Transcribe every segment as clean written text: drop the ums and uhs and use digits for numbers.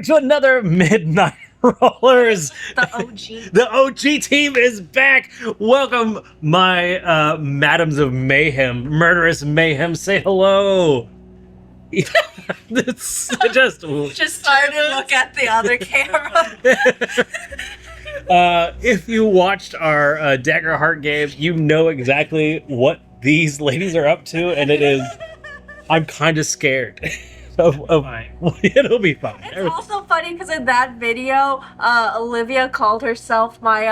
back to another Midnight Rollers. The OG. The OG team is back. Welcome, my Madams of Mayhem, Murderous Mayhem. Say hello. It's just started to look at the other camera. If you watched our Dagger Heart game, you know exactly what these ladies are up to, and it is. I'm kind of scared. It'll be fine. It's also funny because in that video, Olivia called herself my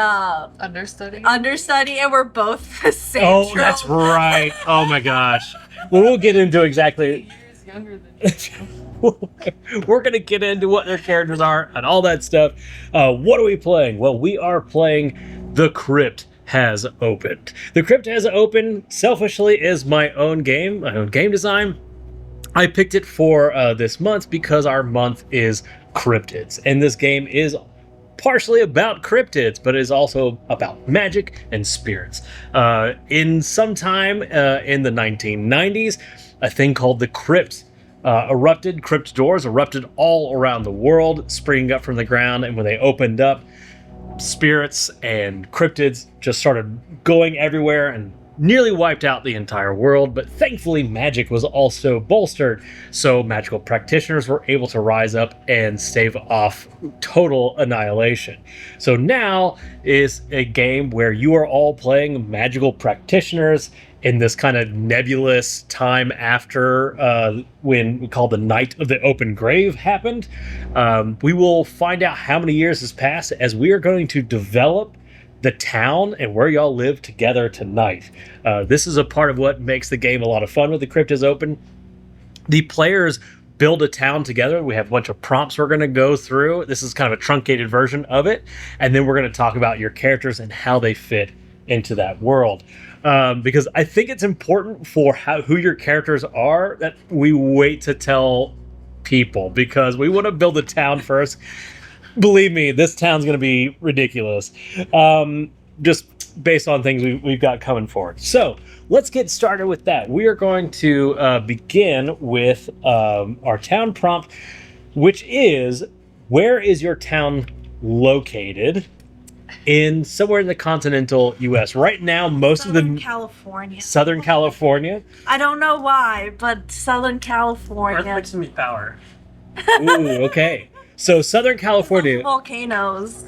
understudy, and we're both the same. Oh, trope. that's right. Oh my gosh. Well, we'll get into exactly. 8 years younger than you. We're gonna get into what their characters are and all that stuff. What are we playing? Well, we are playing The Crypt Has Opened. The Crypt Has Opened, selfishly, is my own game design. I picked it for this month because our month is cryptids, and this game is partially about cryptids, but is also about magic and spirits. In some time in the 1990s, a thing called the Crypt erupted. Crypt doors erupted all around the world, springing up from the ground, and when they opened up, spirits and cryptids just started going everywhere and nearly wiped out the entire world. But thankfully, magic was also bolstered, so magical practitioners were able to rise up and stave off total annihilation. So now is a game where you are all playing magical practitioners in this kind of nebulous time after when we call the Night of the Open Grave happened. We will find out how many years has passed as we are going to develop the town and where y'all live together tonight. This is a part of what makes the game a lot of fun with The Crypt Is Open. The players build a town together. We have a bunch of prompts we're going to go through. This is kind of a truncated version of it. And then we're going to talk about your characters and how they fit into that world. Because I think it's important for who your characters are that we wait to tell people, because we want to build a town first. Believe me, this town's going to be ridiculous. Just based on things we've got coming forward. So let's get started with that. We are going to begin with our town prompt, which is, where is your town located? Somewhere in the continental U.S. Right now, Southern California. Southern California. I don't know why, but Southern California. Earthquakes and power. Ooh, okay. So Southern California, volcanoes.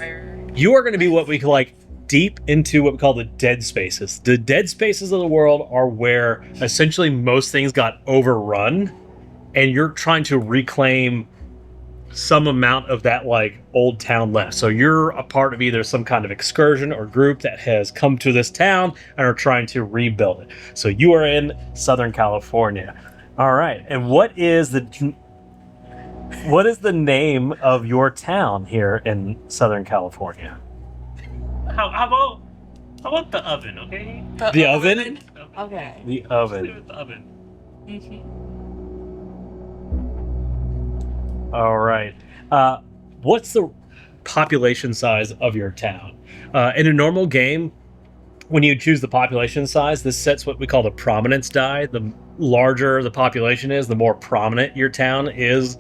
You are going to be what we call deep into what we call the dead spaces. The dead spaces of the world are where essentially most things got overrun, and you're trying to reclaim some amount of that old town left. So you're a part of either some kind of excursion or group that has come to this town and are trying to rebuild it. So you are in Southern California. All right. And what is the name of your town here in Southern California? How about the oven, okay? The oven? Okay. The Let's oven. do it with the oven. Mm-hmm. All right. What's the population size of your town? In a normal game, when you choose the population size, this sets what we call the prominence die. The larger the population is, the more prominent your town is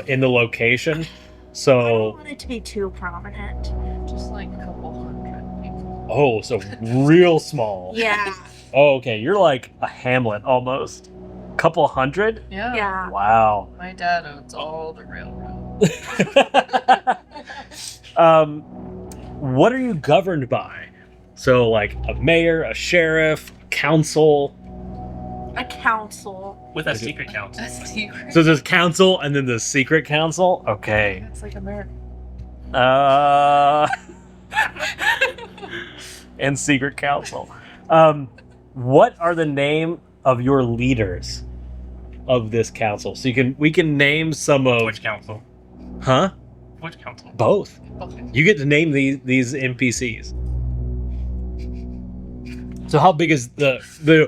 in the location. So I don't want it to be too prominent. Just like a couple hundred people. Oh, so real small. Yeah. Oh, okay. You're like a hamlet almost. Couple hundred? Yeah. Yeah. Wow. My dad owns all the railroad. What are you governed by? So a mayor, a sheriff, a council. A council. With a secret council. That's secret. So there's council and then the secret council. Okay. It's like America. And secret council. What are the name of your leaders of this council? So we can name some of. Which council? Huh? Which council? Both. Okay. You get to name these NPCs. So how big is the?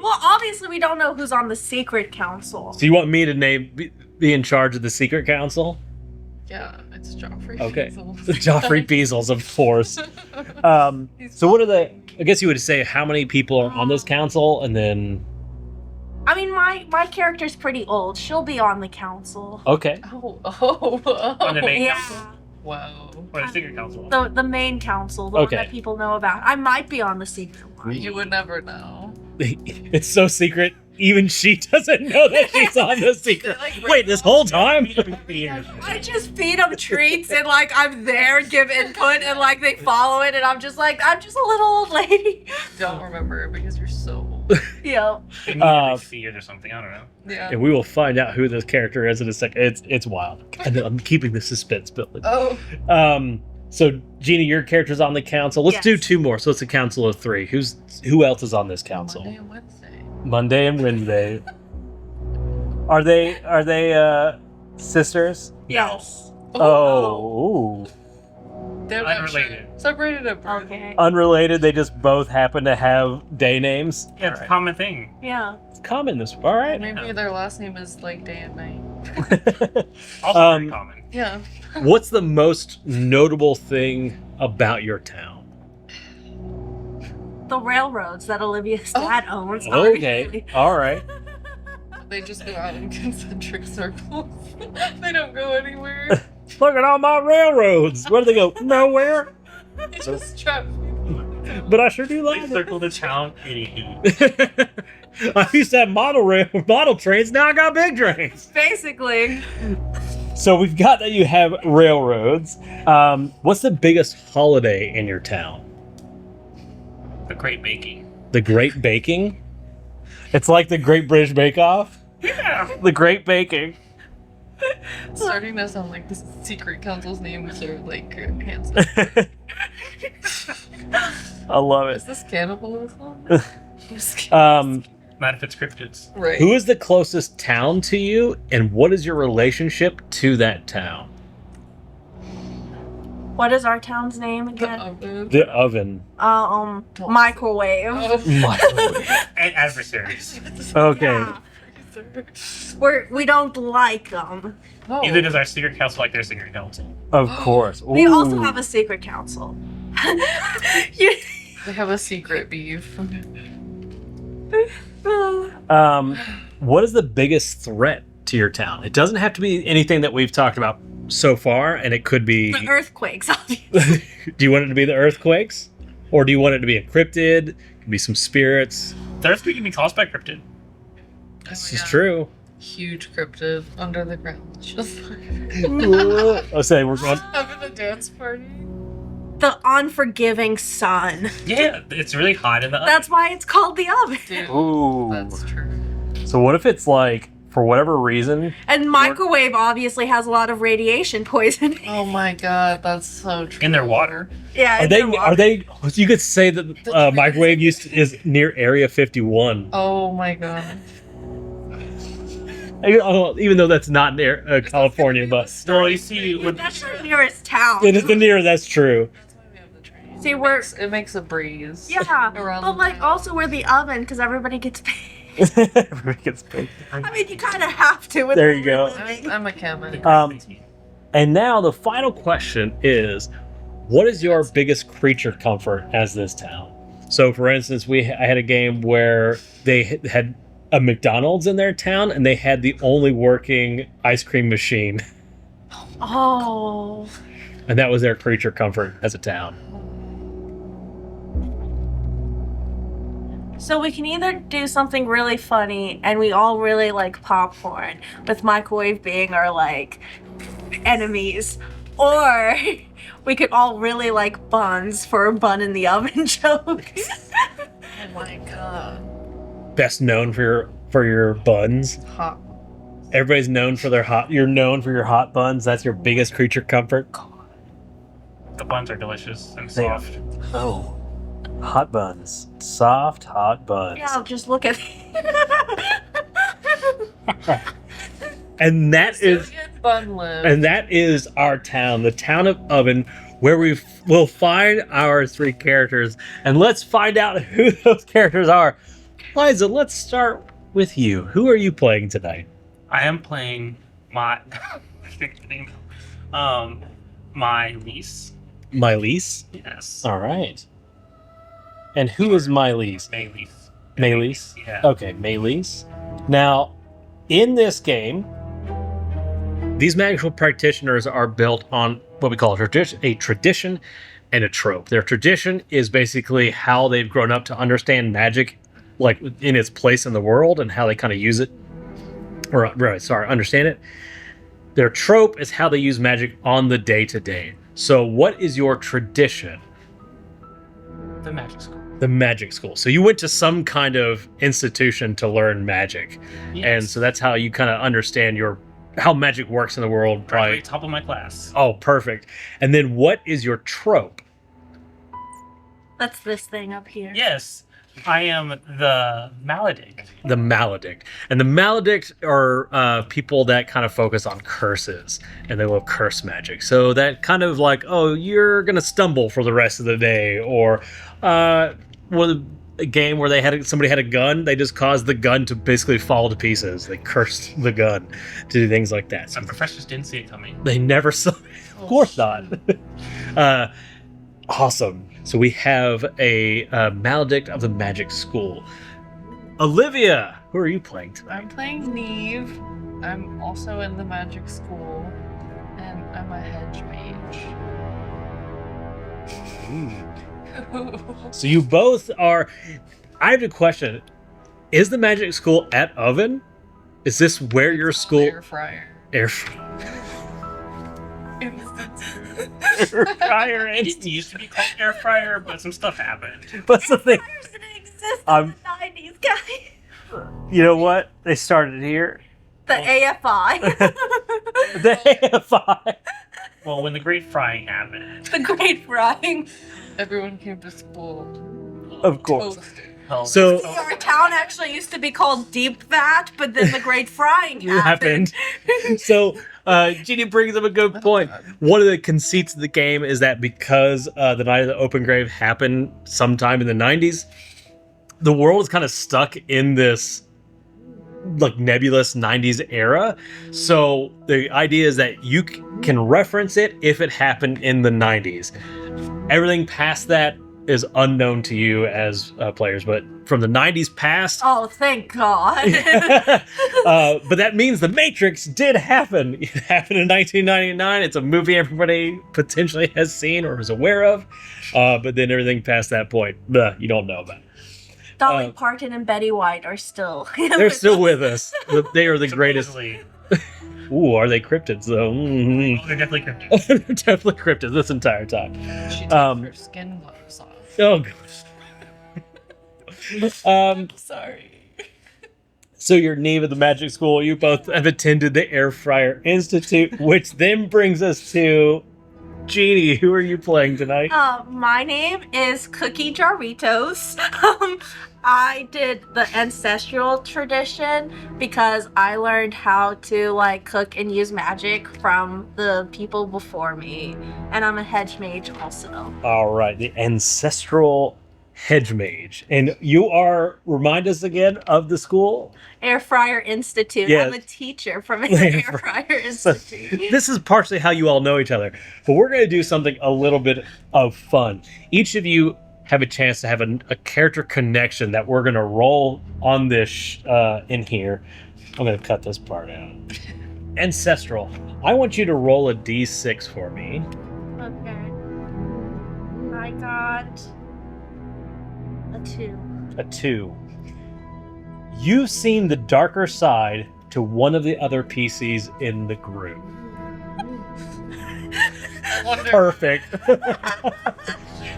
Well, obviously we don't know who's on the secret council. So you want me to be in charge of the secret council? Yeah, it's Joffrey. Okay. Fiesel. Joffrey Beazles, of course. So what are the? I guess you would say how many people are on this council, and then. I mean, my character's pretty old. She'll be on the council. Okay. On the main council? Yeah, Wow. Or the secret council? the main council, the Okay. one that people know about. I might be on the secret one. You would never know. It's so secret. Even she doesn't know that she's on the secret. Wait, this whole time? I just feed them treats and like I'm there and give input and like they follow it and I'm just like I'm just a little old lady. Don't remember it because you're so old. Yeah. Feed or something. I don't know. Yeah. And we will find out who this character is in a second. It's wild. And I'm keeping the suspense building. Oh. So Gina, your character's on the council. Let's do Yes. 2 more. So it's a council of 3. Who else is on this council? Monday and Wednesday. Monday and Wednesday. Are they sisters? Yes. Oh. They're Unrelated. Separated at birth. Okay. Unrelated, they just both happen to have day names. Yeah, it's a common thing. Yeah. It's common this all right. Maybe their last name is like day and night. Also very common. Yeah. What's the most notable thing about your town? The railroads that Olivia's dad owns. Okay. All right. They just go out in concentric circles. They don't go anywhere. Look at all my railroads. Where do they go? Nowhere. They just trap people. But I sure do They like circle the town, idiot. it. I used to have model trains. Now I got big trains. Basically. So we've got that you have railroads. What's the biggest holiday in your town? The Great Baking. The Great Baking? It's like the Great British Bake Off? Yeah. The Great Baking. It's starting to sound like the secret council's names are like handsome. I love Is it. this cannibalism? Not if it's cryptids. Right. Who is the closest town to you, and what is your relationship to that town? What is our town's name The again? oven. The oven. Microwave. Oh. And adversaries. Okay. Yeah. We don't like them. No. Neither does our secret council like their secret council. Of course. We also Ooh. have a secret council. You- They have a secret beef. What is the biggest threat to your town? It doesn't have to be anything that we've talked about so far, and it could be. The earthquakes, obviously. Do you want it to be the earthquakes, or do you want it to be a cryptid? Could be some spirits. The earthquake can be caused by cryptid. This Oh, is yeah. true. Huge cryptid under the ground. Just like I'll say we're going. having a dance party. The unforgiving sun. Yeah, it's really hot in the oven. That's why it's called the oven. Dude, Ooh. that's true. So what if it's like, for whatever reason, And microwave obviously has a lot of radiation poisoning. Oh my god, that's so true. in their water. Yeah. are in they? their water. Are they? You could say that microwave is near Area 51. Oh my god. Even though that's not near California, but Well, you see, with That's our nearest town. it is the near. That's true. That's why we have the train. See, we're It makes a breeze. yeah, Around but the like town. also we're the oven because everybody gets paid. Everybody gets paid. I mean, you kind of have to. With There the you go. living. I'm a chemist. And now the final question is, what is your biggest creature comfort as this town? So, for instance, I had a game where they had a McDonald's in their town, and they had the only working ice cream machine, Oh. and that was their creature comfort as a town. So we can either do something really funny and we all really like popcorn, with microwave being our like enemies, or we could all really like buns for a bun in the oven joke. Oh my god. Best known for your buns. Hot. Everybody's known for their hot. You're known for your hot buns. That's your biggest creature comfort. the buns are delicious and They are. soft. Oh, hot buns, soft hot buns. Yeah, just look at And that is. Brazilian bun live. And that is our town, the town of Oven, where we will find our 3 characters. And let's find out who those characters are. Liza, let's start with you. Who are you playing tonight? I am playing my I think the name. My niece. Mylise? Yes. All right. And who is Mylise? Maylise. Maylise? Yeah. Okay, Maylise. Now, in this game, these magical practitioners are built on what we call a tradition and a trope. Their tradition is basically how they've grown up to understand magic, like in its place in the world and how they kind of use it, or understand it. Their trope is how they use magic on the day-to-day. So what is your tradition? The magic school. The magic school. So you went to some kind of institution to learn magic. Yes. And so that's how you kind of understand how magic works in the world. Right, top of my class. Oh, perfect. And then what is your trope? That's this thing up here. Yes, I am the maledict. The maledict. And the maledict are people that kind of focus on curses, and they love curse magic. So that kind of like, oh, you're going to stumble for the rest of the day, or a game where somebody had a gun, they just caused the gun to basically fall to pieces. They cursed the gun to do things like that. So Some professors didn't see it coming. they never saw it. Of course not. Awesome. So we have a maledict of the magic school. Olivia, who are you playing tonight? I'm playing Neve. I'm also in the magic school, and I'm a hedge mage. So you both are. I have a question. Is the magic school at Oven? Is this where your school? Air fryer. Air fryer. It didn't used to be called air fryer, but some stuff happened. What's the thing? Fryers didn't exist I'm- in the 90s, guys. You know what? They started here. The AFI. The AFI. Well, when the Great Frying happened, The Great Frying. Everyone came to school. Of course. Toasted. well, So Our town actually used to be called Deep Vat, but then the Great Frying happened. So Jeannie brings up a good point. One of the conceits of the game is that because the Night of the Open Grave happened sometime in the 90s, the world is kind of stuck in this like nebulous 90s era. So the idea is that you can reference it if it happened in the 90s. Everything past that is unknown to you as players, but from the 90s past, Oh, thank God. but that means The Matrix did happen. It happened in 1999. It's a movie everybody potentially has seen or is aware of, but then everything past that point, you don't know about. Dolly Parton and Betty White are still. They're still with us. They are the greatest. supposedly- Ooh, are they cryptids though? Mhm. Oh, they're definitely cryptic. They're definitely cryptids this entire time. She took her skin gloves off. Oh gosh. Sorry. So you're Neve of the Magic School. You both have attended the Air Fryer Institute, which then brings us to Jeannie. Who are you playing tonight? My name is Cookie Jarritos. I did the ancestral tradition because I learned how to like cook and use magic from the people before me, and I'm a hedge mage also. All right, the ancestral hedge mage, and you are. Remind us again of the school. Air Fryer Institute. Yes. I'm a teacher from an Air Air Fryer So, Institute. this is partially how you all know each other, but we're going to do something a little bit of fun. Each of you have a chance to have a character connection that we're going to roll on this in here. I'm going to cut this part out. Ancestral. I want you to roll a d6 for me. Okay. I got a 2. A 2. You've seen the darker side to one of the other PCs in the group. Wonder. Perfect.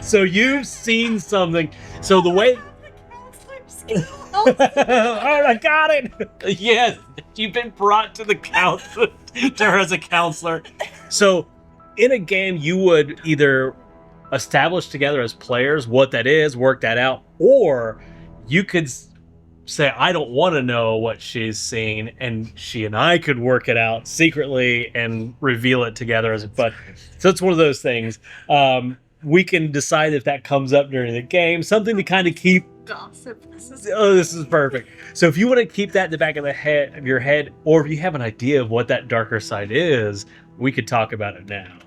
So you've seen something. So the way. Oh, I got it. Yes, you've been brought to the counselor, to her as a counselor. So in a game, you would either establish together as players what that is, work that out, or you could say, I don't want to know what she's seen, and she and I could work it out secretly and reveal it together as a but. So it's one of those things. We can decide if that comes up during the game, something to kind of keep. Gossip. This is This is perfect. So if you want to keep that in the back of your head, or if you have an idea of what that darker side is, we could talk about it now.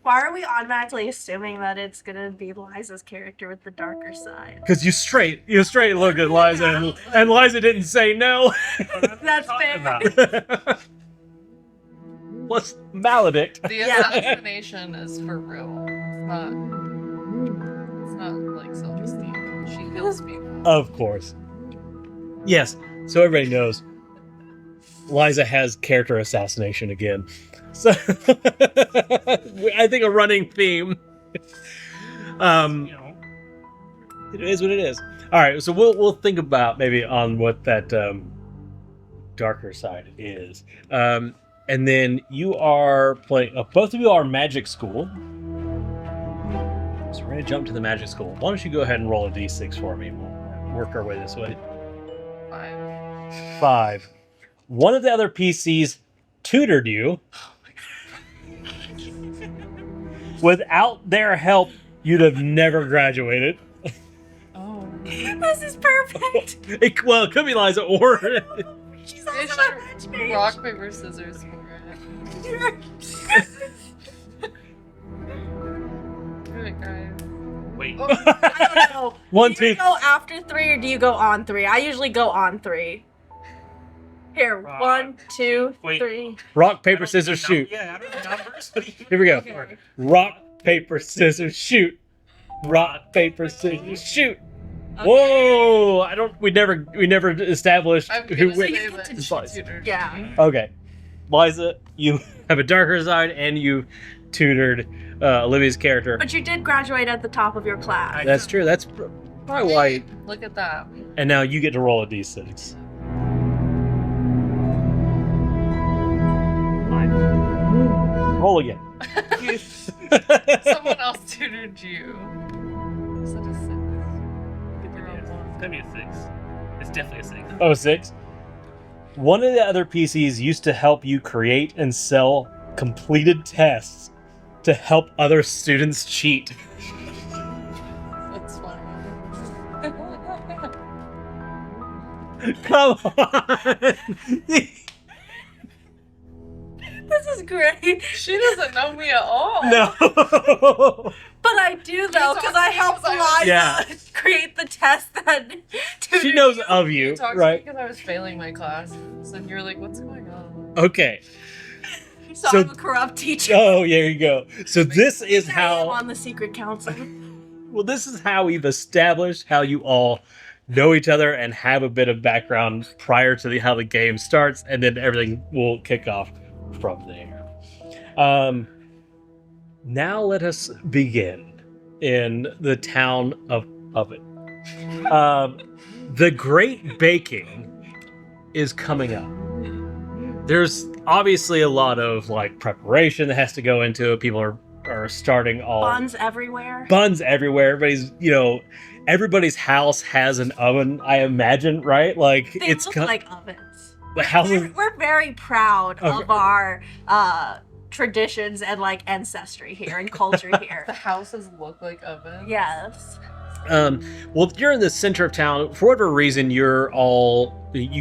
Why are we automatically assuming that it's gonna be Liza's character with the darker side? Because you straight looked at Liza, and Liza didn't say no. That's fair. About. What's maledict? The assassination is for real. It's not like self-esteem. She kills people. Of course. Yes. So everybody knows Liza has character assassination again. So I think a running theme. You know, It is what it is. All right, so we'll think about maybe on what that darker side is, and then you are playing. Both of you are magic school, so we're gonna jump to the magic school. Why don't you go ahead and roll a d6 for me? We'll work our way this way. 5. One of the other PCs tutored you. Without their help, you'd have never graduated. Oh. This is perfect. It could be Liza or She's They also my should matchmate. rock, paper, scissors for it. Do it, guys. wait. Oh, I don't know. One, Do you two. go after 3 or do you go on 3? I usually go on 3. Here, Rock. 1, 2, Wait. 3. rock, paper, scissors, shoot. Yeah, I don't know numbers. Here we go. Okay. Rock, paper, scissors, shoot. Rock, paper, scissors, shoot. Whoa! We never established I'm who gonna wins. say wins. that It's she fine. tutored Yeah. me. Okay, Liza, you have a darker side, and you tutored Olivia's character. But you did graduate at the top of your class. That's true. That's probably why. Look at that. And now you get to roll a d6. 5. Roll again. Someone else tutored you. Is that a 6? It's gonna be a 6. It's definitely a 6. Oh, 6. One of the other PCs used to help you create and sell completed tests to help other students cheat. That's funny. Come on! This is great. She doesn't know me at all. No! But I do though, because I helped Liza Yeah. create the test that She knows of You you, talked right? to me because I was failing my classes, and you're like, "What's going on?" Okay. So So- I'm a corrupt teacher. Oh, there you go. So this is I am how. on the secret council. Well, this is how we've established how you all know each other and have a bit of background prior to how the game starts, and then everything will kick off from there. Now let us begin in the town of Oven. The Great Baking is coming up. There's obviously a lot of like preparation that has to go into it. People are starting all Buns everywhere. buns everywhere. Everybody's house has an oven, I imagine, right? Like They it's look like ovens. the house is We're very proud Okay. of our traditions and like ancestry here and culture here. The houses look like ovens. Yes. well, you're in the center of town. For whatever reason, you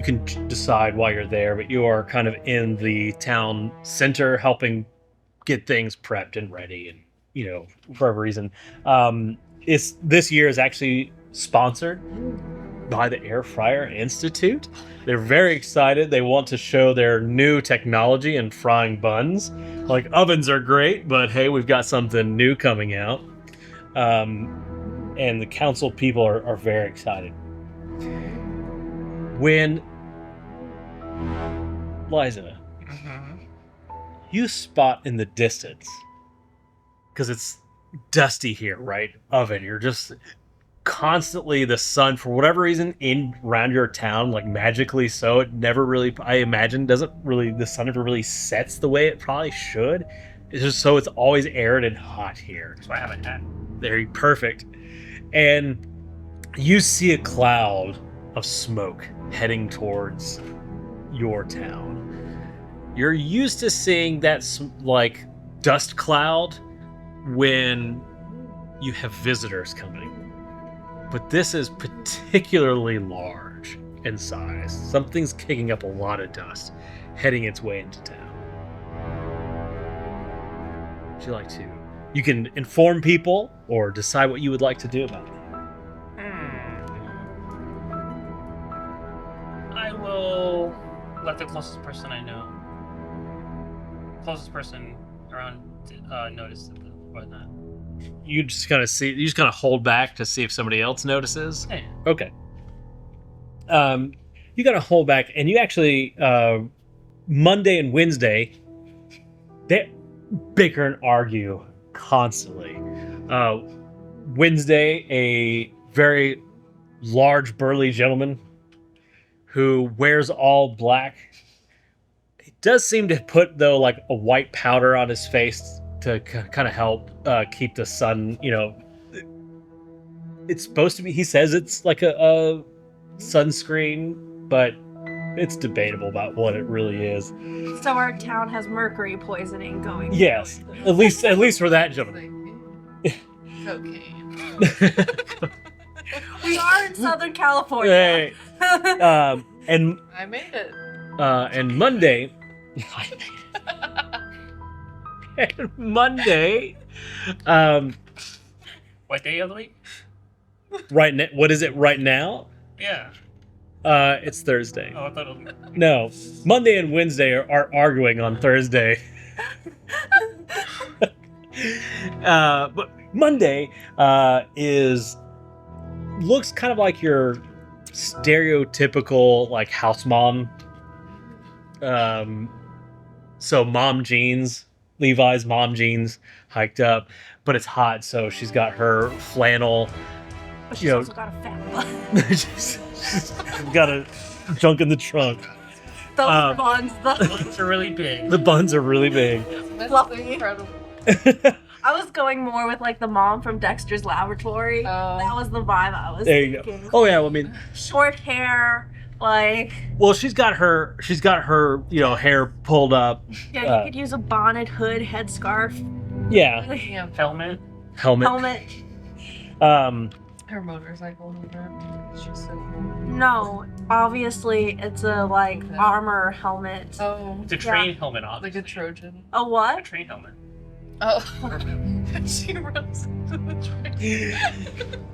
can decide why you're there, but you are kind of in the town center helping get things prepped and ready. And, for whatever reason, this year is actually sponsored by the Air Fryer Institute. They're very excited. They want to show their new technology in frying buns. Like, ovens are great, but hey, we've got something new coming out. And the council people are very excited. When Liza, you spot in the distance, because it's dusty here, right? Oven, you're just constantly the sun, for whatever reason, in around your town, like magically so, it never really, I imagine, the sun never really sets the way it probably should. It's just so it's always arid and hot here. So I have a hat. Very perfect. And you see a cloud of smoke heading towards your town. You're used to seeing that like dust cloud when you have visitors coming. But this is particularly large in size. Something's kicking up a lot of dust, heading its way into town. Would you like to You can inform people or decide what you would like to do about it. I will let the closest person I know, around, notice it or not. You just kind of hold back to see if somebody else notices. Yeah. Okay. You gotta hold back, and you actually Monday and Wednesday they bicker and argue constantly. Wednesday, a very large, burly gentleman who wears all black. He does seem to put though like a white powder on his face to kind of help keep the sun. It's supposed to be. He says it's like a sunscreen, but it's debatable about what it really is. So our town has mercury poisoning going. Yes, at least for that gentleman. Cocaine. We are in Southern California. Hey, and I made it. and Monday, What day of the week? right now. What is it right now? Yeah. It's Thursday. Oh, I thought it was... No, Monday and Wednesday are arguing on Thursday. But Monday looks kind of like your stereotypical like house mom. So mom jeans, Levi's mom jeans, hiked up, but it's hot, so she's got her flannel. But she's also got a fat butt. she's got a junk in the trunk. Those buns, Buns are really big. The buns are really big. That's Fluffy. incredible. I was going more with like the mom from Dexter's Laboratory. That was the vibe I was There you thinking. go. Oh yeah, well, I mean, Short hair, like well, she's got her hair pulled up. yeah, you could use a bonnet, hood, headscarf, Yeah, Yeah, Helmet. helmet. helmet. her motorcycle helmet. She's so cool. No, obviously it's a like armor helmet. Oh, It's a train helmet, like obviously. a Trojan. A A what? train helmet. Oh, she runs into the train.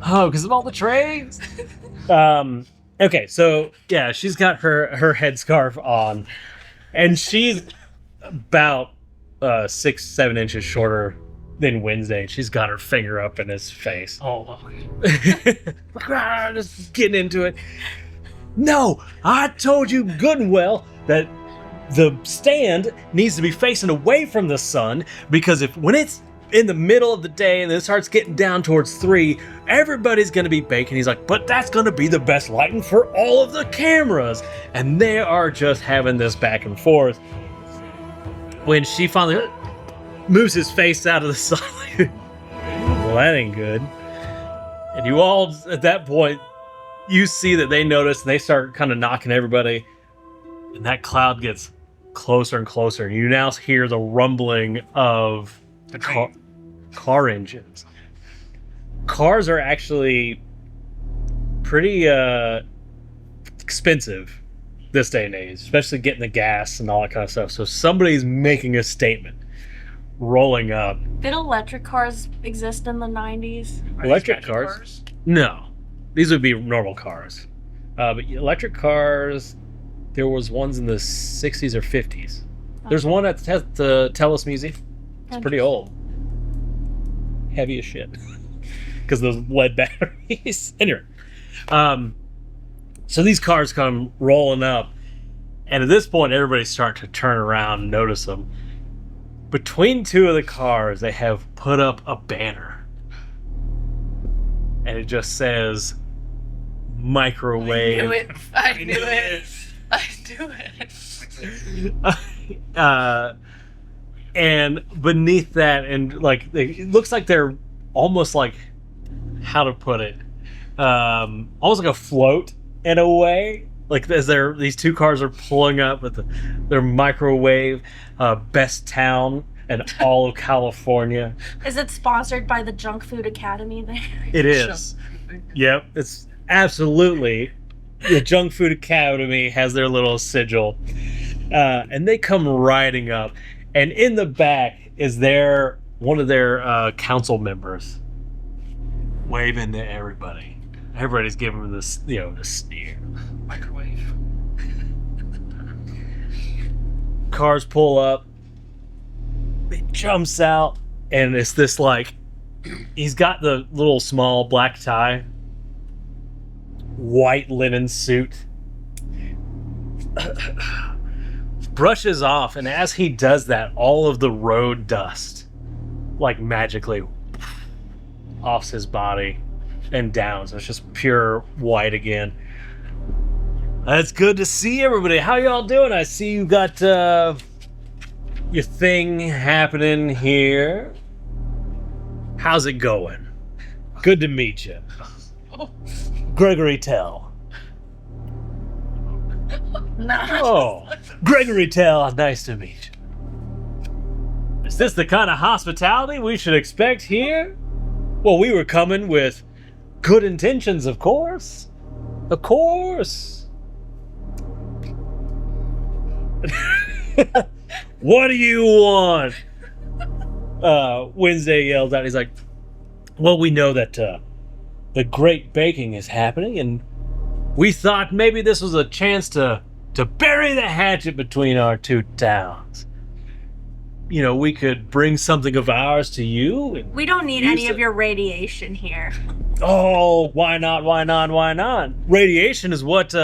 Oh, because of all the trains. Okay, so yeah, she's got her headscarf on, and she's about 6-7 inches shorter than Wednesday. She's got her finger up in his face. Oh, Just getting into it. No, I told you good and well that the stand needs to be facing away from the sun, because when it's in the middle of the day and then it starts getting down towards 3, everybody's going to be baking. He's like, but that's going to be the best lighting for all of the cameras. And they are just having this back and forth. When she finally moves his face out of the sun, well, that ain't good. And you all, at that point, you see that they notice and they start kind of knocking everybody. And that cloud gets closer and closer. And you now hear the rumbling of the train. car engines. Cars are actually pretty expensive this day and age, especially getting the gas and all that kind of stuff. So somebody's making a statement, rolling up. Did electric cars exist in the 90s? Are these Electric magic cars? No, these would be normal cars. But electric cars, there was ones in the 60s or 50s. There's one at the Tellus Museum. It's pretty old. Heavy as shit. Because those lead batteries. Anyway. So these cars come rolling up. And at this point, everybody's starting to turn around and notice them. Between two of the cars, they have put up a banner. And it just says, microwave. I knew it. And beneath that, and like it looks like they're almost like, how to put it, almost like a float in a way, like as these two cars are pulling up with their microwave, best town in all of California. Is it sponsored by the Junk Food Academy there? It is. Yep, it's absolutely. The Junk Food Academy has their little sigil, and they come riding up, and in the back is their one of their council members waving to everybody. Everybody's giving him this, the sneer. Microwave. Cars pull up. He jumps out, and it's this like, he's got the little small black tie, white linen suit. Brushes off, and as he does that, all of the road dust, like magically, offs his body and down. So it's just pure white again. It's good to see everybody. How y'all doing? I see you got your thing happening here. How's it going? Good to meet you. Gregory Tell. Oh, Gregory Tell, nice to meet you. Is this the kind of hospitality we should expect here? Well, we were coming with good intentions, of course. Of course. What do you want? Wednesday yelled out. He's like, well, we know that the great baking is happening, and we thought maybe this was a chance to bury the hatchet between our two towns. We could bring something of ours to you. And We don't need any of your radiation here. Oh, why not? Why not? Why not? Radiation is what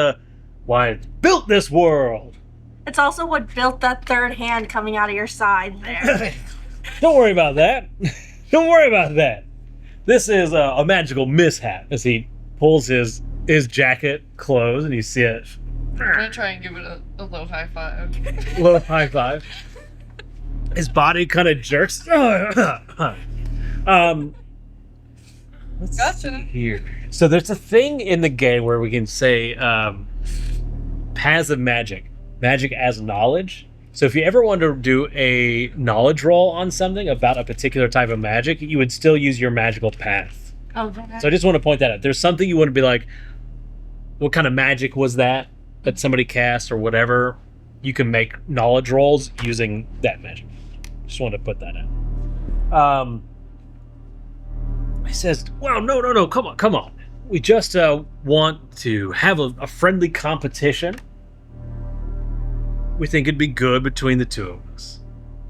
why it built this world. It's also what built that third hand coming out of your side there. Don't worry about that. Don't worry about that. This is a magical mishap. As he pulls his jacket closed, and you see it. I'm gonna try and give it a low high five. Low high five. His body kind of jerks. Let's Gotcha. see here. So there's a thing in the game where we can say paths of magic as knowledge. So if you ever want to do a knowledge roll on something about a particular type of magic, you would still use your magical path. Okay. So I just want to point that out. There's something you want to be like, what kind of magic was that somebody cast or whatever? You can make knowledge rolls using that magic. Just want to put that out. He says, well, no, come on. We just want to have a friendly competition. We think it'd be good between the two of us.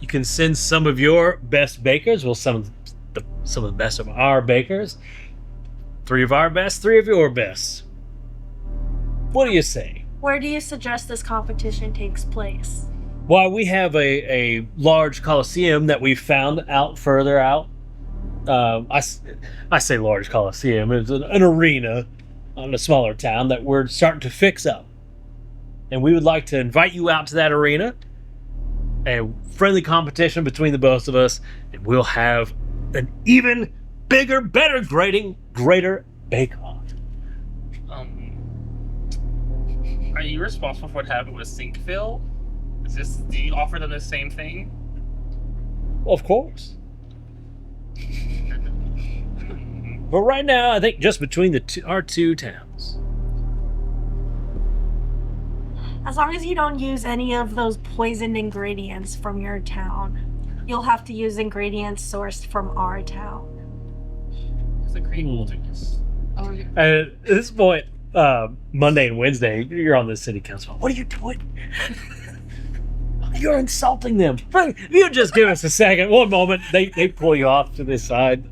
You can send some of your best bakers, well, some of the best of our bakers. 3 of our best, 3 of your best. What do you say? Where do you suggest this competition takes place? Well, we have a large coliseum that we found out further out. I say large coliseum. It's an arena in a smaller town that we're starting to fix up. And we would like to invite you out to that arena. A friendly competition between the both of us. And we'll have an even bigger, better, greater bake-off. Are you responsible for what happened with Sinkville? Do you offer them the same thing? Of course. But right now, I think just between our two towns. As long as you don't use any of those poisoned ingredients from your town, you'll have to use ingredients sourced from our town. It's a great wilderness. Oh, yeah. And at this point, Monday and Wednesday, you're on the city council. What are you doing? You're insulting them. You just give us a second. One moment. They pull you off to the side.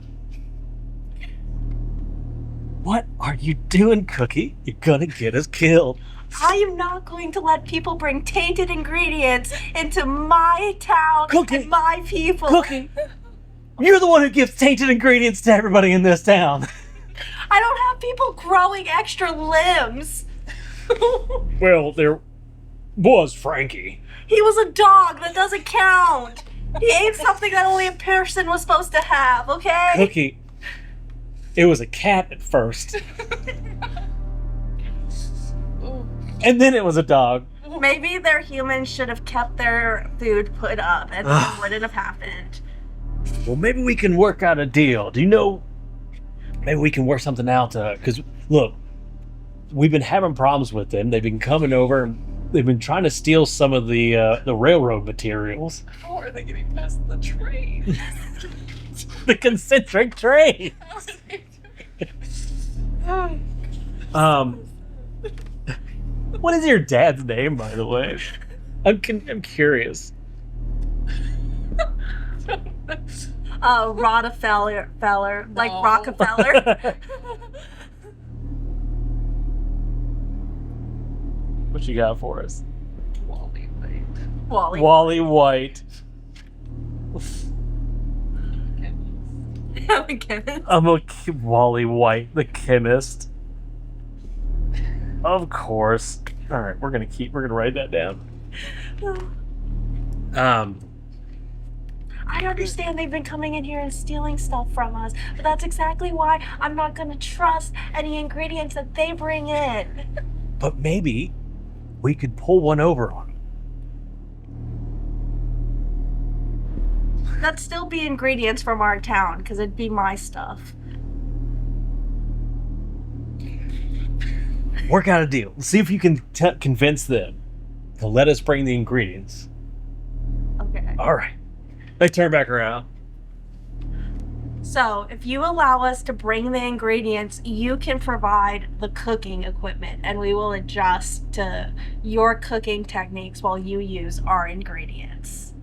What are you doing, Cookie? You're gonna get us killed. I am not going to let people bring tainted ingredients into my town Cookie. and my people. Cookie, you're the one who gives tainted ingredients to everybody in this town. I don't have people growing extra limbs. Well, there was Frankie. He was a dog. That doesn't count. He ate something that only a person was supposed to have, okay? Cookie, it was a cat at first. And then it was a dog. Maybe their humans should have kept their food put up and it wouldn't have happened. Well, maybe we can work out a deal. Do you know? Maybe we can work something out. Because, look, we've been having problems with them. They've been coming over and They've been trying to steal some of the railroad materials. How are they getting past the train? The concentric train. How are they doing- What is your dad's name, by the way? I'm curious. Rockefeller, like No. Rockefeller. What you got for us? Wally, wait. Wally. Wally White. Okay. I'm a Wally White, the chemist. Of course. All right, we're gonna write that down. I understand they've been coming in here and stealing stuff from us, but that's exactly why I'm not gonna trust any ingredients that they bring in. But maybe we could pull one over on them. That'd still be ingredients from our town, because it'd be my stuff. Work out a deal. See if you can convince them to let us bring the ingredients. Okay. All right. They turn back around. So, if you allow us to bring the ingredients, you can provide the cooking equipment, and we will adjust to your cooking techniques while you use our ingredients.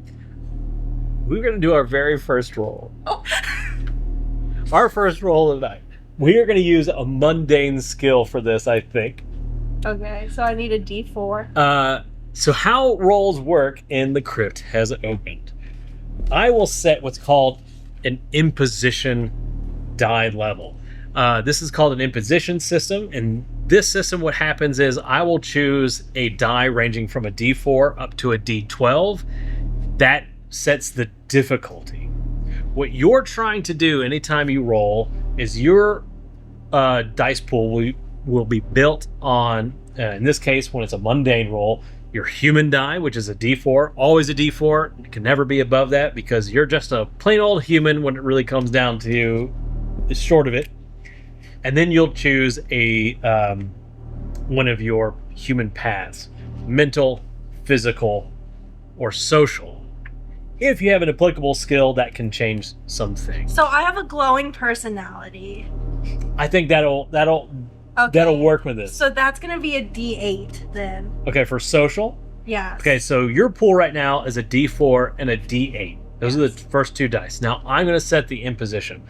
We're going to do our very first roll. Oh. Our first roll of the night. We are going to use a mundane skill for this, I think. Okay, so I need a D4. So how rolls work in the crypt has opened. I will set what's called an imposition die level. This is called an imposition system, and this system, what happens is I will choose a die ranging from a D4 up to a D12. That sets the difficulty. What you're trying to do anytime you roll is your dice pool will be built on, in this case, when it's a mundane roll, your human die, which is a D4, always a D4. It can never be above that because you're just a plain old human when it really comes down to the short of it. And then you'll choose a one of your human paths, mental, physical, or social. If you have an applicable skill, that can change some things. So I have a glowing personality. I think that'll work with this. So that's gonna be a D8 then. Okay, for social. Yes. Okay, so your pool right now is a D4 and a D8. Those are the first two dice. Now I'm going to set the imposition.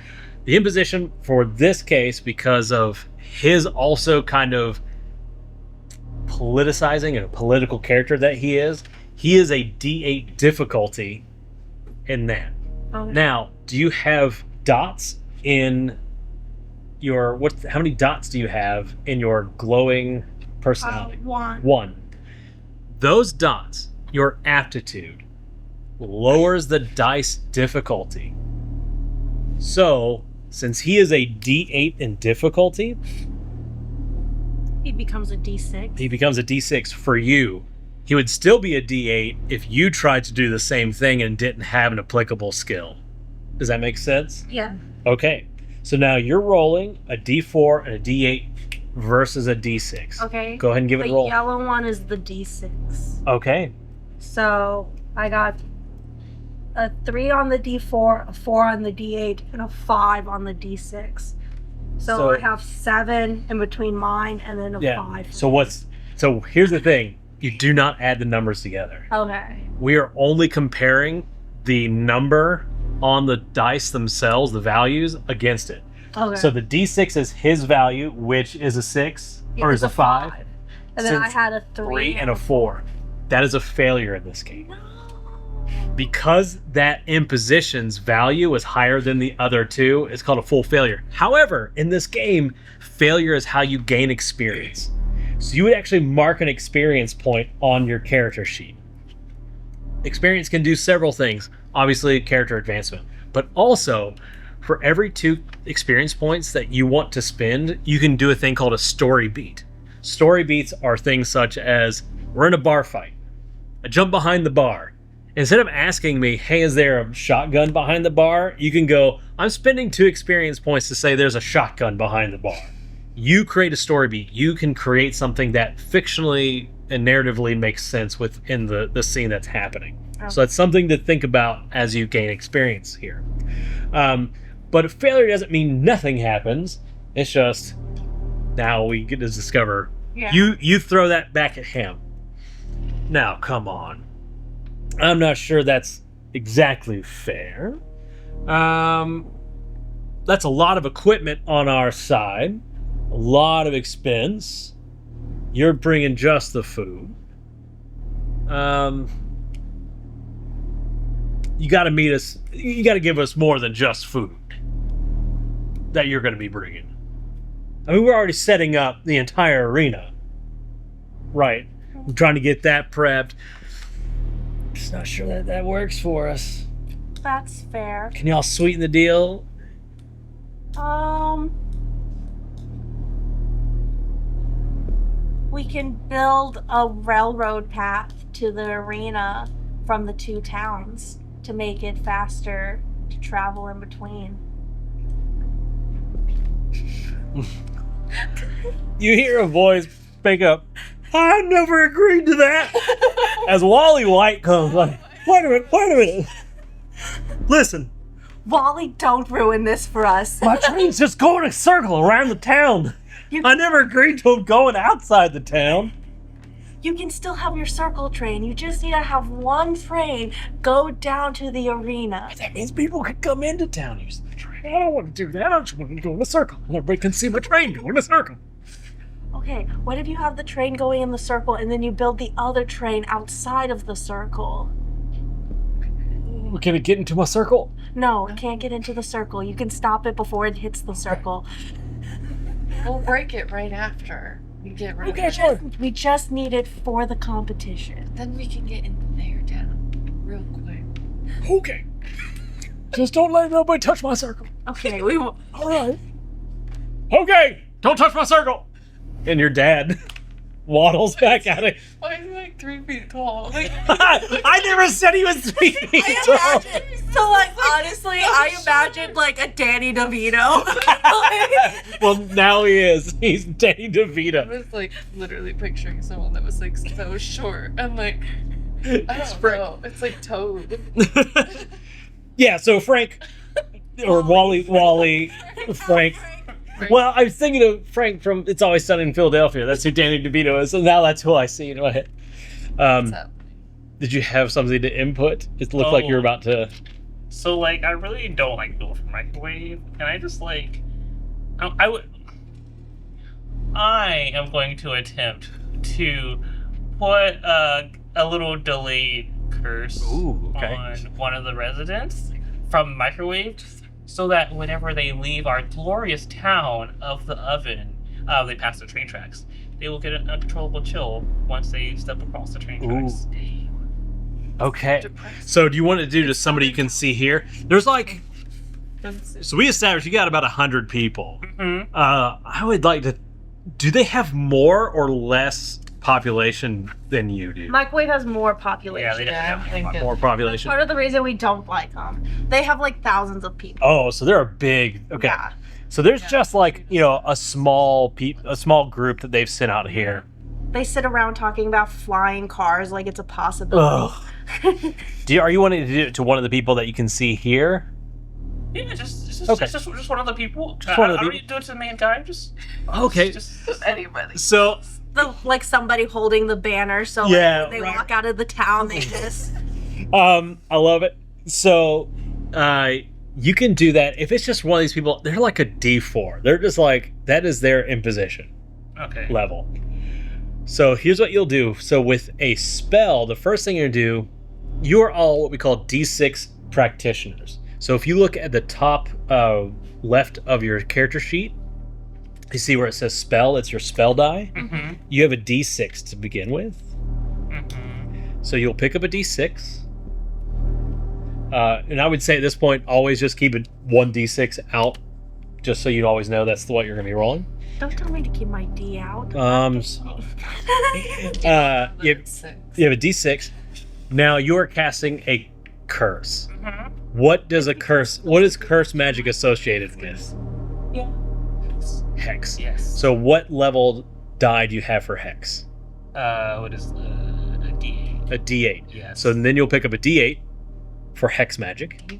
The imposition for this case, because of his also kind of politicizing and a political character that he is a D8 difficulty in that. Okay. Now, do you have dots in your how many dots do you have in your glowing personality? One. Those dots, your aptitude, lowers the dice difficulty. So, since he is a D8 in difficulty, He becomes a D6. he becomes a D6 for you. He would still be a D8 if you tried to do the same thing and didn't have an applicable skill. Does that make sense? Yeah. Okay. So now you're rolling a D4 and a D8 versus a D6. Okay. Go ahead and give it The a roll. yellow one is the D6. Okay. So I got a 3 on the D4, a 4 on the D8, and a 5 on the D6. So I have 7 in between mine and then a 5. So here's the thing. You do not add the numbers together. Okay. We are only comparing the number on the dice themselves, the values, against it. Okay. So the D6 is his value, which is a 6 or is It's a 5. And then I Since had a 3 and a 4. That is a failure in this game. Because that imposition's value is higher than the other two, it's called a full failure. However, in this game, failure is how you gain experience. So you would actually mark an experience point on your character sheet. Experience can do several things. Obviously, character advancement. But also, for every 2 experience points that you want to spend, you can do a thing called a story beat. Story beats are things such as, we're in a bar fight. I jump behind the bar. Instead of asking me, hey, is there a shotgun behind the bar? You can go, I'm spending 2 experience points to say there's a shotgun behind the bar. You create a story beat. You can create something that fictionally and narratively makes sense within the scene that's happening. Oh. So it's something to think about as you gain experience here. But a failure doesn't mean nothing happens. It's just now we get to discover. Yeah. You throw that back at him. Now, come on. I'm not sure that's exactly fair. That's a lot of equipment on our side. A lot of expense. You're bringing just the food. You got to meet us. You got to give us more than just food that you're going to be bringing. I mean, we're already setting up the entire arena. Right. I'm trying to get that prepped. Just not sure that works for us. That's fair. Can y'all sweeten the deal? We can build a railroad path to the arena from the two towns to make it faster to travel in between. You hear a voice pick up, I never agreed to that. As Wally White comes, like, wait a minute. Listen, Wally, don't ruin this for us. my train's just going a circle around the town. I never agreed to him going outside the town. You can still have your circle train. You just need to have one train go down to the arena. That means people can come into town using the train. I don't want to do that. I just want to go in a circle. Everybody can see my train go in a circle. Okay, what if you have the train going in the circle and then you build the other train outside of the circle? Can it get into my circle? No, it can't get into the circle. You can stop it before it hits the circle. We'll break it right after we get rid Okay, of it. sure. We just need it for the competition. Then we can get into their town real quick. Okay. Just don't let nobody touch my circle. Okay, we will. All right. Okay. Don't touch my circle. And your dad waddles back at it. Why is he like 3 feet tall? Like, I never said he was 3 feet tall. So, like, honestly, I imagined, like, a Danny DeVito. Well, now he is. He's Danny I DeVito. was like literally picturing someone that was like so short and like I It's don't Frank. know. It's like Toad. Yeah, so Frank, or Wally, Frank. Well, I was thinking of Frank from It's Always Sunny in Philadelphia. That's who Danny DeVito is. So now that's who I see in my head. What's up? Did you have something to input? It looked like you were about to. So like, I really don't like go for microwave, and I just like, I am going to attempt to put a little delayed curse Ooh, okay. on one of the residents from microwave, so that whenever they leave our glorious town of the oven, they pass the train tracks. They will get an uncontrollable chill once they step across the train tracks. Okay. Depressed. So do you want to do to somebody you can see here? There's like, so we established you got about 100 people. Mm-hmm. I would like to. Do they have more or less population than you do? Microwave has more Yeah, population. they Yeah, I'm definitely have thinking. More population. Part of the reason we don't like them. They have, like, thousands of people. Oh, so they're a big. Okay. Yeah. So there's Yeah. just like a small group that they've sent out here. They sit around talking about flying cars like it's a possibility. Ugh. Are you wanting to do it to one of the people that you can see here? Yeah, just Okay. just one of the people. Just one of the I don't people. need to do it to the main guy. Just Okay. Just Anybody. So Like somebody holding the banner, so like, Yeah, when they right. walk out of the town, they just. I love it. So you can do that if it's just one of these people. They're like a D4. They're just like that is their imposition okay. level. So here's what you'll do. So with a spell, the first thing you're gonna do, you are all what we call D6 practitioners. So if you look at the top left of your character sheet, you see where it says spell. It's your spell die. Mm-hmm. You have a D6 to begin with. Mm-hmm. So you'll pick up a D6. And I would say at this point, always just keep one D6 out, just so you always know that's what you're going to be rolling. Don't tell me to keep my D out. You have a D6. Now you are casting a curse. Mm-hmm. What is curse magic associated with? Yeah. Hex. Yes. So what level die do you have for hex? What is a D8? A D8. Yes. So then you'll pick up a D8 for hex magic.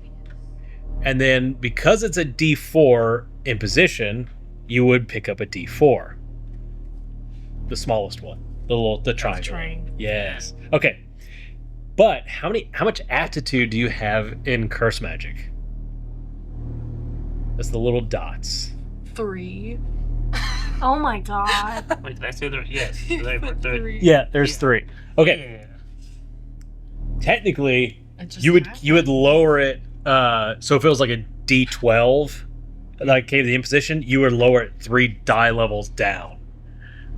And then because it's a D4 in position, you would pick up a D4. The smallest one. The triangle. triangle. Yes. Okay. But how much aptitude do you have in curse magic? That's the little dots. 3. Oh my god. Wait, did I say the yes? Did I put the- 3. Yeah, there's Yeah. 3. Okay. Yeah. Technically, It just you would happened. lower it. So if it was like a D12, like came to the imposition, you would lower it 3 die levels down.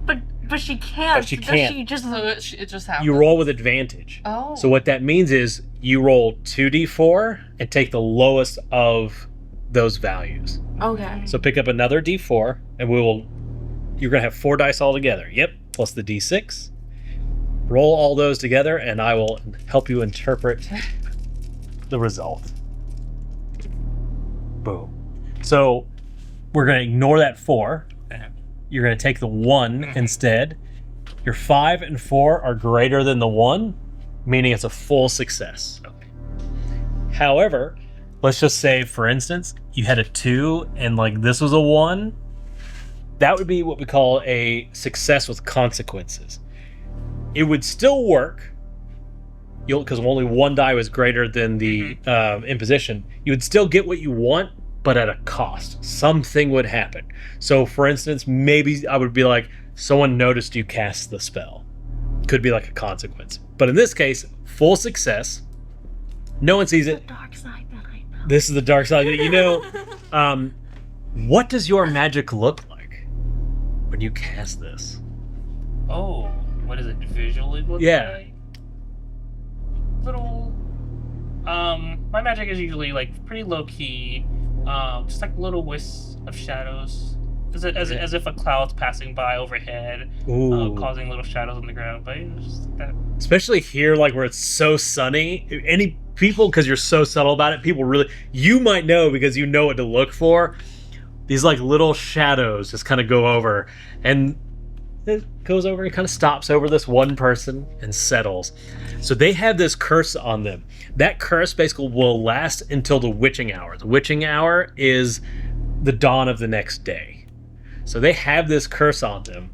But she can't. But she Does can't. She just So it just happened. You roll with advantage. Oh. So what that means is you roll 2d4 and take the lowest of those values. okay. So pick up another d4 and you're going to have 4 dice all together. Yep, plus the d6. Roll all those together and I will help you interpret the result. Boom. So we're going to ignore that 4. You're going to take the 1 instead. Your 5 and 4 are greater than the 1, meaning it's a full success. Okay. However, let's just say, for instance, you had a 2 and like this was a 1. That would be what we call a success with consequences. It would still work, because only 1 die was greater than the imposition. You would still get what you want, but at a cost. Something would happen. So, for instance, maybe I would be like, someone noticed you cast the spell. Could be like a consequence. But in this case, full success. No one sees it. Dark side that I know. This is the dark side. You know, what does your magic look like when you cast this? Oh, what does it visually look Yeah. like? Little. My magic is usually like pretty low key. Just like little wisps of shadows, as if a cloud's passing by overhead, Ooh. causing little shadows on the ground. But it's just like that. Especially here, like where it's so sunny. Any people, because you're so subtle about it, people really, you might know because you know what to look for. These like little shadows just kind of go over, and it goes over and kind of stops over this one person and settles. So they have this curse on them. That curse basically will last until the witching hour. The witching hour is the dawn of the next day. So they have this curse on them.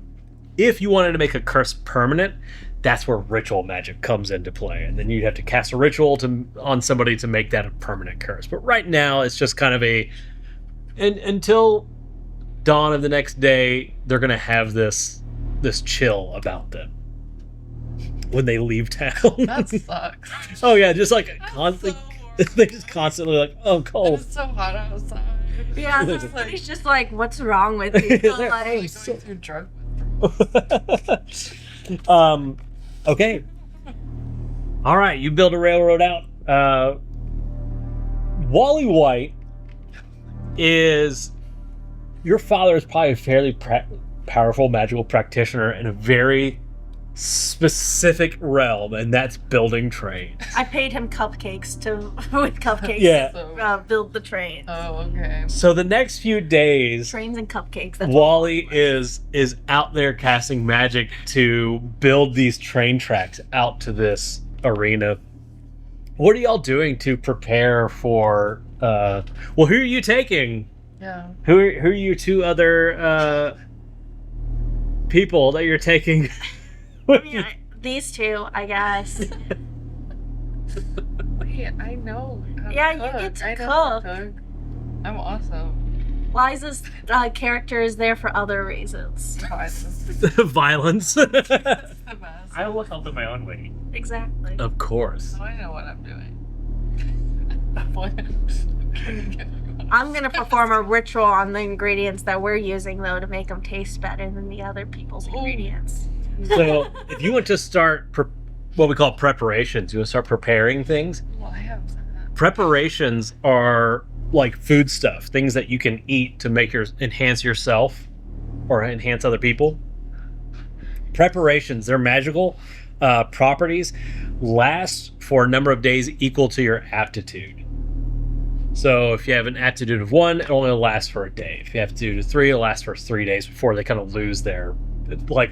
If you wanted to make a curse permanent, that's where ritual magic comes into play. And then you'd have to cast a ritual on somebody to make that a permanent curse. But right now, it's just kind of until dawn of the next day, they're going to have this chill about them when they leave town. That sucks. Oh yeah, just like That's constant. so They just constantly like, oh, cold. It's so hot outside. Yeah, It's everybody's just like, what's wrong with you? They're Like, Going through drug Okay. All right, you build a railroad out. Wally White is your father is probably a fairly powerful magical practitioner in a very specific realm, and that's building trains. I paid him cupcakes with cupcakes. Yeah. So, Build the train. oh, okay. So the next few days, Trains and cupcakes. That's Wally is out there casting magic to build these train tracks out to this arena. What are y'all doing to prepare for? Well, who are you taking? Yeah. Who are your 2 other people that you're taking? I mean, these 2, I guess. Wait, I know. How Yeah, to you cook. get to I know how cook. cook. I'm awesome. Liza's character is there for other reasons. Violence. The best. I will help in my own way. Exactly. Of course. So I know what I'm doing. I'm gonna perform a ritual on the ingredients that we're using, though, to make them taste better than the other people's Ooh. ingredients. So if you want to start what we call preparations, you want to start preparing things. Well, I have that. Preparations are like food stuff, things that you can eat to enhance yourself or enhance other people. Preparations, they're magical properties, last for a number of days equal to your aptitude. So if you have an aptitude of 1, it only lasts for a day. If you have aptitude of 3, it'll last for 3 days before they kind of lose their, like,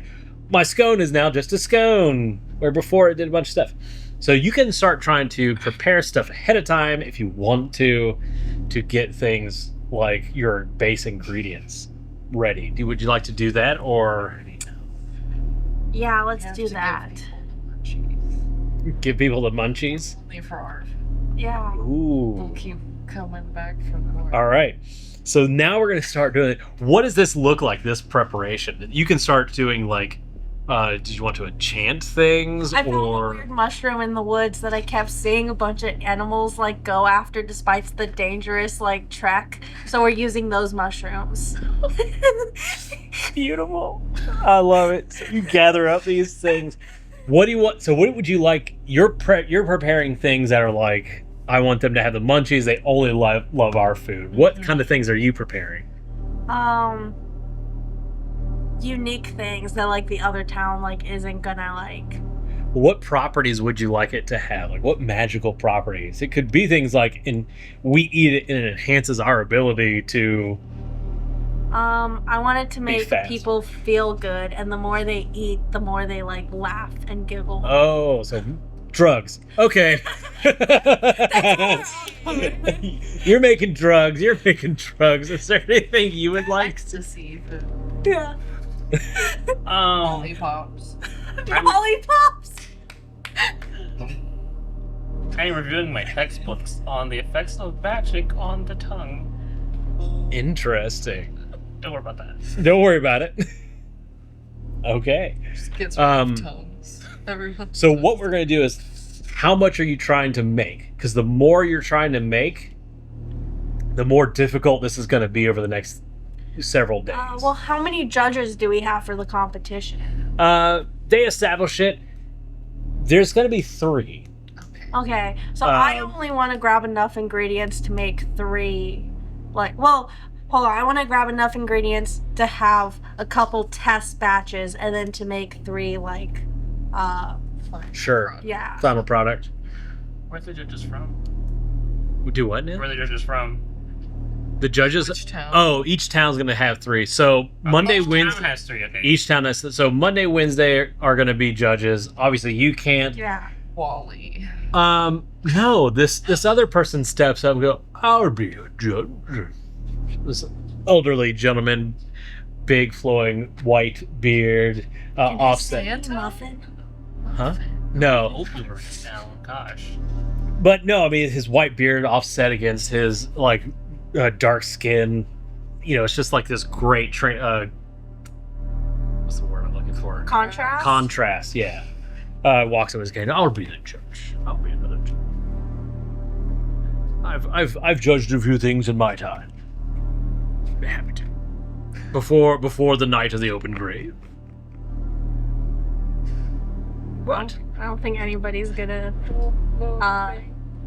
my scone is now just a scone, where before it did a bunch of stuff. So you can start trying to prepare stuff ahead of time if you want to get things like your base ingredients ready. Would you like to do that, or Yeah, We let's have do to that. give people munchies. give people the munchies? Only for our. Yeah. We'll Ooh. keep coming back for more. All right. So now we're going to start doing it. What does this look like, this preparation? You can start doing like, did you want to enchant things, I found a or weird mushroom in the woods that I kept seeing a bunch of animals like go after despite the dangerous like trek. So we're using those mushrooms. beautiful? I love it. So you gather up these things. What do you want? So what would you like? You're preparing things that are like, I want them to have the munchies. They only love our food. What kind of things are you preparing? Unique things that like the other town like isn't gonna like. What properties would you like it to have? Like what magical properties? It could be things like we eat it and it enhances our ability to. I wanted to make fast. people feel good, and the more they eat, the more they like laugh and giggle. Oh, so drugs. Okay. You're making drugs. You're making drugs. Is there anything you would like? Ecstasy food. Yeah. Lollipops. Lollipops. I'm reviewing my textbooks on the effects of magic on the tongue. Interesting. Don't worry about that. Don't worry about it. Okay. Just gets Um, tongues. Everyone. So what we're going to do is, how much are you trying to make? Because the more you're trying to make, the more difficult this is going to be over the next several days. Well, how many judges do we have for the competition? They establish it. There's going to be 3. Okay. Okay, so I Um, only want to grab enough ingredients to make 3. Like, well, hold on. I want to grab enough ingredients to have a couple test batches, and then to make 3 like, Fine. Sure. yeah. Final product. Where's the judges from? We do what now? Where are the judges from? The judges. Which town? Oh, each town's going to have 3. So Monday, Each Wednesday. town has 3. Okay. Each town has. So Monday, Wednesday are going to be judges. Obviously, you can't. Yeah. Wally. No. This other person steps up and go, "I'll be a judge." This elderly gentleman, big flowing white beard, offset. Santa? Muffin. Huh? No. Older right now. Gosh. But no, I mean his white beard offset against his like dark skin. You know, it's just like this great what's the word I'm looking for? Contrast. Contrast. Yeah. Walks up his game. I'll be the judge. I'll be another judge. I've judged a few things in my time. Be happy to. Before the night of the open grave. What? I don't think anybody's gonna No.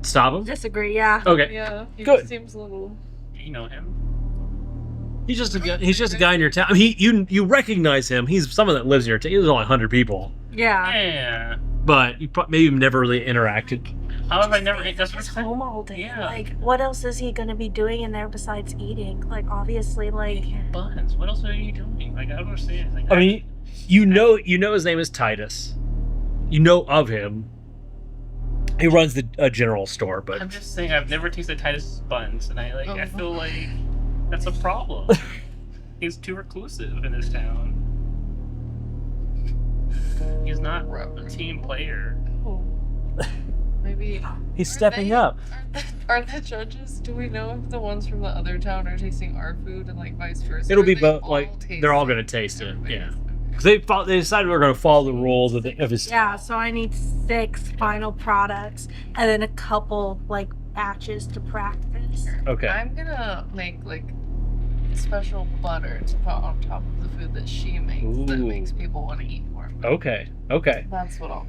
Stop him? disagree. Yeah. Okay. Yeah. He Good. just seems a little. You know him. He's just a guy in your town. You recognize him. He's someone that lives in your town. There's only 100 people, Yeah. Yeah. but you maybe never really interacted. How have I never ate this He's before? home all day. Yeah. Like, what else is he gonna be doing in there besides eating? Like, obviously, like. Buns. What else are you doing? Like, I don't understand. Like, I mean, you know his name is Titus. You know of him. He runs the general store, but I'm just saying I've never tasted Titus buns, and I feel like that's a problem. He's too reclusive in this town. He's not a team player. Oh. Maybe. he's Are stepping they- up. Are the judges? Do we know if the ones from the other town are tasting our food and like vice versa? It'll Or be they both. all Like taste they're all it? going to taste it. Everybody's- Yeah, because they decided we're going to follow the rules of his. Yeah, so I need 6 final products and then a couple like batches to practice. Okay. I'm gonna make like special butter to put on top of the food that she makes that Ooh. makes people want to eat more. Okay. That's what I'll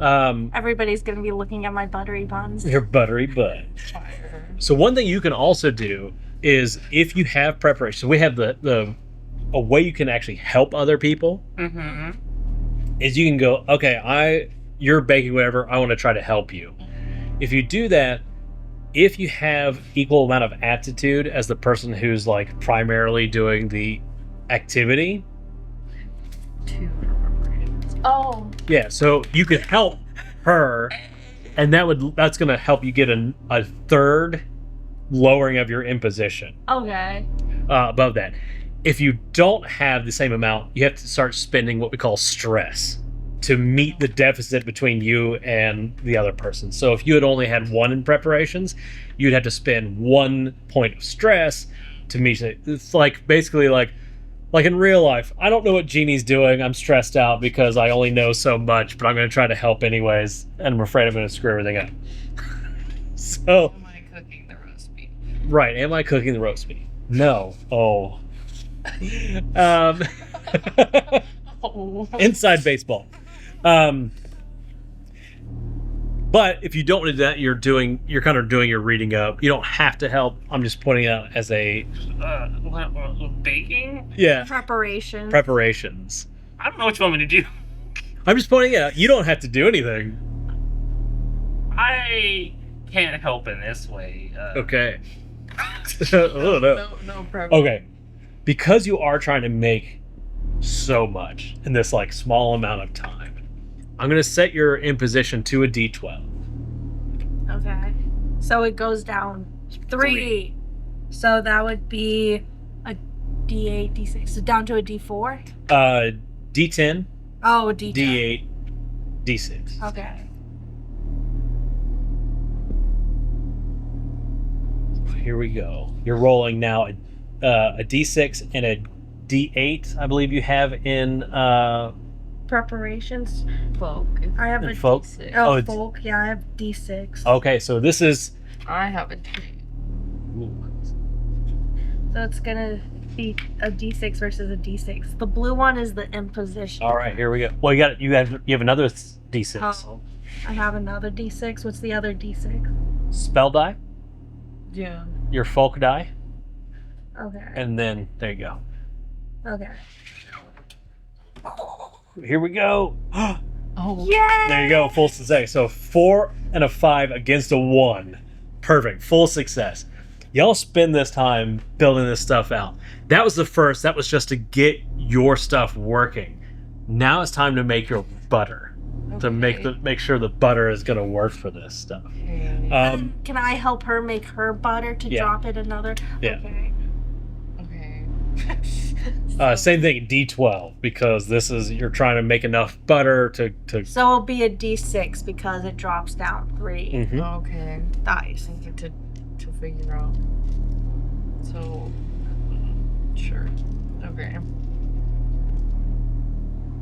do. Everybody's gonna be looking at my buttery buns. Your buttery butt. Fire. So one thing you can also do is if you have preparation. So we have a way you can actually help other people. Mm-hmm. Is you can go, okay, you're baking whatever, I want to try to help you. If you do that, if you have equal amount of aptitude as the person who's like primarily doing the activity, Oh. Yeah, so you could help her, and that's gonna help you get a third lowering of your imposition Okay. above that. If you don't have the same amount, you have to start spending what we call stress to meet the deficit between you and the other person. So if you had only had 1 in preparations, you'd have to spend 1 point of stress to meet it. It's like basically like in real life. I don't know what Jeannie's doing. I'm stressed out because I only know so much, but I'm going to try to help anyways, and I'm afraid I'm going to screw everything up. So, Am I cooking the roast beef? right, am I cooking the roast beef? No. Oh. Um, Oh. inside baseball. But if you don't do that, you're kind of doing your reading up. You don't have to help. I'm just pointing out as a Baking? Preparation. preparations. I don't know what you want me to do. I'm just pointing out you don't have to do anything. I can't help in this way. Okay. Oh, no. No prep. Okay. Because you are trying to make so much in this like small amount of time, I'm gonna set your imposition to a D12. Okay. So it goes down 3. Three. So that would be a D8, D6. So down to a D4? D10, Oh, a D10. D8, D6. Okay. Here we go. You're rolling now a D6 and a D8. I believe you have in Preparations. Folk. I have a folk. D6. Oh, it's- folk. Yeah, I have D6. Okay, so this is. I have a D. So it's gonna be a D6 versus a D6. The blue one is the imposition. All right, here we go. Well, you have another D6. Oh, I have another D6. What's the other D6? Spell die, Yeah. your folk die, Okay. and then there you go. Okay. Here we go. Oh. Yay! There you go, full success. So 4 and a 5 against a 1. Perfect, full success. Y'all spend this time building this stuff out. That was the first. That was just to get your stuff working. Now it's time to make your butter. To make sure the butter is going to work for this stuff. Okay. Can I help her make her butter to Yeah. drop it another? Yeah. Okay. Okay. Same thing, D12, because this is you're trying to make enough butter to. So it'll be a D6 because it drops down 3 Mhm. Okay. dice. Something to figure out. So, sure. Okay.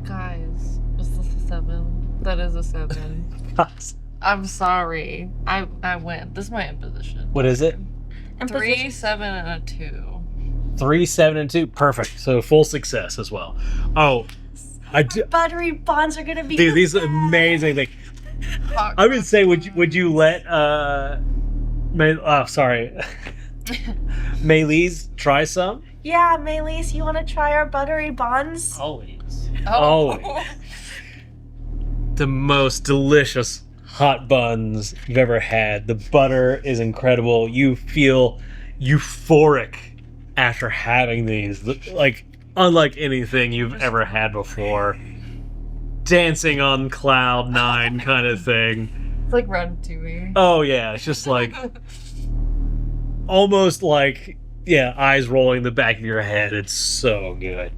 Guys, is this a 7? That is a 7. I'm sorry. I win. This is my imposition. What is it? And 3, 7, and a 2. 3, 7, and 2. Perfect. So full success as well. Oh, I do. buttery buns are gonna be. Dude, the these are best. amazing things. I would say, would you let sorry, Maylise try some? Yeah, Maylise, you want to try our buttery buns? Always. Oh. The most delicious hot buns you've ever had. The butter is incredible. You feel euphoric after having these, like unlike anything you've ever had before. Dancing on cloud 9 kind of thing. It's like Ratatouille. Oh yeah, it's just like almost like eyes rolling the back of your head. It's so good.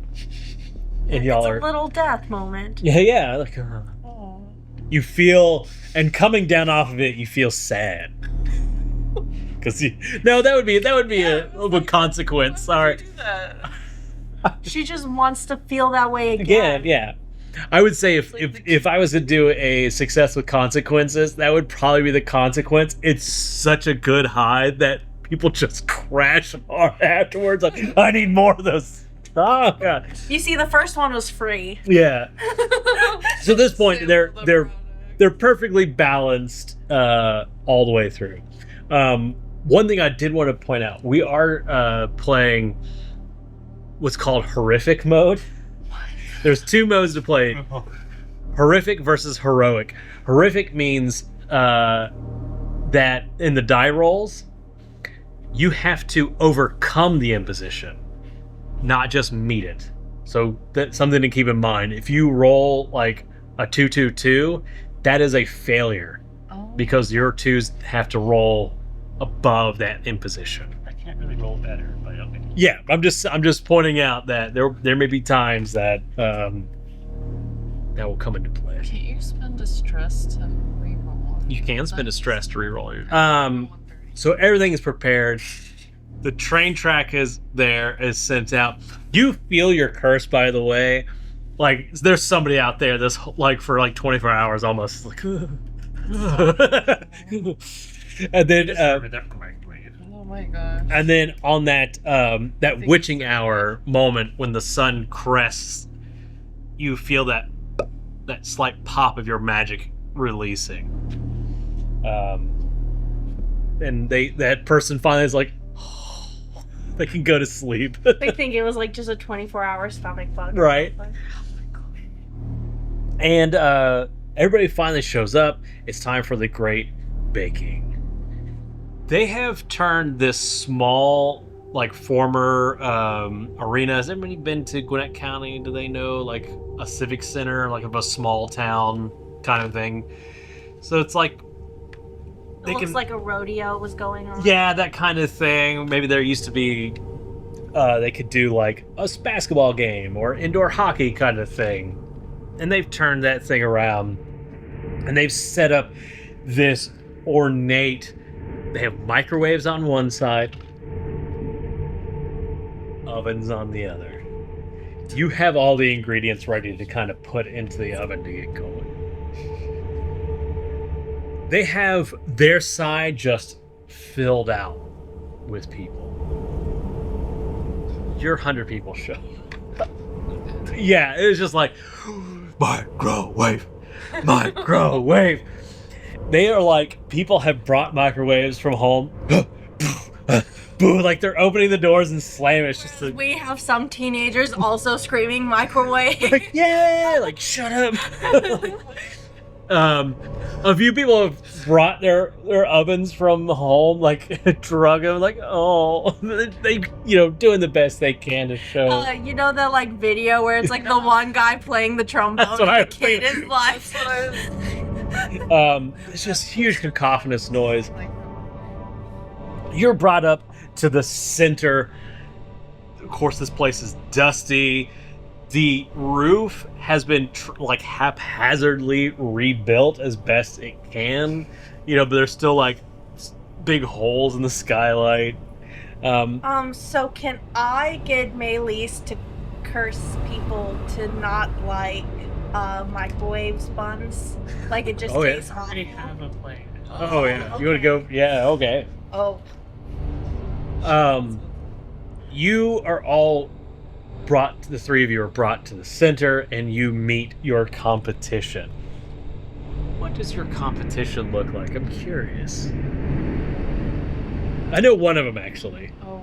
And y'all It's are a little death moment. yeah, like Oh. you feel, and coming down off of it, you feel sad. Because that would be a little consequence. Sorry. Do that. She just wants to feel that way Again, again. yeah. I would say if I was to do a success with consequences, that would probably be the consequence. It's such a good high that people just crash hard afterwards. Like, I need more of those. Oh god. You see, the first one was free. Yeah. So at this point, they're perfectly balanced all the way through. One thing I did want to point out: we are playing what's called horrific mode. There's 2 modes to play: horrific versus heroic. Horrific means that in the die rolls, you have to overcome the imposition, not just meet it. So that's something to keep in mind. If you roll like a 2-2-2, that is a failure Oh. because your twos have to roll above that imposition. I can't really roll better, but okay. Yeah, I'm just pointing out that there may be times that that will come into play. Can't you spend a stress to reroll? You can spend a stress to reroll your. So everything is prepared. The train track is sent out. You feel your curse, by the way. Like there's somebody out there that's like for like 24 hours almost like. And then Oh my gosh. and then on that that witching hour moment when the sun crests, you feel that slight pop of your magic releasing. And that person finally is like, they can go to sleep. They think it was like just a 24-hour stomach bug. Right. And everybody finally shows up. It's time for the great baking. They have turned this small, like, former arena. Has anybody been to Gwinnett County? Do they know, like, a civic center, like of a small town kind of thing? So it's like It looks like a rodeo was going on. yeah, that kind of thing. Maybe there used to be they could do like a basketball game or indoor hockey kind of thing. And they've turned that thing around and they've set up this ornate, they have microwaves on one side, ovens on the other. You have all the ingredients ready to kind of put into the oven to get going. They have their side just filled out with people. Your 100 people show. Yeah, it was just like, microwave. They are like, people have brought microwaves from home. Like they're opening the doors and slamming. It's just We have some teenagers also screaming microwave. like, yeah, like shut up. A few people have brought their ovens from home, like drug them, like they doing the best they can to show. You know that like video where it's like the one guy playing the trombone That's what and I the kid is like. It's just huge cacophonous noise. You're brought up to the center. Of course, this place is dusty. The roof has been like haphazardly rebuilt as best it can, but there's still like big holes in the skylight. So can I get Maylise to curse people to not like microwaves buns? Like it just tastes hot. I have a plan. Oh yeah, you want to go? Yeah, okay. Oh. You are all the three of you are brought to the center and you meet your competition. What does your competition look like? I'm curious. I know one of them actually. Oh.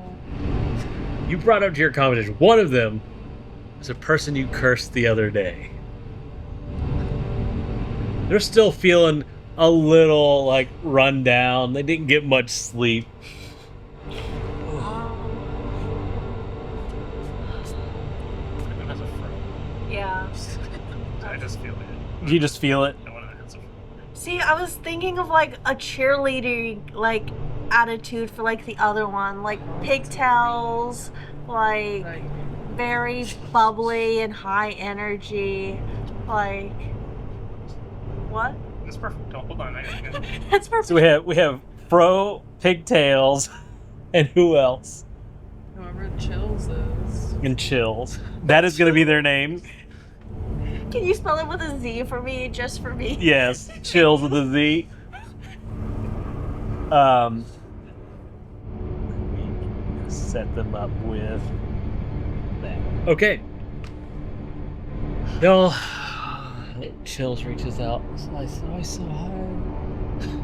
You brought up to your competition. One of them is a person you cursed the other day. They're still feeling a little like run down. They didn't get much sleep. As a fro. Yeah. I just feel it. You just feel it. I want to have some. See, I was thinking of like a cheerleader like attitude for like the other one, like pigtails, like very bubbly and high energy, like what? That's perfect. Oh, hold on. I gotta go. That's perfect. So we have Fro, Pigtails, and who else? Whoever Chills is. And Chills. That is going to be their name. Can you spell it with a Z for me, just for me? Yes, Chills with a Z. Set them up with that. Okay. Y'all, Chills reaches out. I saw her.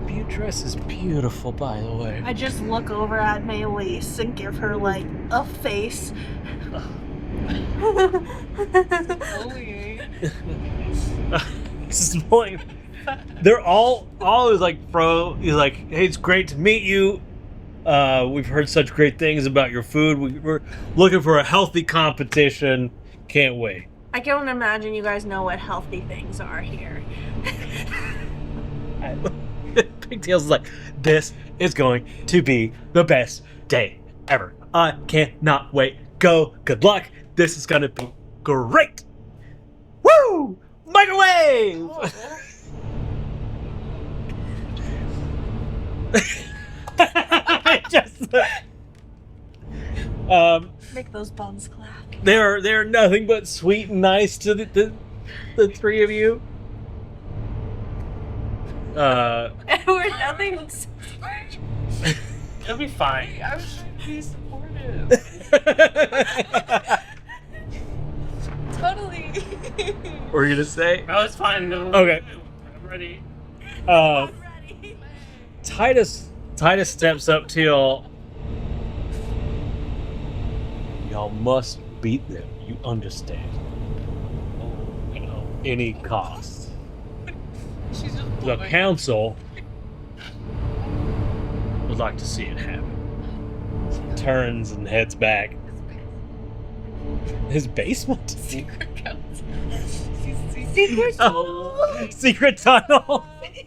Beatrice is beautiful, by the way. I just look over at Maylise and give her like a face. They're all is like, bro. He's like, hey, it's great to meet you. We've heard such great things about your food. We're looking for a healthy competition. Can't wait. I can't imagine you guys know what healthy things are here. Pigtails is like, this is going to be the best day ever. I cannot wait. Go. Good luck. This is going to be great. Woo! Microwave! Just, Make those buns clap. they're nothing but sweet and nice to the three of you. We're nothing. It'll be fine. I was trying to be supportive. Totally. What were you gonna say? Oh, it's fine. No, Okay. I'm ready. I'm ready. Titus steps up to y'all. Y'all must beat them. You understand? Oh, you know. Any cost. She's just The blowing. council would like to see it happen. Turns and heads back. His basement. Secret council. Secret Oh, secret tunnel. Oh my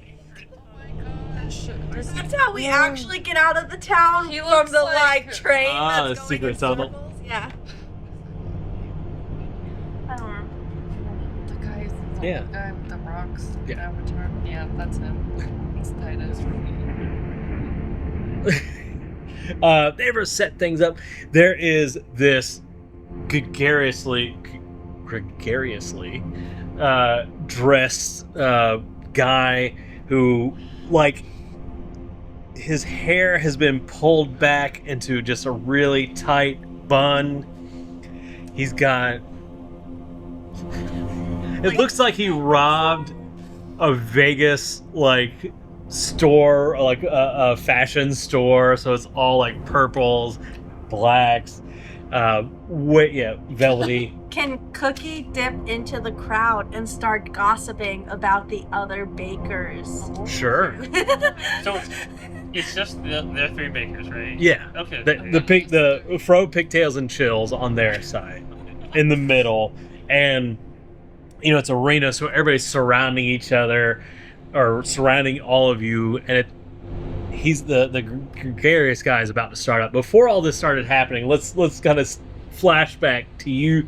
gosh. That's how we actually get out of the town He from looks the like- train Ah, that's going secret in tunnel. circles. Yeah. I don't know. The guy, Yeah. the guy with the rocks. Yeah. Avatar. Yeah, that's him. It's Titus for me. They ever set things up. There is this gregariously dressed guy who, like, his hair has been pulled back into just a really tight bun. He's got. It looks like he robbed a Vegas, like, store, like a fashion store, so it's all like purples, blacks, velvety. Can Cookie dip into the crowd and start gossiping about the other bakers? Sure. So it's just the three bakers, right? Yeah. Okay. The Fro, Pigtails, and Chills on their side, in the middle, and it's arena, so everybody's surrounding each other, or surrounding all of you, and he's the gregarious guy is about to start up. Before all this started happening, let's kind of flashback to you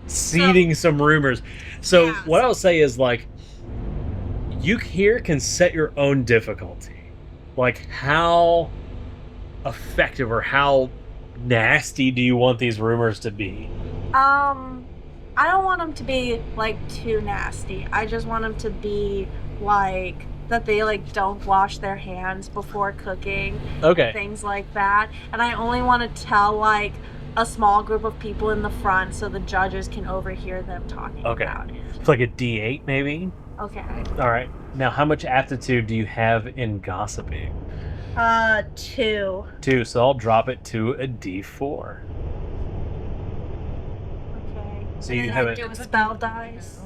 seeding some rumors. So Yeah. what I'll say is, like, you here can set your own difficulty, like how effective or how nasty do you want these rumors to be? I don't want them to be like too nasty. I just want them to be like that they like don't wash their hands before cooking, Okay. things like that. And I only want to tell like a small group of people in the front so the judges can overhear them talking Okay. about it. It's like a D8 maybe. Okay. All right. Now, how much aptitude do you have in gossiping? 2. 2. So I'll drop it to a D4. Okay. So And you then have I it. do spell dice.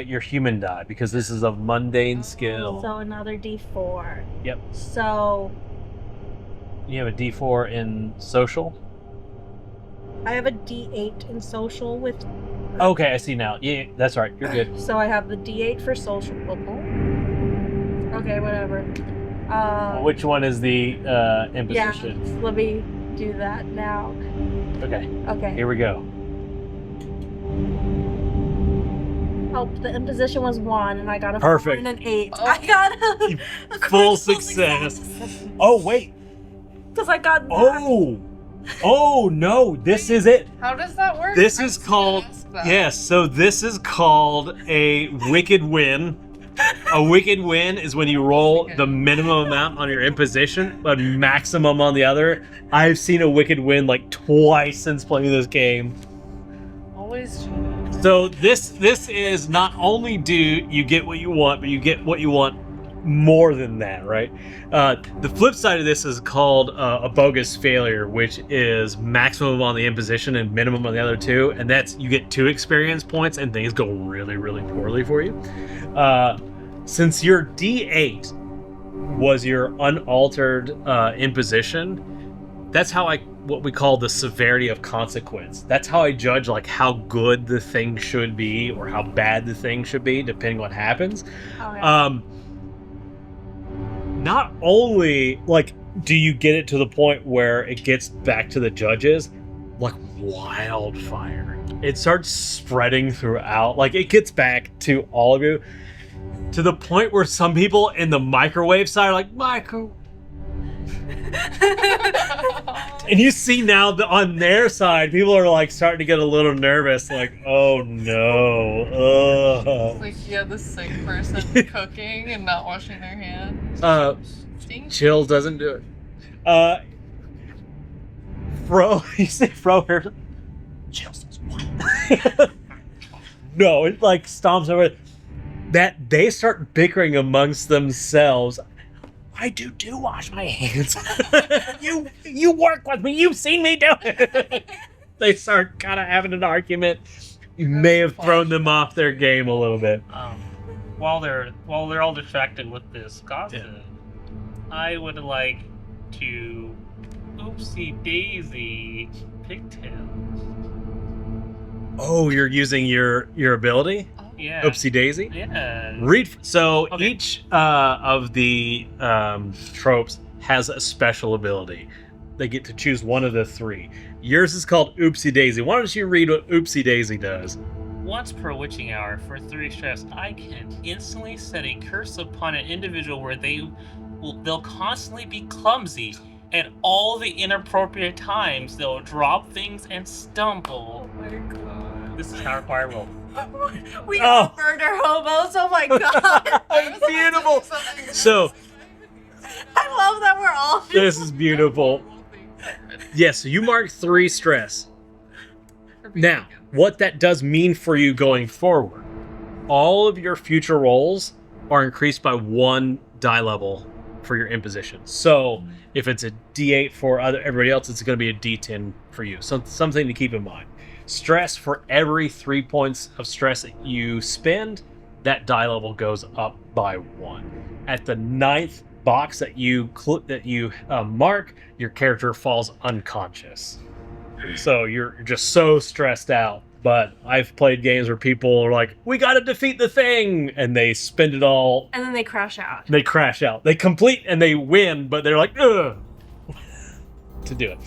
Your human die, because this is a mundane skill. So another D4. Yep. So You have a D4 in social. I have a D8 in social with. Okay, I see now. Yeah, that's right. You're good. So I have the D8 for social. Okay, whatever. Which one is the Yeah, imposition? let me do that now. Okay, Okay. here we go. Oh, the imposition was 1, and I got a 4 Perfect. and an 8. Oh. I got a Full success. Oh wait. Because I got. Oh no! This is it. How does that work? This I is was gonna called, ask that. yes, so this is called a wicked win. A wicked win is when you roll the minimum amount on your imposition, but maximum on the other. I've seen a wicked win like twice since playing this game. Always. So this is not only do you get what you want, but you get what you want more than that, right? The flip side of this is called a bogus failure, which is maximum on the imposition and minimum on the other two, and that's you get 2 experience points and things go really, really poorly for you. Since your D8 was your unaltered imposition, that's how I what we call the severity of consequence. That's how I judge like how good the thing should be or how bad the thing should be, depending on what happens. Okay. Not only like do you get it to the point where it gets back to the judges, like wildfire. It starts spreading throughout. Like it gets back to all of you, to the point where some people in the microwave side are like, micro. And you see now that on their side, people are like starting to get a little nervous, like, oh no. It's like, yeah, the sick person cooking and not washing their hands. Chill doesn't do it. Fro, you say Fro here. Chill says what? No, it like stomps over. That they start bickering amongst themselves. I do wash my hands. you work with me. You've seen me do it. They start kind of having an argument. You may have thrown them off their game a little bit. While they're all distracted with this gossip, I would like to oopsie daisy pigtails. Oh, you're using your ability? Yeah. Oopsie daisy? Yeah. So each of the tropes has a special ability. They get to choose one of the three. Yours is called Oopsie Daisy. Why don't you read what Oopsie Daisy does? Once per witching hour, for 3 stress, I can instantly set a curse upon an individual where they'll constantly be clumsy, and all the inappropriate times they'll drop things and stumble. Oh my god. This is how our choir will. We are murder hobos. Oh my god. Beautiful. So I love that we're all. this is beautiful. Yes, so you mark 3 stress. Now, what that does mean for you going forward, all of your future rolls are increased by 1 die level for your imposition. So if it's a D8 for everybody else, it's going to be a D10 for you. So something to keep in mind. Stress, for every 3 points of stress that you spend, that die level goes up by 1. At the 9th box that you mark, your character falls unconscious. So you're just so stressed out. But I've played games where people are like, we got to defeat the thing, and they spend it all. And then they crash out. They crash out. They complete and they win, but they're like, ugh, to do it.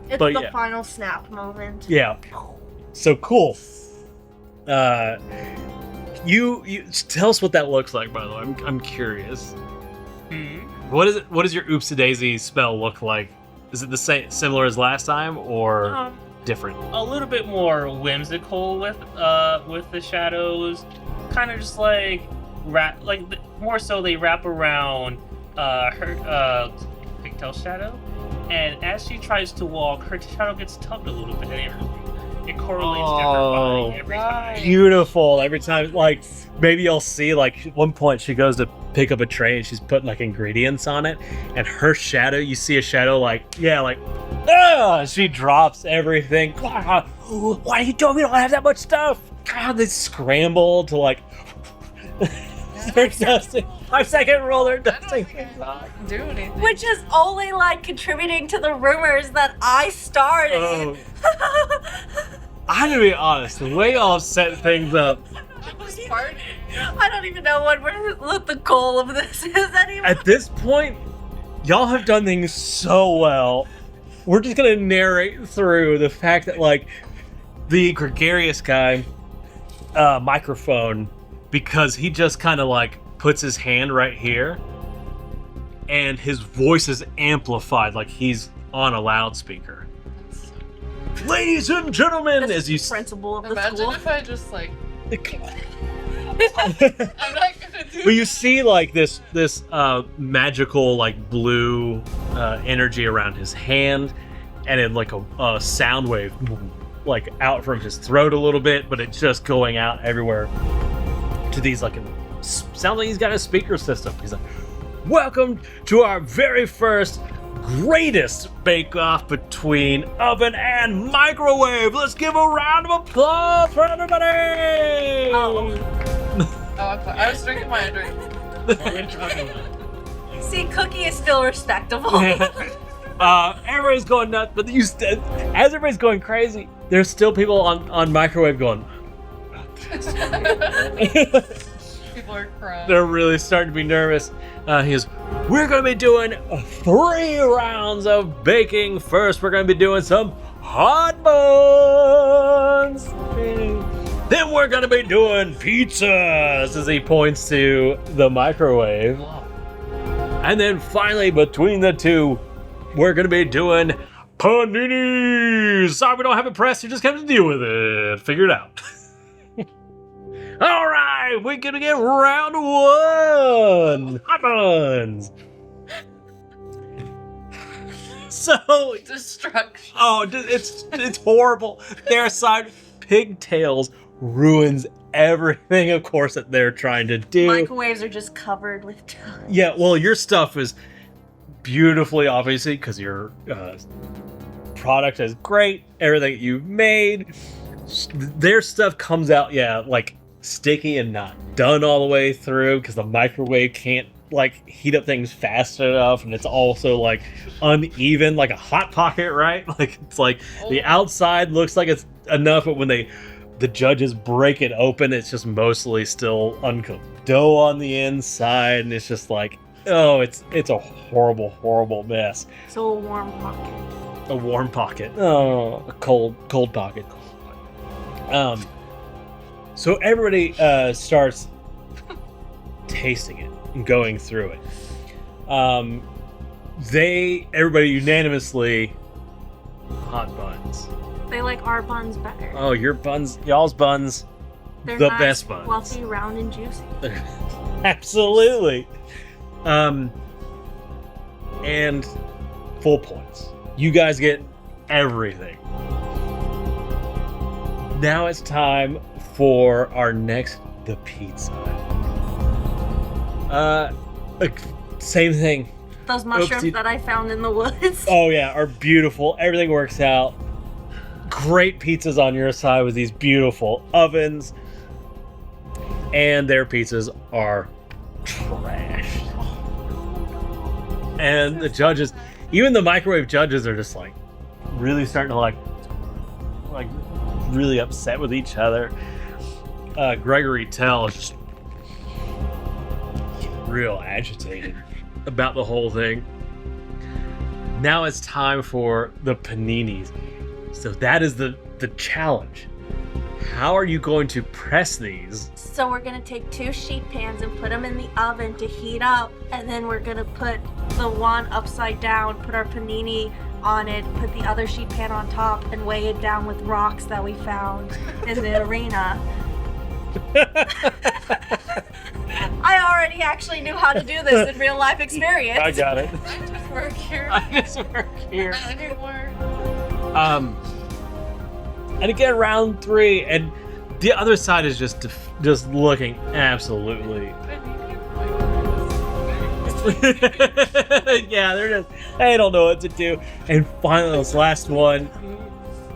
It's But the yeah. final snap moment. Yeah. So cool. You tell us what that looks like, by the way. I'm curious. What is it? What does your Oopsie Daisy spell look like? Is it the same, similar as last time, or different? A little bit more whimsical with the shadows, kind of just like more so they wrap around her pigtail shadow, and as she tries to walk, her shadow gets tugged a little bit, and it correlates to her body every time. Beautiful. Every time, like maybe you'll see like at one point she goes to pick up a tray and she's putting like ingredients on it, and her shadow, you see a shadow she drops everything. Why are you doing? We don't have that much stuff. God, they scramble to like they're dusting. 5-second rule, they're dusting things off. Do anything. Which is only like contributing to the rumors that I started. I'm gonna be honest, the way y'all set things up. I don't even know what the goal of this is anymore. At this point, y'all have done things so well. We're just gonna narrate through the fact that like the gregarious guy microphone, because he just kind of like puts his hand right here and his voice is amplified like he's on a loudspeaker. Ladies and gentlemen, That's as you the principal of the Imagine school. if I just like. I'm not gonna do. But you see like this magical like blue energy around his hand, and it like a sound wave like out from his throat a little bit, but it's just going out everywhere to these like sounds like he's got a speaker system. He's like, welcome to our very first greatest bake-off between oven and microwave. Let's give a round of applause for everybody. I was drinking my drink. See, Cookie is still respectable. Everybody's going nuts, but as everybody's going crazy, there's still people on microwave going. People are crying. They're really starting to be nervous. He goes, we're going to be doing 3 rounds of baking. First, we're going to be doing some hot buns. Then we're going to be doing pizzas, as he points to the microwave. And then finally, between the two, we're going to be doing paninis. Sorry, we don't have a press. You just have to deal with it. Figure it out. All right, we're going to get round 1. Hot buns. So Destruction. oh, it's horrible. Their side pigtails ruins everything, of course, that they're trying to do. Microwaves are just covered with dust. Yeah, well, your stuff is beautifully, obviously, because your product is great. Everything you've made, their stuff comes out, like sticky and not done all the way through because the microwave can't like heat up things fast enough, and it's also like uneven, like a hot pocket, right? Like it's like the outside looks like it's enough, but when the judges break it open, it's just mostly still uncooked dough on the inside, and it's just like, oh, it's a horrible mess. So a warm pocket. A warm pocket. Oh, a cold pocket. So everybody starts tasting it and going through it. Everybody unanimously, hot buns. They like our buns better. Oh, y'all's buns, They're the nice, best buns. fluffy, round, and juicy. Absolutely. And full points. You guys get everything. Now it's time for our next, the pizza. Same thing. Those mushrooms Oopsie. that I found in the woods. Oh yeah, are beautiful. Everything works out. Great pizzas on your side with these beautiful ovens. And their pizzas are trash. And the judges, even the microwave judges, are just like really starting to like really upset with each other. Gregory Tell is just real agitated about the whole thing. Now it's time for the paninis. So that is the challenge. How are you going to press these? So we're gonna take 2 sheet pans and put them in the oven to heat up, and then we're gonna put the one upside down, put our panini on it, put the other sheet pan on top, and weigh it down with rocks that we found in the arena. I already actually knew how to do this in real life experience. I got it. I just work here. I just work here. Not anymore. And again, round 3, and the other side is just looking absolutely. Yeah, they don't know what to do. And finally, this last one,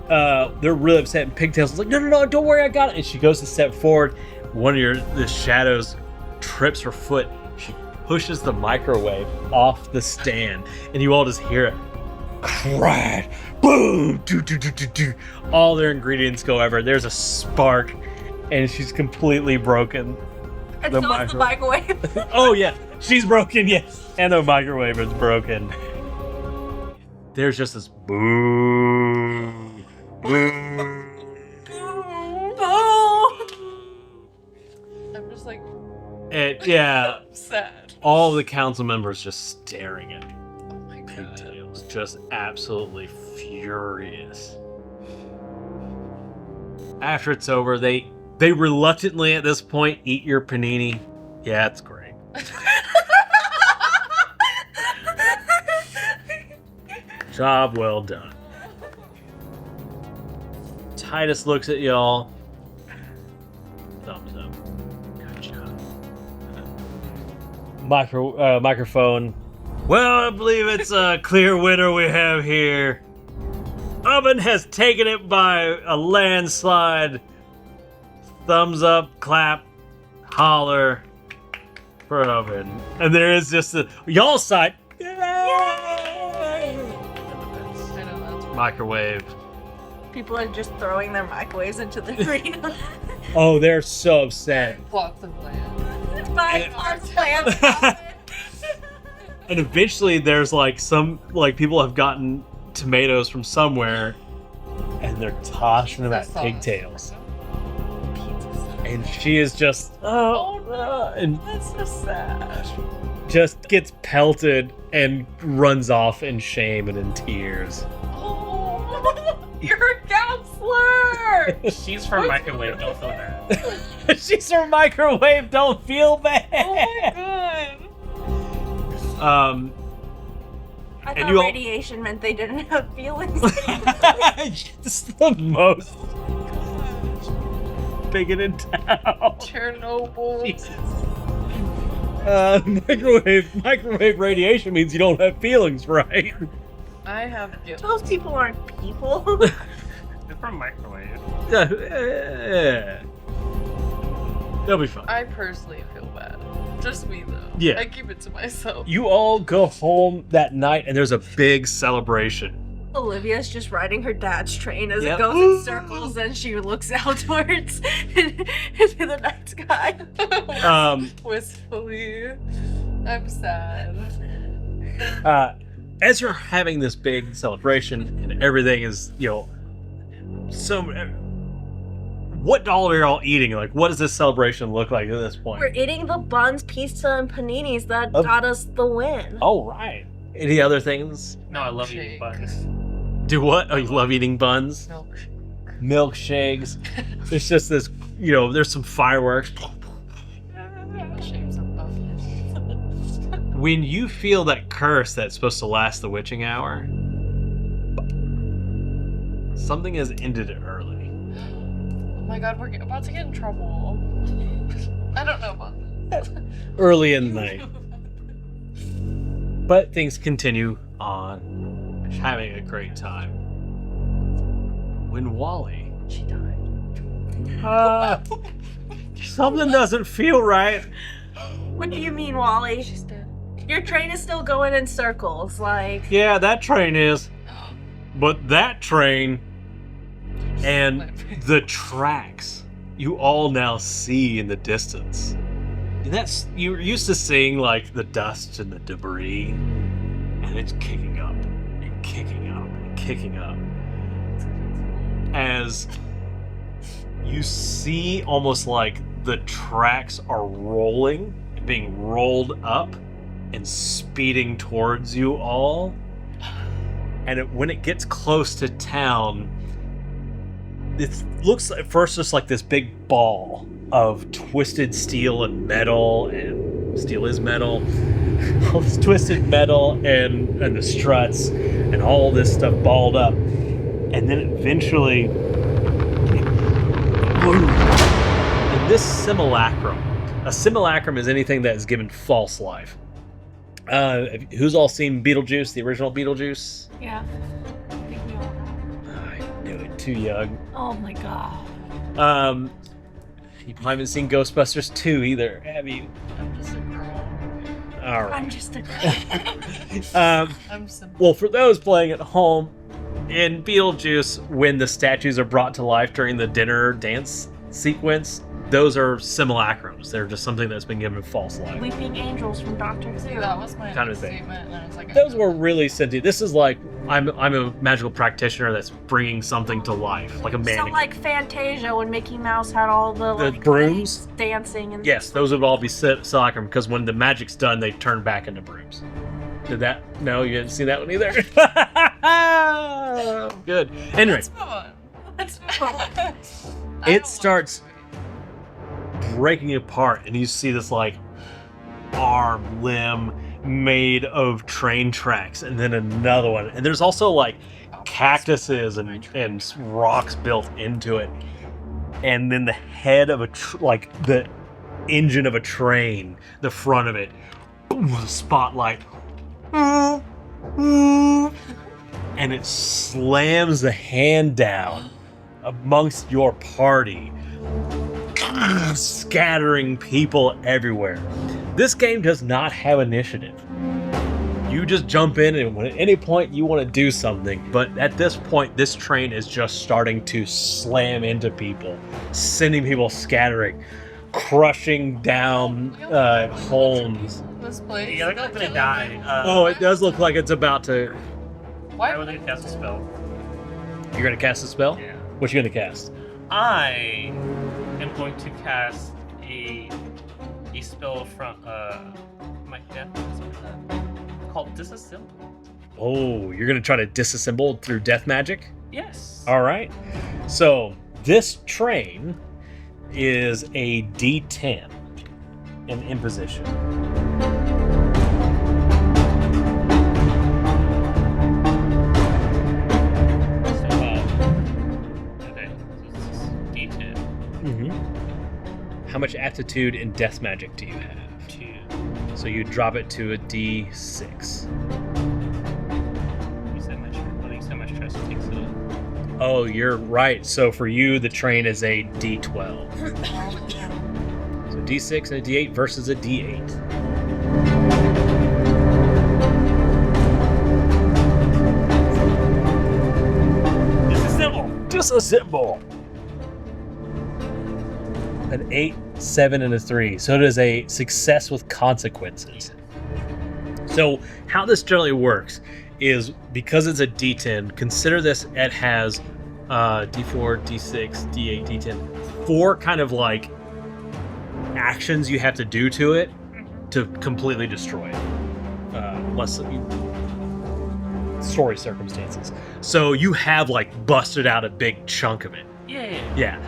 they're really upset, and Pigtails is like, no, don't worry, I got it. And she goes to step forward. One of the shadows trips her foot. She pushes the microwave off the stand, and you all just hear it crash, boom, do. All their ingredients go ever. There's a spark, and she's completely broken. And so is the microwave. Oh yeah, she's broken, yes. And the microwave is broken. There's just this boom, boom. I'm just like Yeah, sad. all the council members just staring at Oh my god. Pigtails, just absolutely furious. After it's over, they reluctantly at this point eat your panini. Yeah, it's great. Job well done. Titus looks at y'all. Thumbs up. Good job. Microphone. Well, I believe it's a clear winner we have here. Oven has taken it by a landslide. Thumbs up, clap, holler for Oven. And there is just y'all side. Yay! microwave. People are just throwing their microwaves into the arena. Oh, they're so upset. Plots of land. My plans. And eventually there's like people have gotten tomatoes from somewhere and they're tossing them at Pizza sauce. pigtails. And she is just and That's so sad. just gets pelted and runs off in shame and in tears. Oh, you're a counselor. She's from Microwave, don't feel bad. She's her microwave, don't feel bad. Oh my god. I And thought you all- radiation meant they didn't have feelings. It's the most bigoted town. Chernobyl. Jesus. Microwave radiation means you don't have feelings, right? I have guilt. Those people aren't people. They're from Microwave. They'll be fine. I personally feel bad. Just me though. Yeah. I keep it to myself. You all go home that night, and there's a big celebration. Olivia's just riding her dad's train as Yep. it goes in circles, and she looks outwards into the night sky. Wistfully. I'm sad. As you're having this big celebration, and everything is, what all are y'all eating? Like, what does this celebration look like at this point? We're eating the buns, pizza, and paninis that Oh. got us the win. Oh, right. Any other things? No, I love eating buns. Do what? Oh, you love eating buns? Milk. Milkshakes. There's just this, there's some fireworks. Shapes of buffets. When you feel that curse that's supposed to last the witching hour, something has ended it early. Oh my god, we're about to get in trouble. I don't know about this. Early in the night. But things continue on, having a great time. When Wally... She died. Something doesn't feel right. What do you mean, Wally? She's dead. Your train is still going in circles, like... Yeah, that train is. But that train and the tracks you all now see in the distance. And you're used to seeing like the dust and the debris, and it's kicking up and kicking up and kicking up as you see almost like the tracks are rolling, being rolled up and speeding towards you all. And when it gets close to town, it looks at first just like this big ball of twisted steel and metal, and steel is metal. All this twisted metal and the struts and all this stuff balled up. And then eventually, in this simulacrum, a simulacrum is anything that is given false life. Who's all seen Beetlejuice, the original Beetlejuice? Yeah. I think we all have. I knew it, too young. Oh my god. You probably haven't seen Ghostbusters 2 either, have you? I'm just a girl. All right. I'm just a I'm simple. Well, for those playing at home, in Beetlejuice, when the statues are brought to life during the dinner dance sequence, those are simulacrums. They're just something that's been given false life. Weeping angels from Doctor See, Who. that was my Kind of thing. statement, and I was like, Those were really sentient. This is like I'm a magical practitioner that's bringing something to life, like a So mannequin. like Fantasia when Mickey Mouse had all the like brooms? dancing and Yes, those would all be simulacrum because when the magic's done, they turn back into brooms. Did that? No, you didn't see that one either. Good. Anyway, Let's move on. Let's move on. it starts breaking apart, and you see this like arm, limb made of train tracks, and then another one. And there's also like cactuses and rocks built into it, and then the head of like the engine of a train, the front of it, boom, with a spotlight, and it slams the hand down amongst your party, scattering people everywhere. This game does not have initiative. You just jump in, and when at any point you want to do something, but at this point, this train is just starting to slam into people, sending people scattering, crushing down homes. This place. Yeah, they're not gonna die. Oh, it does look like it's about to. I would like to cast a spell. You're gonna cast a spell? Yeah. What you gonna cast? I am going to cast a spell from my death called Disassemble. Oh, you're gonna try to disassemble through death magic? Yes. All right. So this train is a D10 in imposition. Okay, so this is D10. Mm-hmm. How much aptitude in death magic do you have? 2. So you drop it to a D6. You said my stress takes it. Oh, you're right. So for you, the train is a D12. So D6 and a D8 versus a D8. Disassemble. An 8, 7, and a 3. So it is a success with consequences. So how this generally works is because it's a D10, consider this, it has D4, D6, D8, D10. 4 kind of like actions you have to do to it to completely destroy it. Less story circumstances. So you have like busted out a big chunk of it. Yeah. Yeah.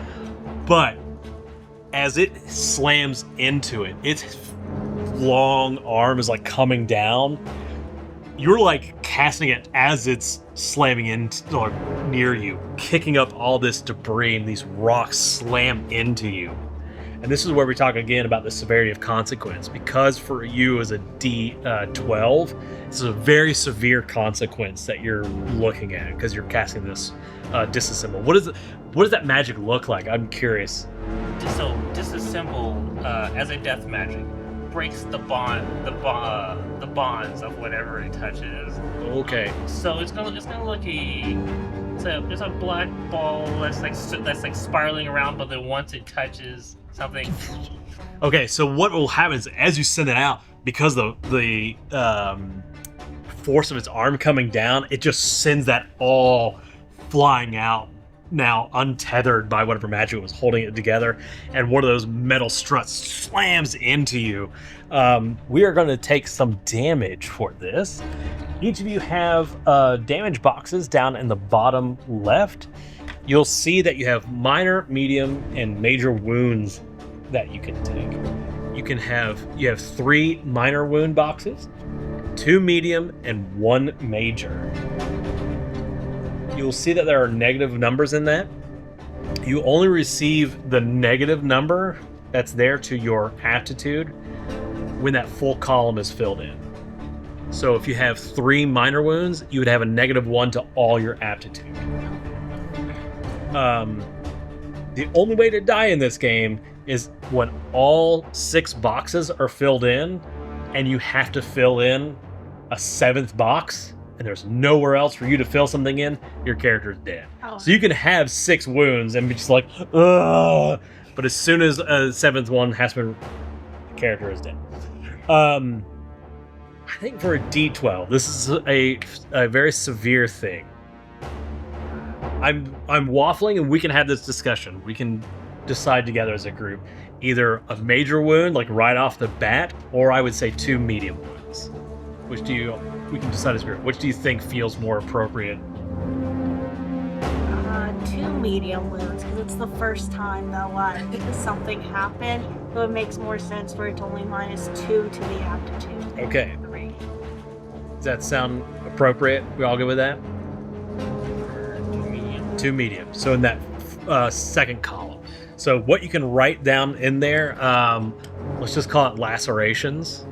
But as it slams into it, its long arm is like coming down. You're like casting it as it's slamming into or near you, kicking up all this debris, and these rocks slam into you. And this is where we talk again about the severity of consequence. Because for you as a D12, it's a very severe consequence that you're looking at because you're casting this disassemble. What does that magic look like? I'm curious. So disassemble as a death magic breaks the bonds of whatever it touches. Okay. So it's gonna look there's a black ball that's like spiraling around, but then once it touches something. Okay, so what will happen is as you send it out, because the force of its arm coming down, it just sends that all flying out, now untethered by whatever magic was holding it together, and one of those metal struts slams into you. We are going to take some damage for this. Each of you have damage boxes down in the bottom left. You'll see that you have minor, medium, and major wounds that you can take. You have 3 minor wound boxes, 2 medium, and 1 major. You'll see that there are negative numbers in that. You only receive the negative number that's there to your aptitude when that full column is filled in. So if you have 3 minor wounds, you would have a -1 to all your aptitude. The only way to die in this game is when all 6 boxes are filled in and you have to fill in a 7th box and there's nowhere else for you to fill something in, your character's dead. Oh. So you can have 6 wounds and be just like, ugh, but as soon as a 7th one has been, the character is dead. I think for a D12, this is a very severe thing. I'm waffling, and we can have this discussion. We can decide together as a group. Either a major wound, like right off the bat, or I would say 2 medium wounds. We can decide as a group. Which do you think feels more appropriate? 2 medium wounds, because it's the first time that something happened, so it makes more sense for it to only -2 to the aptitude. Okay. 3. Does that sound appropriate? We all good with that? 2 medium. So in that second column. So what you can write down in there, let's just call it lacerations.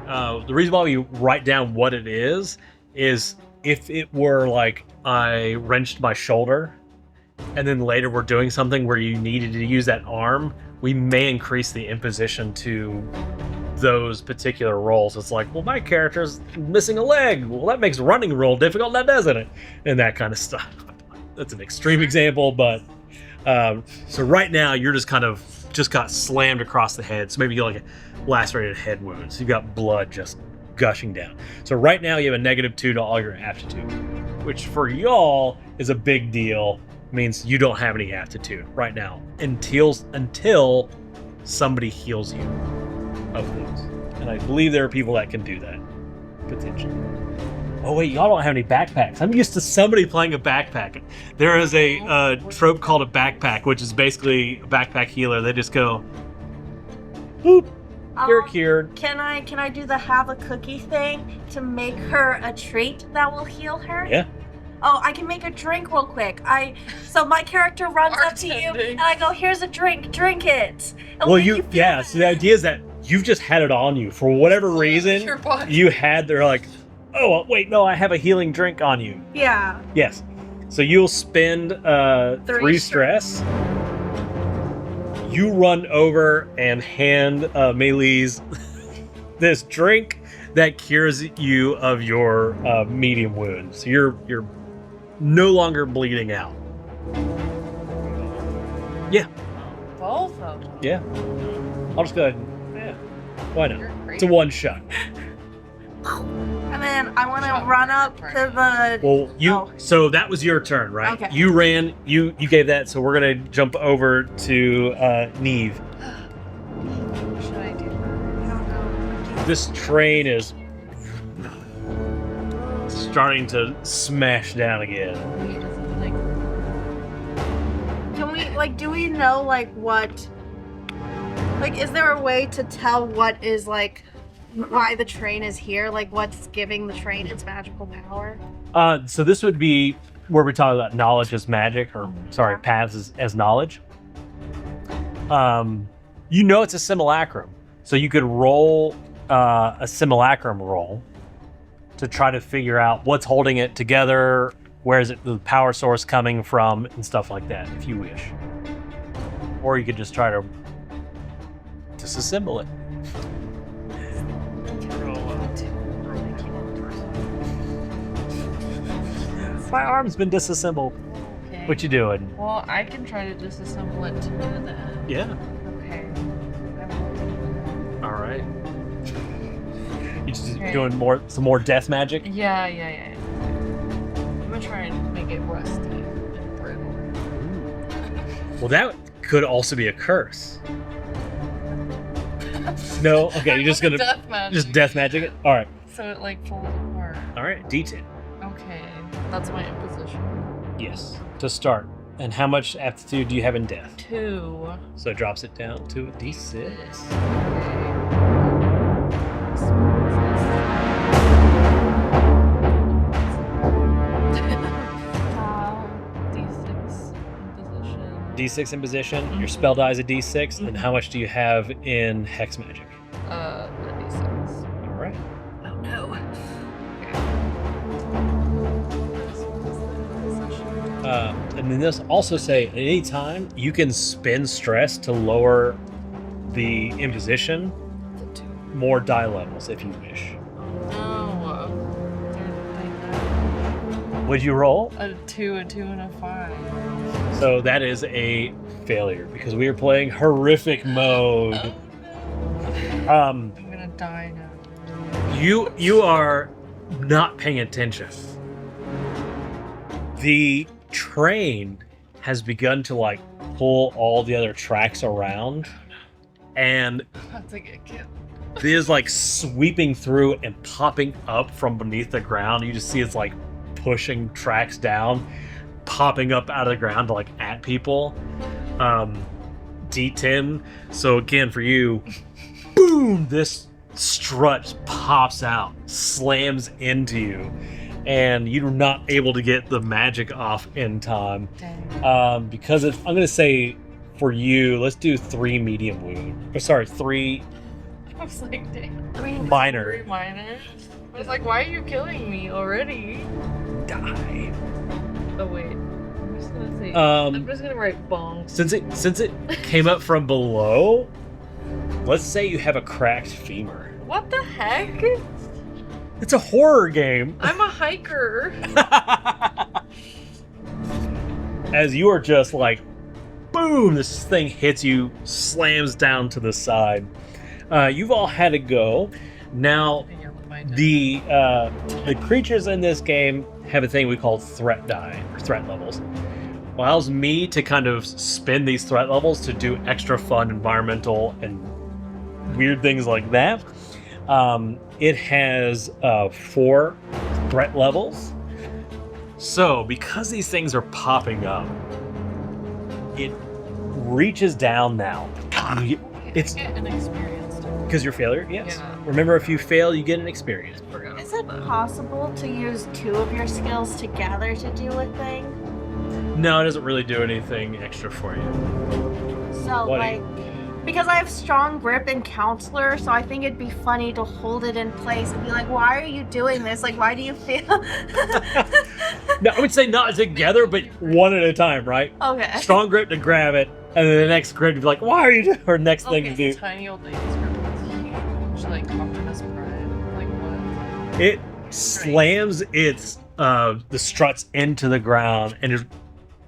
The reason why we write down what it is if it were like I wrenched my shoulder and then later we're doing something where you needed to use that arm, we may increase the imposition to those particular roles. It's like, well, my character's missing a leg. Well, that makes running roll difficult, now doesn't it? And that kind of stuff. That's an extreme example, but so right now you're just got slammed across the head. So maybe you get like a lacerated head wound. So you've got blood just gushing down. So right now you have a -2 to all your aptitude, which for y'all is a big deal. Means you don't have any aptitude right now until somebody heals you of those. And I believe there are people that can do that, potentially. Oh wait, y'all don't have any backpacks. I'm used to somebody playing a backpack. There is a trope called a backpack, which is basically a backpack healer. They just go, boop, you're cured. Can I do the have a cookie thing to make her a treat that will heal her? Yeah. Oh, I can make a drink real quick. So my character runs up to you and I go, "Here's a drink, drink it." Well, so the idea is that you've just had it on you for whatever reason. They're like, oh wait, no, I have a healing drink on you. Yeah. Yes. So you'll spend 3 stress. You run over and hand Melee's this drink that cures you of your medium wound. So you're no longer bleeding out. Yeah. Both of them. Yeah. I'll just go ahead and, yeah. Why not? It's a one shot. And then I want to run up to the... Well, so that was your turn, right? Okay. You ran, you gave that, so we're going to jump over to Neve. What should I do? I don't know. This train is starting to smash down again. Can we, do we know, what... is there a way to tell what is, why the train is here? What's giving the train its magical power? So this would be where we talk about knowledge as magic, or, sorry, paths as knowledge. It's a simulacrum. So you could roll a simulacrum roll to try to figure out what's holding it together, where is the power source coming from, and stuff like that, if you wish. Or you could just try to disassemble it. My arm's been disassembled. Okay. What you doing? Well, I can try to disassemble it too then. Yeah. Okay. All right. You just doing some more death magic? Yeah. I'm gonna try and make it rusty and brittle. Well, that could also be a curse. No? Okay, you're just gonna death magic it? All right. So it falls apart. All right, D10. Okay, that's my imposition. Yes, to start. And how much aptitude do you have in death? 2. So it drops it down to a D6. D6 in position. Your spell die is a D6. And how much do you have in hex magic? A D6. All right. Oh no. And then this also say at any time you can spend stress to lower the imposition more die levels if you wish. No. Would you roll? A 2, a 2, and a 5. So that is a failure because we are playing horrific mode. I'm gonna die now. You are not paying attention. The train has begun to pull all the other tracks around, and About to get killed. it is sweeping through and popping up from beneath the ground. You just see it's pushing tracks down, popping up out of the ground to at people. D10. So again for you, boom, this strut pops out, slams into you, and you're not able to get the magic off in time. Dang. Because I'm gonna say for you, let's do 3 medium wound. Or sorry, 3 I was dang. minor. 3 minor? I was why are you killing me already? Die. Oh wait. I'm just gonna say I'm just gonna write bong. Since it came up from below, Let's say you have a cracked femur. What the heck? It's a horror game. I'm a hiker. As you are just like, boom, this thing hits you, slams down to the side. You've all had a go. Now, the creatures in this game have a thing we call threat die, or threat levels. Allows me to kind of spin these threat levels to do extra fun environmental and weird things like that. It has 4 threat levels. So, because these things are popping up, it reaches down now. It's get an experience. because you're failure, yes. Yeah. Remember, if you fail, you get an experience. Is it possible to use 2 of your skills together to do a thing? No, it doesn't really do anything extra for you. So, What? like, because I have strong grip and counselor, so I think it'd be funny to hold it in place and be like, why are you doing this? Like, why do you feel? No, I would say not together, but one at a time, right? Okay. Strong grip to grab it, and then the next grip to be like, why are you doing? Or next thing to do. Tiny old lady's grip is huge. Like Optimus Prime. Like what? It slams its the struts into the ground and just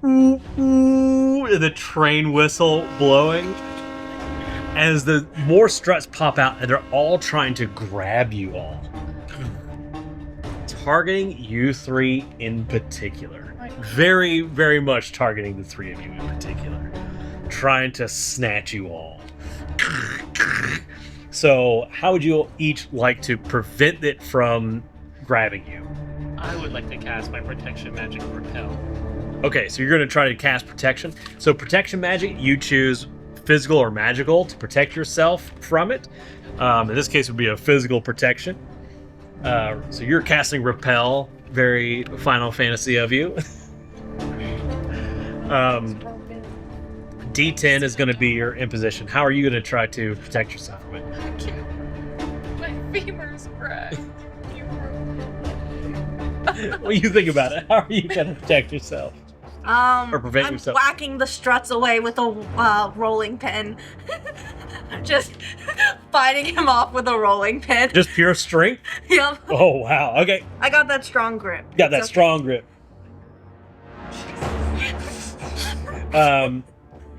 the train whistle blowing as the more struts pop out and they're all trying to grab you all, targeting you 3 in particular. Very, very much targeting the 3 of you in particular, trying to snatch you all. So how would you each like to prevent it from grabbing you? I would like to cast my protection magic repel. Okay, so you're going to try to cast protection. So protection magic, you choose physical or magical to protect yourself from it. In this case, it would be a physical protection. So you're casting repel. Very Final Fantasy of you. D10 is going to be your imposition. How are you going to try to protect yourself from it? I can't. My femur's cracked. What do you think about it? How are you going to protect yourself? Or prevent I'm yourself? whacking the struts away with a rolling pin. Just fighting him off with a rolling pin. Just pure strength? Yep. Oh, wow. Okay. I got that strong grip. Got that It's okay. strong grip.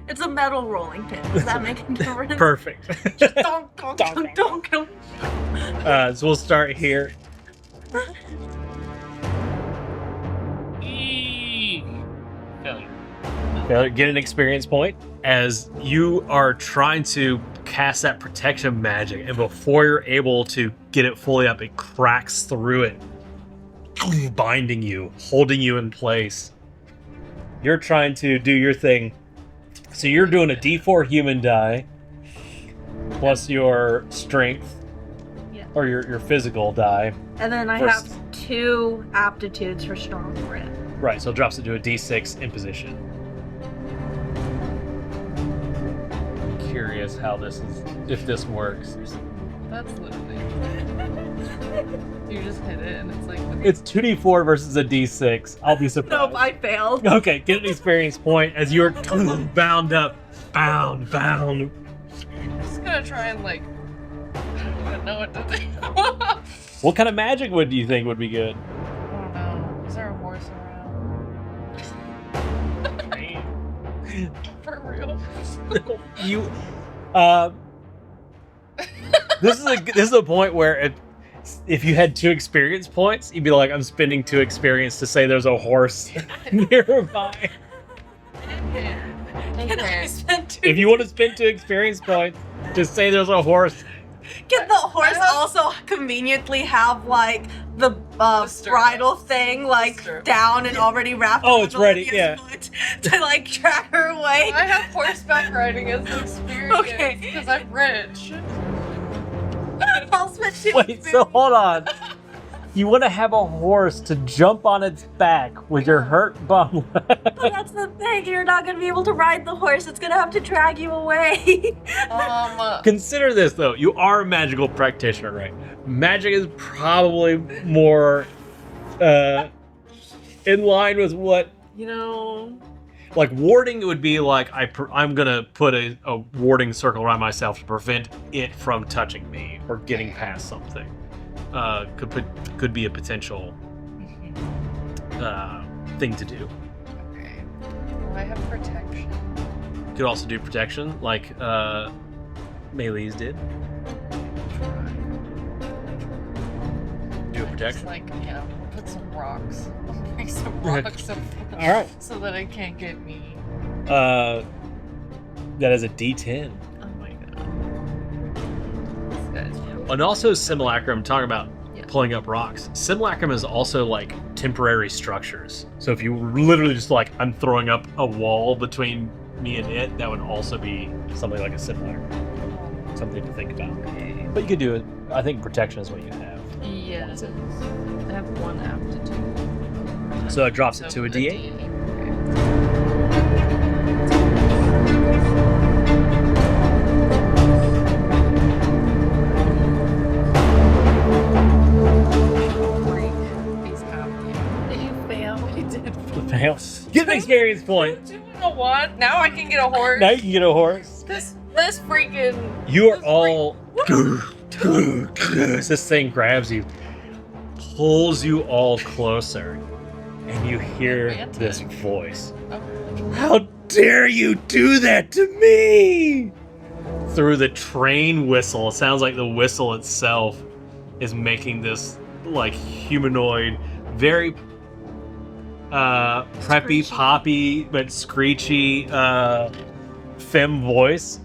It's a metal rolling pin. Does that make a difference? Perfect. Just donk, donk, donk, donk, donk. So we'll start here. Failure. Failure, get an experience point as you are trying to cast that protection magic, and before you're able to get it fully up, it cracks through it, binding you, holding you in place. You're trying to do your thing. So you're doing a D4 human die plus your strength, Yeah. or your physical die. And then I First- have 2 aptitudes for strong grip. Right, so it drops it to a D6 imposition. Curious how if this works. That's literally. You just hit it and it's like. It's 2d4 versus a d6. I'll be surprised. Nope, I failed. Okay, get an experience point as you're bound up. Bound. I'm just gonna try and like. I don't know what to do. What kind of magic do you think would be good? I don't know. Is there a horse around? For real? You, this is a point where if you had 2 experience points, you'd be like, I'm spending 2 experience to say there's a horse nearby. Can I spend 2? If you want to spend 2 experience points, just say there's a horse. Can the horse also conveniently have like the stirrups. bridal thing like Stirrups. down and already wrapped? Oh, around it's ready, Olivia's yeah. foot to like track her away? I have horseback riding as an experience Okay. because I'm rich. I'll spend 2 Wait, so hold on. You want to have a horse to jump on its back with your hurt bum. But that's the thing, you're not gonna be able to ride the horse. It's gonna have to drag you away. Consider this though, you are a magical practitioner, right? Magic is probably more in line with what. You know, Like warding would be like I'm gonna put a warding circle around myself to prevent it from touching me or getting past something. Could be a potential thing to do. Okay. Well, I have protection. Could also do protection, like melees did. Do a Just protection. like, yeah, we'll put some rocks. I'll bring some rocks up All right. so that it can't get me. That is a D10. Oh my god. This guy's And also simulacrum, talking about Yeah. pulling up rocks. Simulacrum is also like temporary structures. So if you were literally just like, I'm throwing up a wall between me and it, that would also be something like a simulacrum. Something to think about. Okay. But you could do it. I think protection is what you have. Yeah, That's it it. is. I have one aptitude. So it drops it to a a D8. You fail. I did. Fail. Get an experience point. You know what? Now I can get a horse. Now you can get a horse. This freaking. You are this all. This thing grabs you, pulls you all closer, and you hear this voice. How dare you do that to me? Through the train whistle, it sounds like the whistle itself is making this like humanoid, very preppy, Screechy. poppy, but screechy femme voice.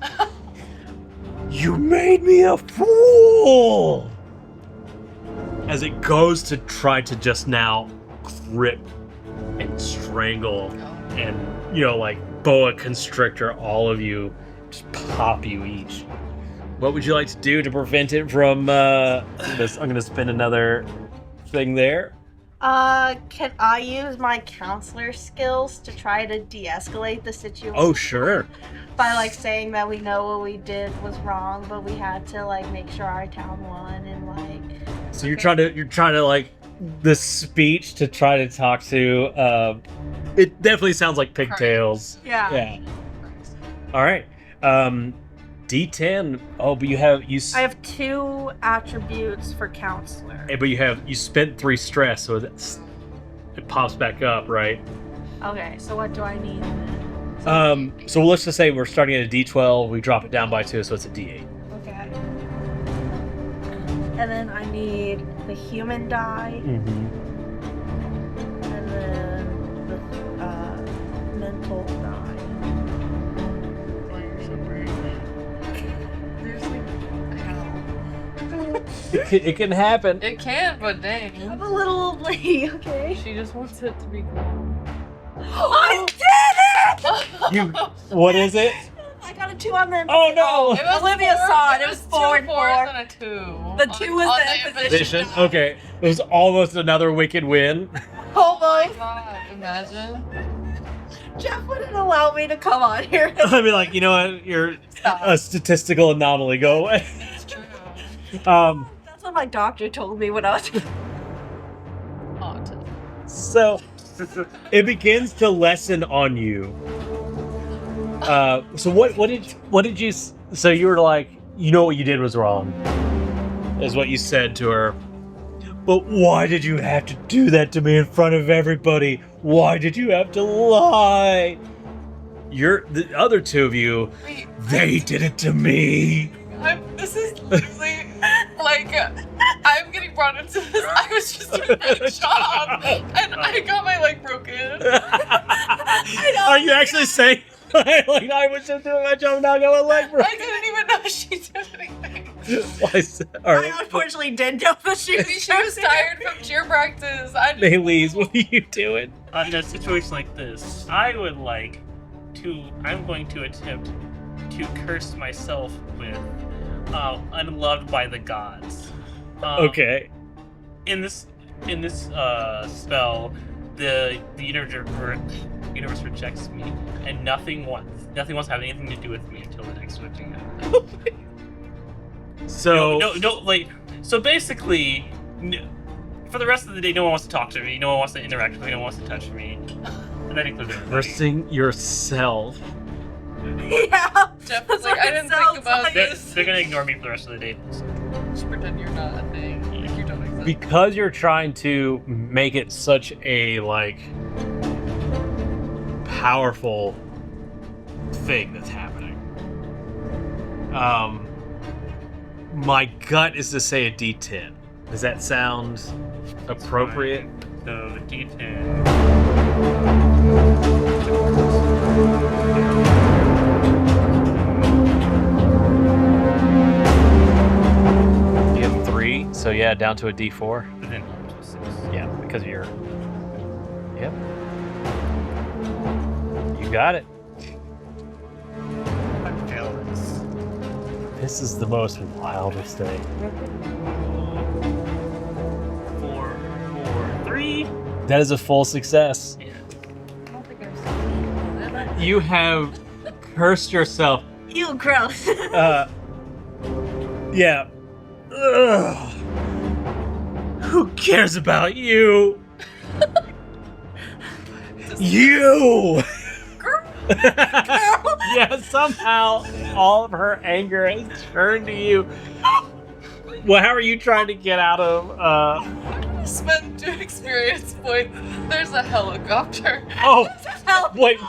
You made me a fool! As it goes to try to just now grip and strangle and, you know, like boa constrictor all of you, just pop you each. What would you like to do to prevent it from this? I'm gonna spend another thing there. Can I use my counselor skills to try to de-escalate the situation? Oh, sure. By like saying that we know what we did was wrong, but we had to like make sure our town won and like. So you're trying to like the speech to try to talk to. It definitely sounds like pigtails. Yeah. Yeah. All right. D10. Oh, but you have I have 2 attributes for counselor. But you spent 3 stress, so it pops back up, right? Okay, so what do I need then? So let's just say we're starting at a D12. We drop it down by 2, so it's a D8. Okay. And then I need the human die, Mm-hmm. and then the mental die. There's like hell. It can happen. It can, but dang. I'm a little old lady, okay? She just wants it to be cool. I did it! What is it? I got a 2 on the. Oh no! It was Olivia four- saw it. It was 4 and 2 4. fours and a 2. The 2 was the imposition. Vision. Okay, it was almost another wicked win. Oh my god, imagine. Jeff wouldn't allow me to come on here. I'd be like, you know what? You're a statistical anomaly. Go away. It's true. That's what my doctor told me when I was. Autism. So it begins to lessen on you. So what did you? So you were like, you know what you did was wrong, is what you said to her. But why did you have to do that to me in front of everybody? Why did you have to lie? The other 2 of you, Wait, they did it to me. this is literally like I'm getting brought into this. I was just doing my job and I got my leg broken. Are you actually saying like I was just doing my job and now I got my leg broken? I didn't even know she did anything. I unfortunately did know that she was. She was tired from cheer practice. Maylees, what are you doing? In a situation like this, I'm going to attempt to curse myself with unloved by the gods. Okay. In this spell, the universe rejects me, and nothing wants to have anything to do with me until the next switching happens. So So basically, for the rest of the day, no one wants to talk to me, no one wants to interact with me, no one wants to touch me. And That includes everything. Cursing yourself. Yeah. Jeff That's was like, what I it didn't think sounds about like. this. They're gonna ignore me for the rest of the day. Just pretend you're not a thing. Like you don't exist. Because you're trying to make it such a like powerful thing that's happening. My gut is to say a D10. Does that sound appropriate? So the D10. You have 3, so yeah, down to a D4. And then up to a 6. Yeah, because of your. Yep. You got it. I fail this. This is the most wildest thing. 4, 4, 3. That is a full success. Yeah. I don't think I've seen that. You have cursed yourself. You gross. Yeah. Ugh. Who cares about you? You! Yeah, somehow all of her anger has turned to you. Well, how are you trying to get out of, Spend 2 experience points. There's a helicopter. Oh, Help. wait.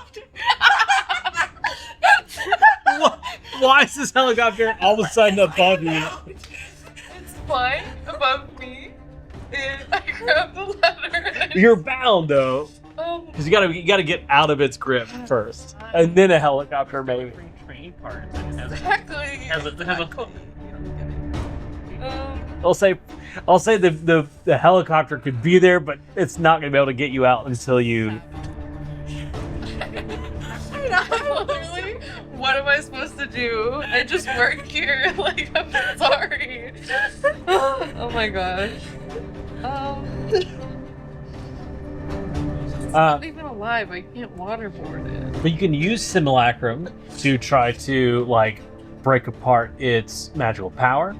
Why is this helicopter all of a sudden above you? It's flying above me. And I grab the ladder. And You're bound, though. Because you gotta get out of its grip first. And then a helicopter, maybe. Train parts. And it exactly. has a coat. I'll say the helicopter could be there, but it's not gonna be able to get you out until you. Literally, what am I supposed to do? I just work here. Like, I'm sorry. Oh my gosh. It's not even alive. I can't waterboard it. But you can use Simulacrum to try to like break apart its magical power.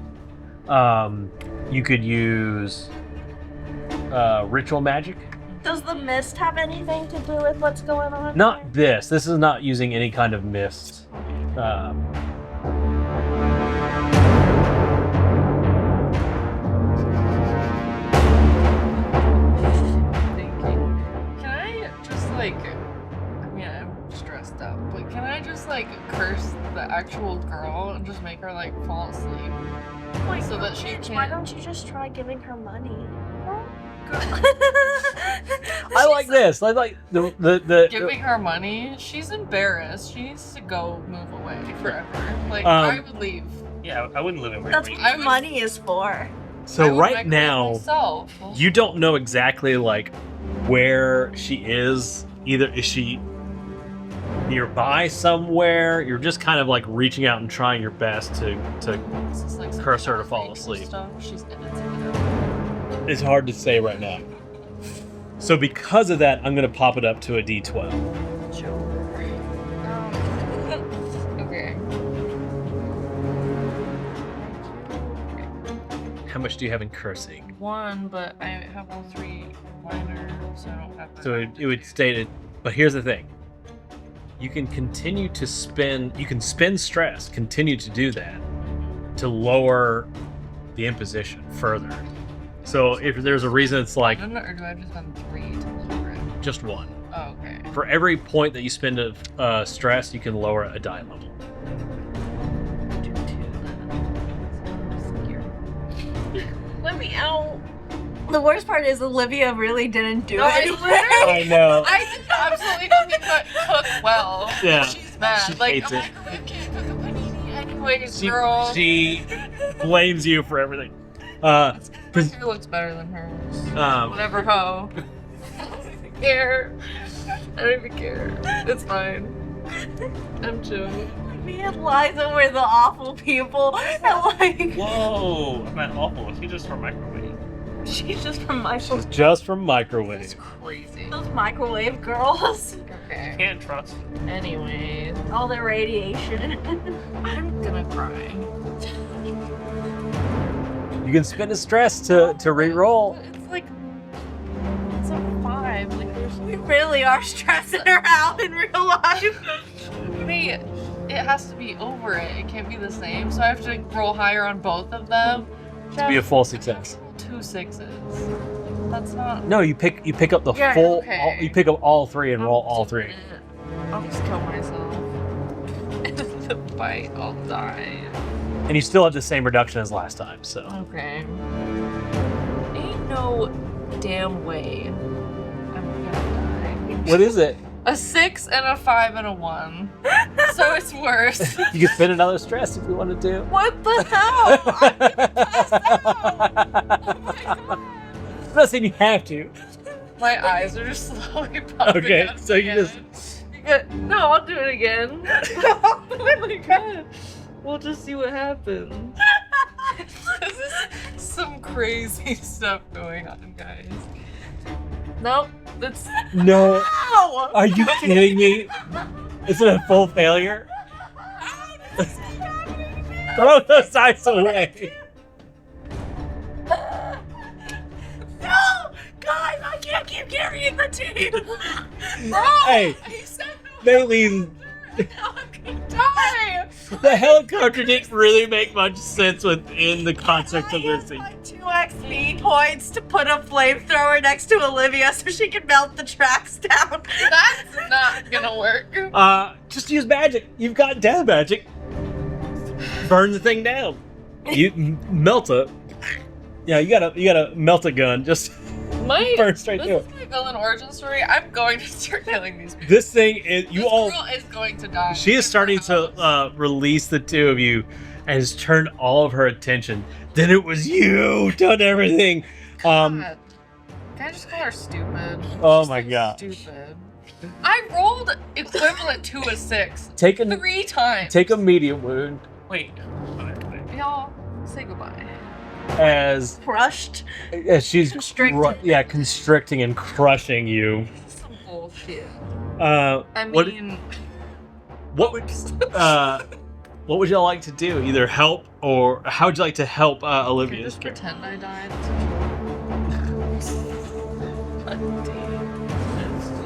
You could use ritual magic. Does the mist have anything to do with what's going on? Not this. This is not using any kind of mist. Thinking, can I just like? I mean, I'm stressed out, but can I just like curse the actual girl and just make her like fall asleep? Wait, So that she bitch, why can't- don't you just try giving her money? I like this. I like the Giving her money, she's embarrassed. She needs to go move away forever. Like I would leave. Yeah, I wouldn't live in my That's brain. what money is for. So I would right microwave now, myself. you don't know exactly like where she is. Either is she nearby somewhere? You're just kind of like reaching out and trying your best to. This is like curse her to some fall legal asleep. Stuff. She's in it. It's hard to say right now. So because of that, I'm gonna pop it up to a D12. Okay. How much do you have in cursing? 1, but I have all 3 minor, so I don't have. So it would state it. But here's the thing. You can continue to spend. You can spend stress. Continue to do that to lower the imposition further. So if there's a reason, it's like Or do I just have 3 to lower it? just 1. Oh, okay. For every point that you spend of stress, you can lower a die level. Do 2 then. Let me out. The worst part is Olivia really didn't do No, I it. literally- I know. I did absolutely nothing but cook well. Yeah. She's mad. She Like, hates a it. microwave can't cook a panini anyways, girl. She blames you for everything. My hair looks better than hers. Whatever, ho. I don't even care. I don't even care. It's fine. I'm chill. Me and Liza were the awful people. And like, Whoa! I'm not awful. She's just for microwave. she's just from microwave. Just from microwave. It's crazy. Those microwave girls. Okay. Can't trust. Anyways, All the radiation. I'm gonna cry. You can spend a stress to re-roll. It's like it's a 5. Like there's really are stressing her out in real life. Wait, it has to be over it. It can't be the same. So I have to roll higher on both of them. To be a full success. 2 6s. That's not. No, you pick up the Yeah, full. okay. You pick up all three and roll all three. I'll just kill myself. In the fight, I'll die. And you still have the same reduction as last time. So Okay. Ain't no damn way I'm gonna die. what is it? A 6 and a 5 and a 1. So it's worse. You can spend another stress if you want to do. What the hell? I'm gonna pass out. Oh my god. I'm not saying you have to. My eyes are just slowly popping Okay, out so you again. No, I'll do it again. Oh my god. We'll just see what happens. This is some crazy stuff going on, guys. Nope, that's No. Ow! Are you kidding me? Is it a full failure? Throw those dice away. No! Guys, I can't keep carrying the team! Bro! Hey, He said no! they leave. I'm gonna die! The helicopter didn't really make much sense within the context of I this used thing. my 2 XP points to put a flamethrower next to Olivia so she can melt the tracks down. that's not gonna work. Just use magic. You've got death magic. Burn the thing down. You melt it. Yeah, you gotta melt a gun. Just burn straight through This is my villain origin story. I'm going to start killing these people. This thing is This girl is going to die. She is starting to release the two of you, and has turned all of her attention. Then it was you done everything. God. Can I just call her stupid? Oh She's my so God. Stupid. I rolled equivalent to a 6 Take 3 times. a medium wound Wait. Y'all say goodbye. as Crushed. she's Constricted. constricting and crushing you. Some bullshit. I What? what would y'all like to do? Either help or how would you like to help Can you Olivia? just pretend I died?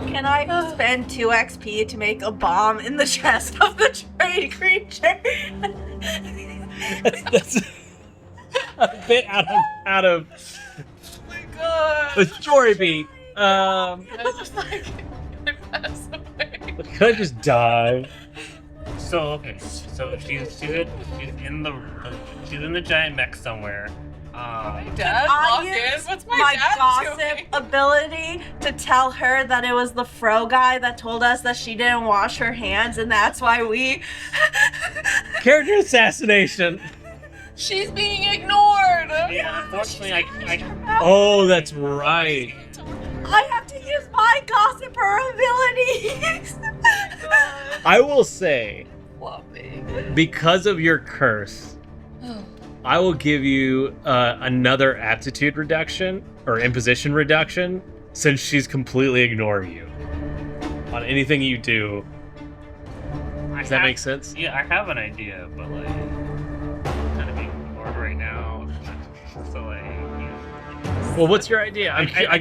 Can I spend 2 XP to make a bomb in the chest of the trade creature? That's a bit out of Oh my god. the story beat. I just like I pass away. Could I just die? So okay, so she's in the giant mech somewhere. My dad I walk in. used What's my my dad gossip doing? ability to tell her that it was the fro guy that told us that she didn't wash her hands, and that's why we. Character assassination. She's being ignored. Yeah, unfortunately, I Oh, that's right. I have to use my gossiper abilities. I will say, Floppy. because of your curse, I will give you another aptitude reduction or imposition reduction since she's completely ignoring you on anything you do. Does that make sense? Yeah, I have an idea, but like, kind of being ignored right now. So like, yeah. Well, what's your idea? I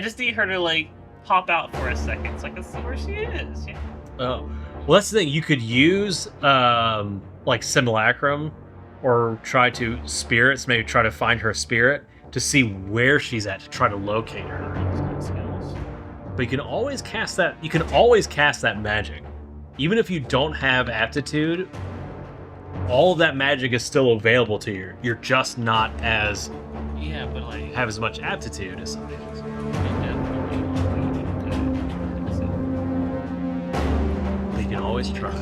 just need her to like pop out for a second so I can see where she is. Yeah. Oh, well, that's the thing. You could use like simulacrum, or try to spirits. Maybe try to find her spirit to see where she's at to try to locate her. Skills. But you can always cast that. You can always cast that magic, even if you don't have aptitude. All of that magic is still available to you. You're just not as Yeah, but like, have as much aptitude as somebody else. But you can always try.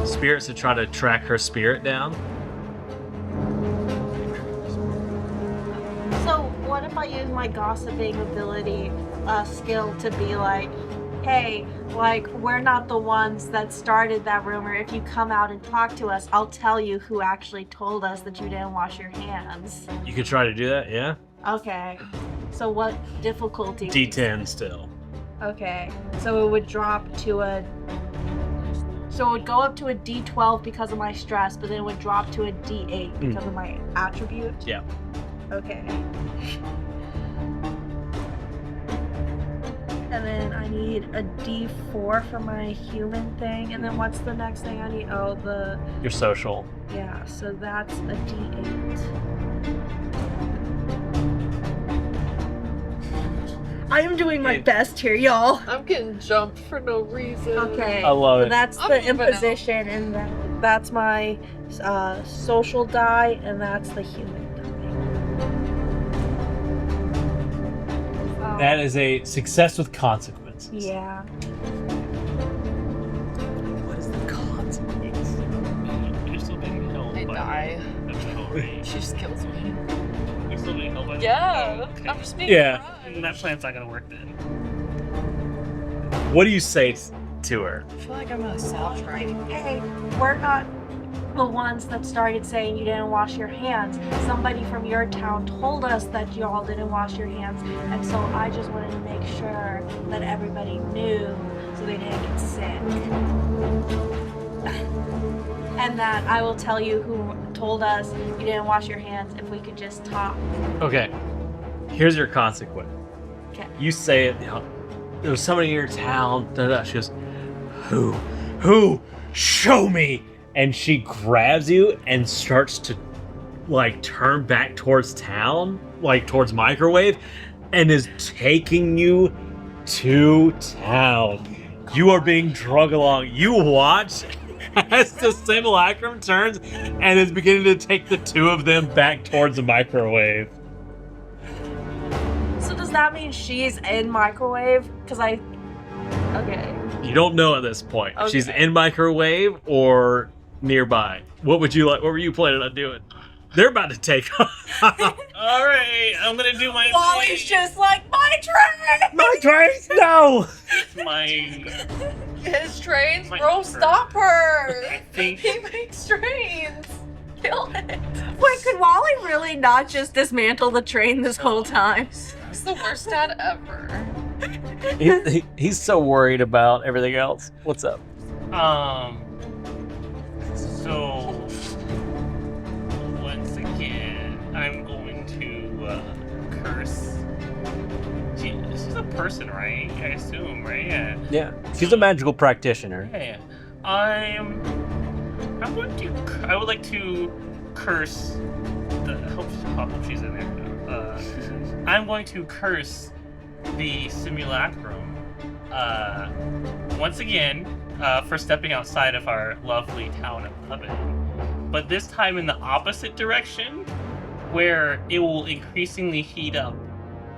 Spirits to try to track her spirit down. So what if I use my gossiping ability skill to be like, hey, like, we're not the ones that started that rumor. If you come out and talk to us, I'll tell you who actually told us that you didn't wash your hands. You could try to do that, yeah? Okay. So what difficulty? D10 still. Okay. So it would drop to a... So it would go up to a D12 because of my stress, but then it would drop to a D8 because of my attribute. Yeah. Okay. And then I need a D4 for my human thing. And then what's the next thing I need? Oh, Your social. yeah, so that's a D8. I am doing my best here, y'all. I'm getting jumped for no reason. Okay. I love so it. that's I'm the moving out. imposition, and that's my social die, and that's the human die. That is a success with consequences. Yeah. What is the consequence? You're still being held I by die. the metal ray. She just kills me. You're still being held by Yeah. Oh, okay. I'm just being Yeah. crushed. That plan's not gonna work then. What do you say to her? I feel like I'm a soft right. Hey, we're not the ones that started saying you didn't wash your hands. Somebody from your town told us that you all didn't wash your hands, and so I just wanted to make sure that everybody knew so they didn't get sick. And that I will tell you who told us you didn't wash your hands if we could just talk. Okay. Here's your consequence. Okay. You say it. There was somebody in your town. Da, da. She goes, who? Who? Show me! And she grabs you and starts to, like, turn back towards town, like towards Microwave, and is taking you to town. You are being drug along. You watch as the simulacrum turns and is beginning to take the two of them back towards the Microwave. So does that mean she's in Microwave? Okay. You don't know at this point. If she's Okay. in Microwave or nearby. What would you like? What were you planning on doing? They're about to take off. All right, I'm gonna do my Wally's just like, my train! My trains, no! my. His trains, My bro, number. stop her! I think He makes trains! Kill it! Wait, could Wally really not just dismantle the train this whole time? He's the worst dad ever. He's so worried about everything else. What's up? So once again, I'm going to curse. This is a person, right? I assume, right? Yeah. Yeah, she's a magical practitioner. Yeah. I'm going to. I would like to curse. I hope she's in there. I'm going to curse the simulacrum. Once again, for stepping outside of our lovely town of Coven. But this time in the opposite direction, where it will increasingly heat up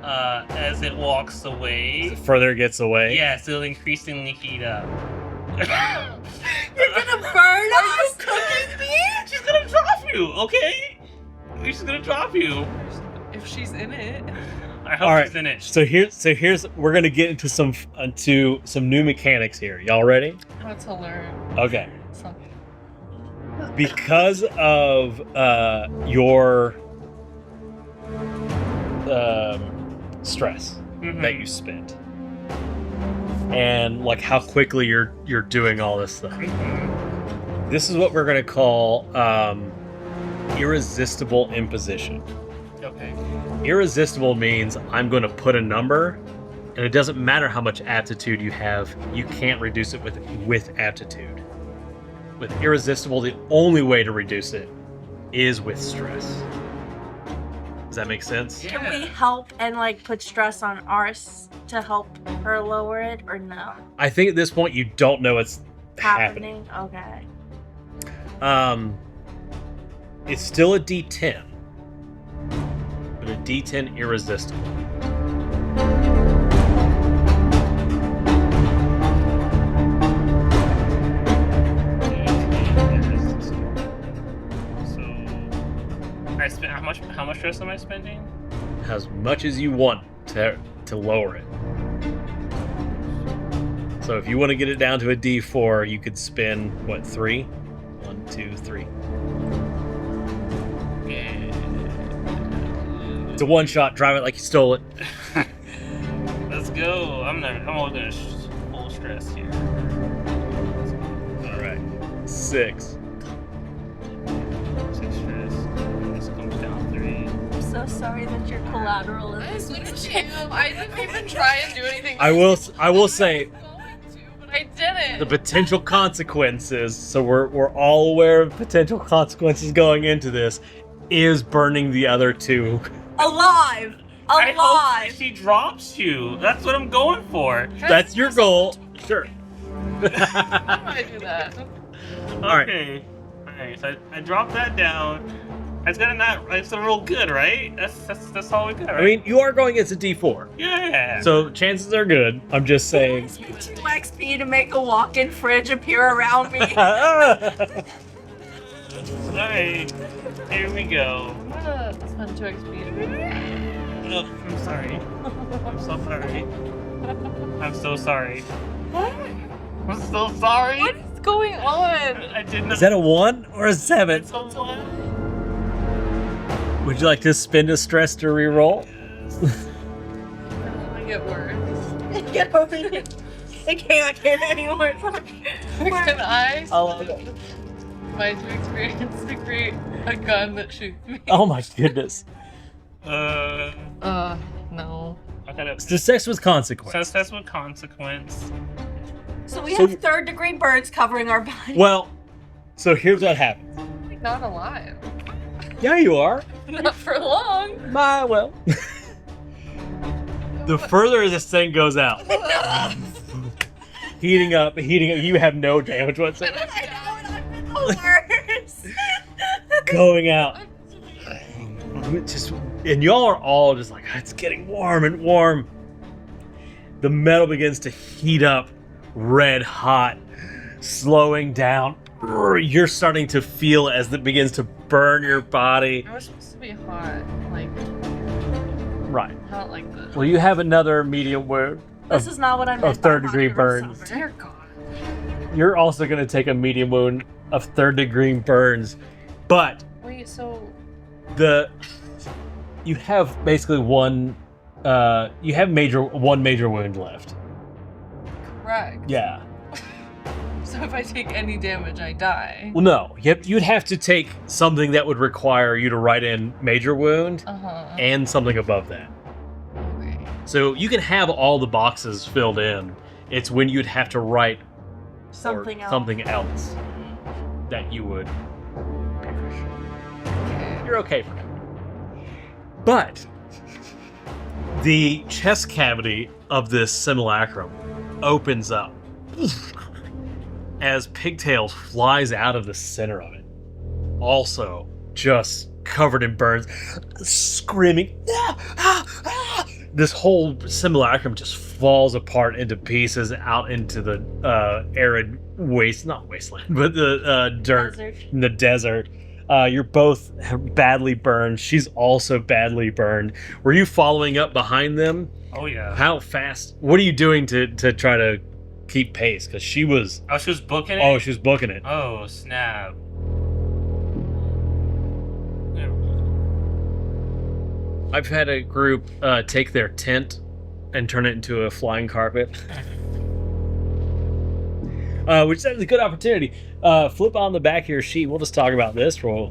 as it walks away. The further it gets away. Yes, it'll increasingly heat up. You're gonna burn us! Cooking me? She's gonna drop you, okay? She's gonna drop you. If she's in it. I hope All right. she's in it. So here's we're gonna get into some new mechanics here. Y'all ready? I want to learn Okay. something. Because of your stress Mhm. that you spent, and like how quickly you're doing all this stuff. Mhm. This is what we're gonna call irresistible imposition. Okay. Irresistible means I'm going to put a number, and it doesn't matter how much aptitude you have, you can't reduce it with aptitude. With irresistible, the only way to reduce it is with stress. Does that make sense? Can we help and like put stress on ours to help her lower it, or no? I think at this point you don't know it's happening. Okay. It's still a D10, but a D10 irresistible. So I spent how much stress am I spending? As much as you want to lower it. So if you want to get it down to a D4, you could spin what, 3? 1, 2, 3. It's a one shot. Drive it like you stole it. Let's go. I'm all gonna full stress here. All right. 6. 6 stress. This comes down 3. I'm so sorry that your collateral is. I didn't even try and do anything. I will say But I didn't. the potential consequences. So we're all aware of potential consequences going into this. Is burning the other 2. Alive! I hope Alive! she drops you. That's what I'm going for. That's your goal. Sure. How do I do that? All right. Okay. Alright, so I dropped that down. It's gonna not. It's gonna roll good, right? That's all we got, right? I mean, you are going against a D4. yeah. So chances are good. I'm just saying. 2 XP to make a walk-in fridge appear around me. Alright. Here we go. I'm gonna spend 2 XP. Oh, I'm sorry. I'm so sorry. I'm so sorry. I'm so sorry. What is going on? I did not. Is that a 1 or a 7? It's so loud. Would you like to spend a stress to reroll? I get worse. Get over here. I can't get anymore. Can I I'll- my 2 experience to create a gun that shoots me? Oh my goodness. No. I gotta. Success with consequence. Success with consequence. So we So- have 3rd-degree burns covering our body. Well, so here's what happens. I'm like not alive. Yeah, you are. Not for long. Well. The further this thing goes out, heating up, you have no damage whatsoever. I know, and I've been the worst. Going out. And y'all are all just like, it's getting warm and warm. The metal begins to heat up, red hot, slowing down. You're starting to feel as it begins to burn your body. I was supposed to be hot, like Right. not like this. Well, you have another medium wound. This is not what I meant. Of by 3rd-degree hot girl burns. summer. Dear God. You're also going to take a medium wound of 3rd-degree burns, but Wait, so you have basically one major wound left. correct. Yeah. So if I take any damage, I die. Well, no. You'd have to take something that would require you to write in major wound Uh-huh. and something above that. Okay. So you can have all the boxes filled in. It's when you'd have to write Something else. something else that you would. Okay. You're okay for now. But the chest cavity of this simulacrum opens up as Pigtail flies out of the center of it. Also, just covered in burns, screaming. "Ah, ah, ah." This whole simulacrum just falls apart into pieces out into the arid not wasteland, but the dirt Desert. in the desert. You're both badly burned. She's also badly burned. Were you following up behind them? Oh yeah. How fast? What are you doing to try to keep pace? Because she was. Oh, she was booking it. Oh, she was booking it. Oh snap. I've had a group take their tent and turn it into a flying carpet. Which is a good opportunity. Flip on the back of your sheet. We'll just talk about this real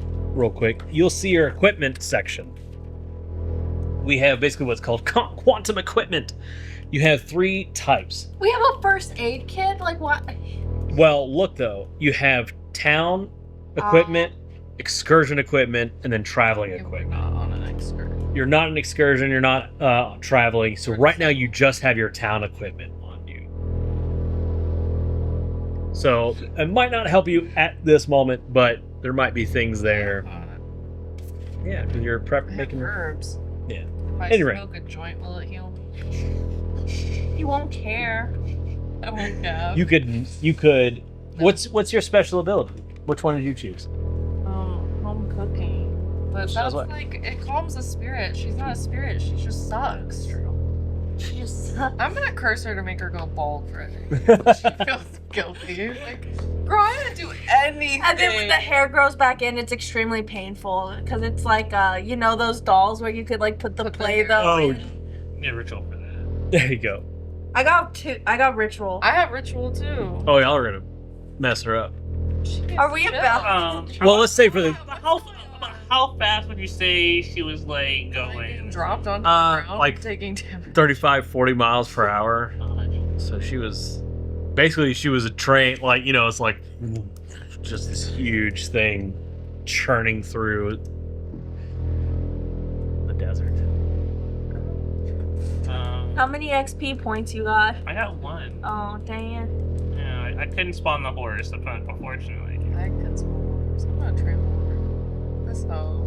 quick. You'll see your equipment section. We have basically what's called quantum equipment. You have 3 types. We have a first aid kit? Like what? Well, look though. You have town equipment, excursion equipment, and then traveling Yeah, we're equipment. not on an excursion. You're not an excursion. You're not traveling. So right now you just have your town equipment on you. So it might not help you at this moment, but there might be things there. Yeah, because you're I have making. herbs. Yeah. If I Anyway. smoke a joint, will it heal me? You won't care. I won't have. You could. What's your special ability? Which one did you choose? Home cooking. But Sounds that's like- like, it calms a spirit. She's not a spirit. She just sucks. She just sucks. I'm gonna curse her to make her go bald for it. She feels guilty. Like, girl, I didn't do anything. And then when the hair grows back in, it's extremely painful because it's like those dolls where you could like put the Put the Play-Doh hair- in. Need a ritual for that. There you go. I got ritual. I have ritual too. Oh, y'all are gonna mess her up. Are we about? Well, let's say for the How fast would you say she was like going? Dropped onto the ground, like taking damage. 35, 40 miles per hour. So she was a train, like, you know, it's like just this huge thing churning through the desert. How many XP points you got? I got 1. Oh, dang. Yeah, I couldn't spawn the horse, unfortunately. I could swim. I'm not trained for. That's so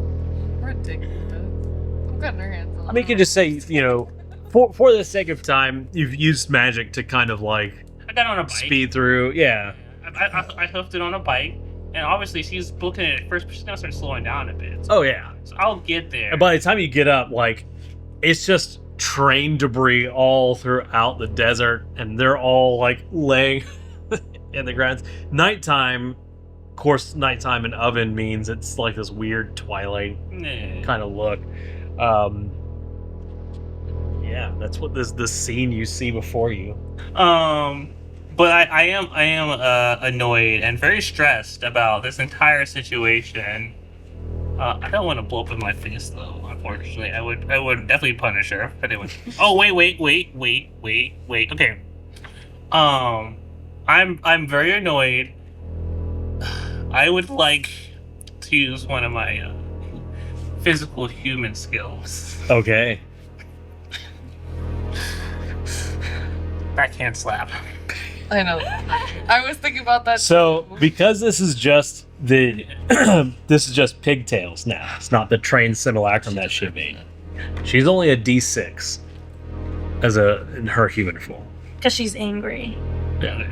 ridiculous. I'm cutting her hands off. I mean, you could just say, you know, for the sake of time, you've used magic to kind of like I got on a bike. speed through. Yeah. I hoofed it on a bike, and obviously she's booking it at first, but she's gonna start slowing down a bit. Oh yeah. So I'll get there. And by the time you get up, like, it's just train debris all throughout the desert, and they're all like laying in the ground. Nighttime, of course, nighttime in Oven means it's like this weird twilight Nah. kind of look. Yeah, that's what this scene you see before you. But I am annoyed and very stressed about this entire situation. I don't want to blow up in my face though. Unfortunately, I would definitely punish her. But anyway. Oh wait. Okay. I'm very annoyed. I would like to use one of my physical human skills. Okay. Backhand slap. I know. I was thinking about that. So too. because this is just this is just pigtails now. It's not the trained simulacrum that she made. She's only a D6 in her human form. Because she's angry. Yeah.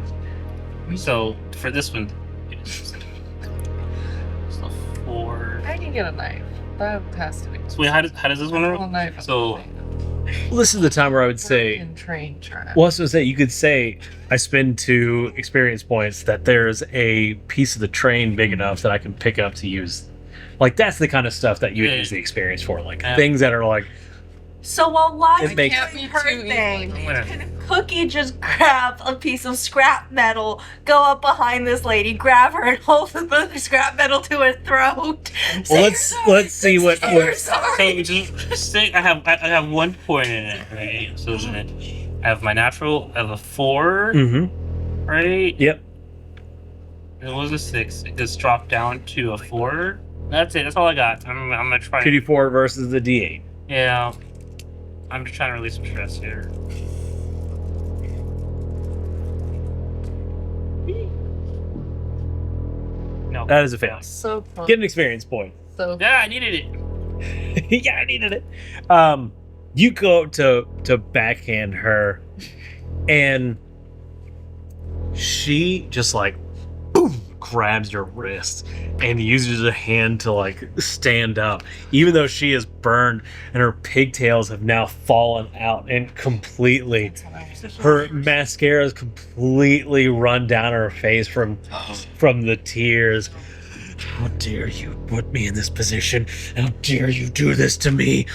So for this one, it's a 4. I can get a knife. That has to be. So wait, how does this one A work? knife. So- Well, this is the time where I would say. In train track. Well, I was going to say, you could say I spend 2 experience points that there's a piece of the train big enough that I can pick up to use. Like, that's the kind of stuff that you would Yeah. use the experience for. Like, Yeah. things that are like, So while Lot's It makes- doing her Can't be too thing, easy. Whatever. Cookie just grab a piece of scrap metal, go up behind this lady, grab her, and hold the scrap metal to her throat. well, let's see what. You're sorry. So just say I have 1 point in it, right? So then I have my natural. I have a 4, Mm-hmm. right? Yep. It was a 6. It just dropped down to a 4. That's it. That's all I got. I'm gonna try. 2d4 versus the d8. Yeah. I'm just trying to release some stress here. No. That is a fail. So fun. Get an experience point. So Yeah, I needed it. Yeah, I needed it. You go to backhand her, and she just like boom grabs your wrist and uses a hand to like stand up, even though she is burned and her pigtails have now fallen out and completely. Her mascara is completely run down her face from the tears. How dare you put me in this position? How dare you do this to me?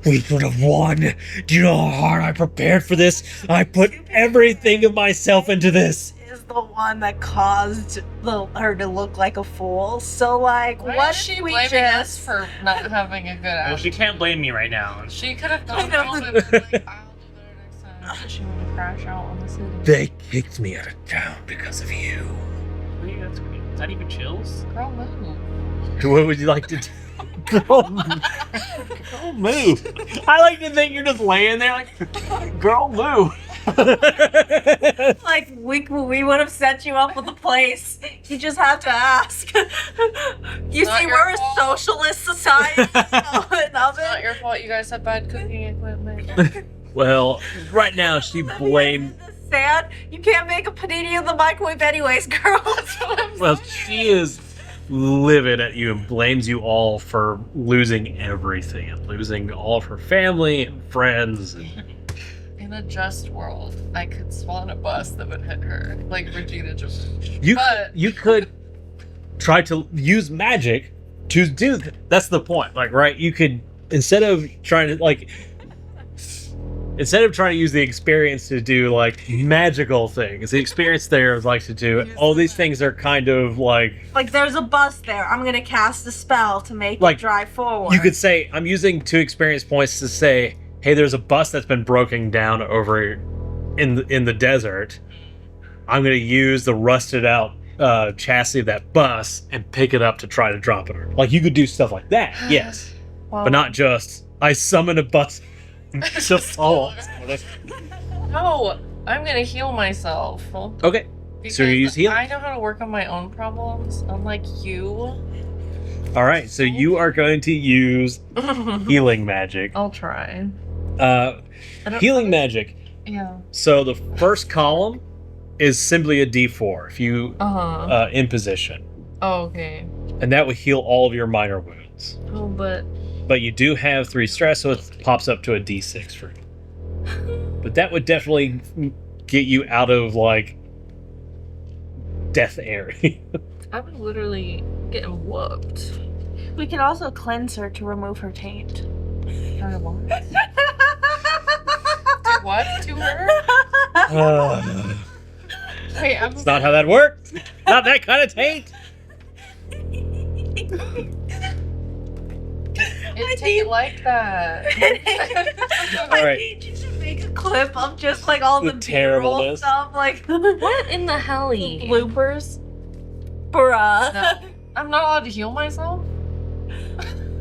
We could have won. Do you know how hard I prepared for this? I put everything of myself into this. Is the one that caused her to look like a fool. So, like, why what is she if we blaming us just for not having a good Well, act? she can't blame me right now. She could have done know. all of it. Like, I'll do better next time. She would have crashed out on the city. They kicked me out of town because of you. Wait, that's great. Is that even chills? Girl, move. What would you like to do? Girl, move. I like to think you're just laying there like, girl, move. like we would have set you up with a place. You just have to ask. You Not see, your we're a fault. socialist society. So It's not your fault you guys have bad cooking equipment. Well, right now she blamed. Sad. You can't make a panini in the microwave, anyways, girl. Well, she is livid at you and blames you all for losing everything and losing all of her family and friends. In a just world, I could spawn a bus that would hit her, like Regina George. You But you could try to use magic to do that's the point. Like, right, you could, instead of trying to like instead of trying to use the experience to do like magical things, the experience there is like to do all these things are kind of like there's a bus there. I'm gonna cast a spell to make Like, it drive forward. you could say I'm using 2 experience points to say, hey, there's a bus that's been broken down over in the desert. I'm gonna use the rusted out chassis of that bus and pick it up to try to drop it. Like you could do stuff like that, yes, Well, but not just I summon a bus to fall. No, I'm gonna heal myself. Okay, so you use heal. I know how to work on my own problems, unlike you. All right, so you are going to use healing magic. I'll try. Healing magic. Yeah. So the first column is simply a D4 if you Uh-huh. imposition, Oh, okay. and that will heal all of your minor wounds. Oh, but But you do have 3 stress, so it pops up to a D6 for you. But that would definitely get you out of like death area. I'm literally getting whooped. We can also cleanse her to remove her taint. I want. Do what to her? Wait, I'm. It's not how that works. Not that kind of taint. It ain't like that. All right. I need you to make a clip of just like all The the B-roll terribleness. stuff, like What in the hell? bloopers. Bruh. No, I'm not allowed to heal myself.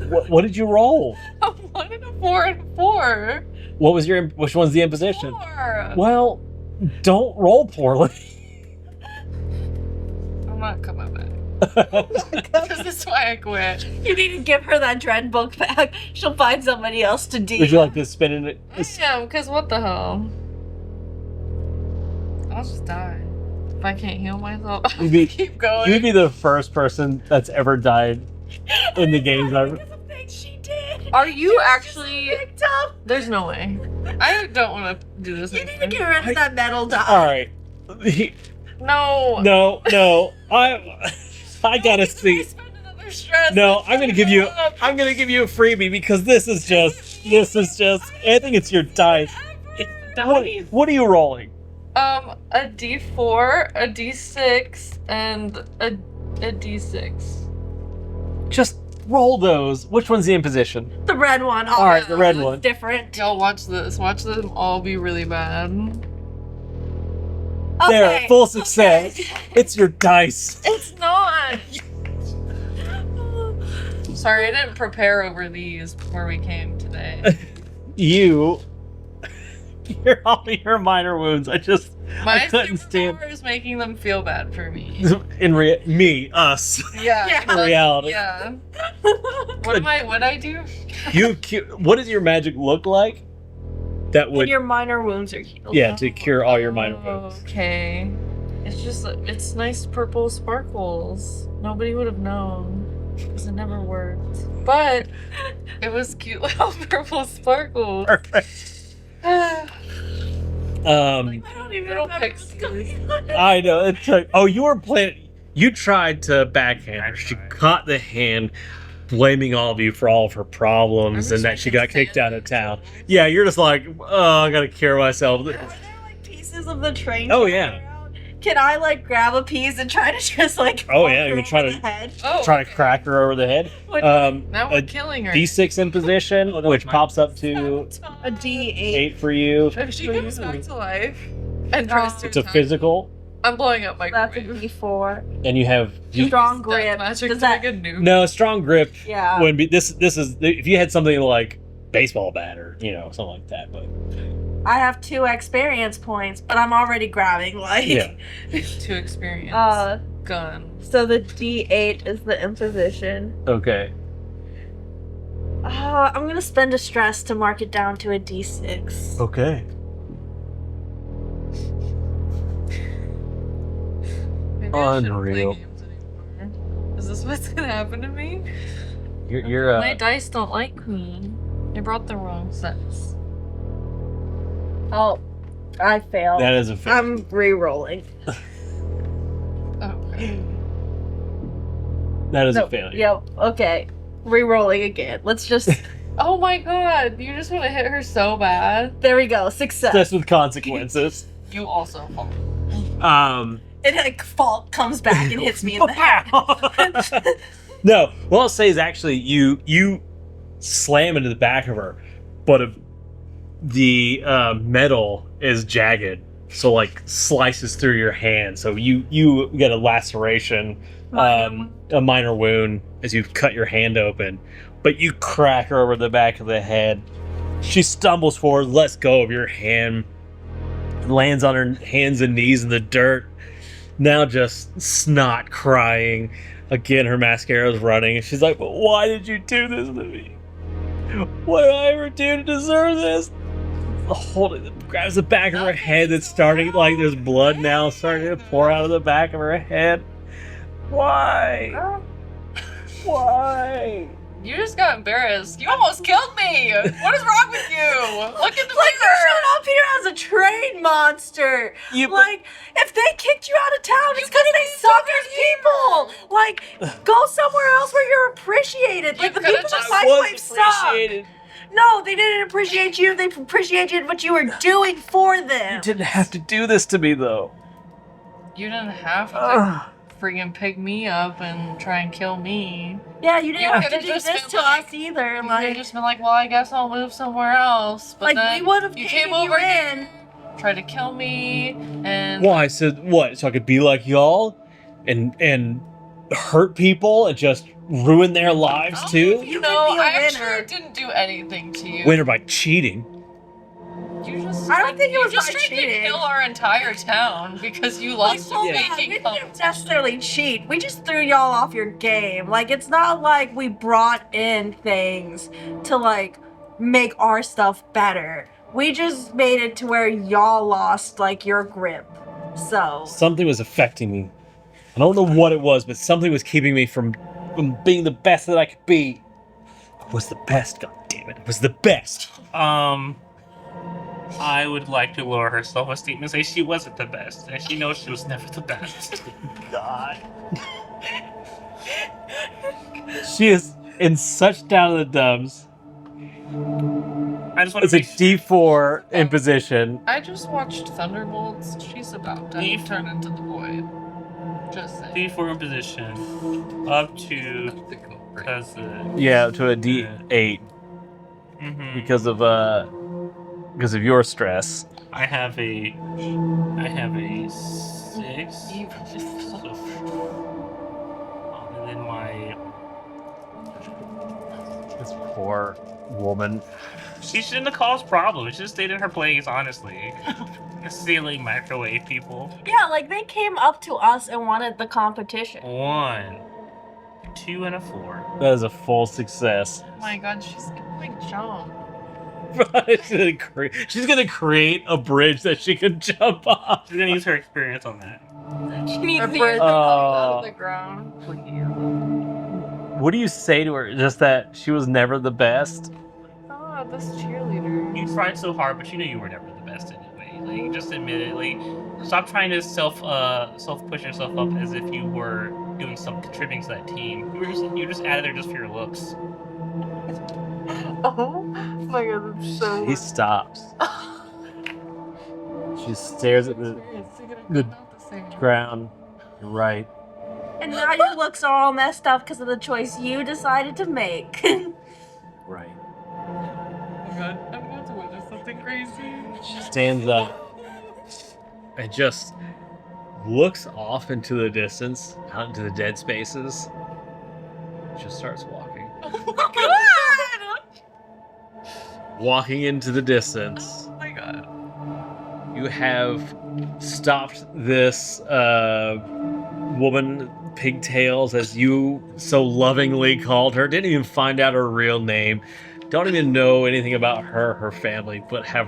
What did you roll? I'm 1 and a 4 and 4. What was your? Which one's the imposition? 4. Well, don't roll poorly. I'm not coming back. This is why I quit. You need to give her that dread book back. She'll find somebody else to deal. Would you like to spin in it? Yeah, because what the hell? I'll just die. If I can't heal myself, I'll You'd be- keep going. You'd be the first person that's ever died in the games ever. Because of things she did. Are you actually? Picked up. There's no way. I don't want to do this. You need to anymore. get rid of that metal dye. All right. No. No. I gotta see. Spend another stress. No, I'm gonna give you a freebie because this is just. I think it's your dice. What are you rolling? A D4, a D6, and a D6. Just roll those. Which one's the imposition? The red one. All right, the red it's one. Different. Y'all watch this. Watch them all be really bad. There, Okay. full success. Okay. It's your dice. It's not. Sorry, I didn't prepare over these before we came today. You're all your minor wounds. I My couldn't stand superpower is making them feel bad for me. us. Yeah. In reality. Yeah. What'd I do? What does your magic look like? That When would your minor wounds are healed. to cure all your minor wounds. Okay. It's nice purple sparkles. Nobody would have known. Because it never worked. But it was cute little purple sparkles. Perfect. I don't even Little remember pixies. what's going on. I know. It's like, oh, you were playing. You tried to backhand her. She caught the hand, blaming all of you for all of her problems and that she got kicked out of town. Yeah, you're just like, oh, I gotta cure myself. Are there like pieces of the train? Oh, track yeah. around? Can I like grab a piece and try to just like? Oh, yeah, bonk you her can try over to- the head? Oh, Try to crack her over the head. What- now we're A killing her. D6 imposition, which pops up to A D8. 8 for you. If she comes back to life and tries to It's a attack, physical, I'm blowing up my That's a microwave. D4. and you have Strong Death grip. magic Does to that? make a nuke. no strong grip. Yeah. Wouldn't be this is if you had something like baseball bat or something like that, but I have 2 experience points, but I'm already grabbing like. yeah. To experience. Gun. So the D8 is the imposition. Okay. I'm gonna spend a stress to mark it down to a D6. Okay. Maybe I shouldn't play Unreal. games anymore. Is this what's gonna happen to me? You're My dice don't like me. I brought the wrong sets. Oh, I failed. that is a fail. I'm re-rolling. Oh. That is No, a failure. Yep. Okay. Re-rolling again. Let's just Oh my god, you just want to hit her so bad. There we go. Success. Just with consequences. You also fall. And like fault comes back and hits me in the head. No, what I'll say is actually you slam into the back of her, but the metal is jagged, so like slices through your hand. So you get a laceration, a minor wound as you cut your hand open, but you crack her over the back of the head. She stumbles forward, lets go of your hand, lands on her hands and knees in the dirt. Now just snot crying. Again, her mascara's running. And she's like, but why did you do this to me? What did I ever do to deserve this? Grabs the back of her head that's starting, like there's blood now starting to pour out of the back of her head. Why? Why? You just got embarrassed. You almost killed me. What is wrong with you? Look at the Like, you mirror. showed up here as a train monster. Like, if they kicked you out of town, it's because they suck as people. Like, go somewhere else where you're appreciated. Like, the could've people just in my life suck. appreciated. No, they didn't appreciate you. They appreciated what you were doing for them. You didn't have to do this to me, though. You didn't have to freaking pick me up and try and kill me. Yeah, you didn't You have to could've do just this been to like- us either. You could Like, have just been like, well, I guess I'll move somewhere else. But like then we would have you taken came you over in. here, tried to kill me, and Why? So what? So I could be like y'all and hurt people and just ruin their lives Oh, too? You You know, could be a I winner. actually didn't do anything to you. Winner by cheating. You just I don't think it was you just by tried cheating. to kill our entire town because you Like, lost hold a on, baking we didn't competition. necessarily cheat. We just threw y'all off your game. Like, it's not like we brought in things to, like, make our stuff better. We just made it to where y'all lost, like, your grip. So, Something was affecting me. I don't know what it was, but something was keeping me from being the best that I could be. I was the best, god damn it. I was the best. I would like to lower her self-esteem and say she wasn't the best, and she knows she was never the best. God. She is in such down in the dumps. I just want It's to a D4 in position. I just watched Thunderbolts. She's about to Leave. turn into the void. Just saying. D4 in position up to cousin. Yeah, to a D8 Mm-hmm. because of your stress. I have a 6. You- And then my This poor woman. she shouldn't have caused problems. She should have stayed in her place, honestly. Silly microwave people. yeah, like, they came up to us and wanted the competition. 1, 2, and a 4. That is a full success. Oh my god, she's gonna like jump. She's gonna create a bridge that she can jump off. She's gonna use her experience on that. She needs A to bird use out of the ground. What do you say to her? Just that she was never the best? Oh, this cheerleader. You tried so hard, but you knew you were never the best anyway. Like, just admit it. Like, stop trying to self push yourself up as if you were doing some contributing to that team. You just added there just for your looks. Oh my god, that's so. He stops. She stares at the ground. You're right. And now your looks are all messed up because of the choice you decided to make. Right. Oh my god, I'm going to witness something crazy. She stands up and just looks off into the distance, out into the dead spaces. Just starts walking. Oh my god! Walking into the distance. Oh my god. You have stopped this woman, Pigtails, as you so lovingly called her. Didn't even find out her real name. Don't even know anything about her family, but have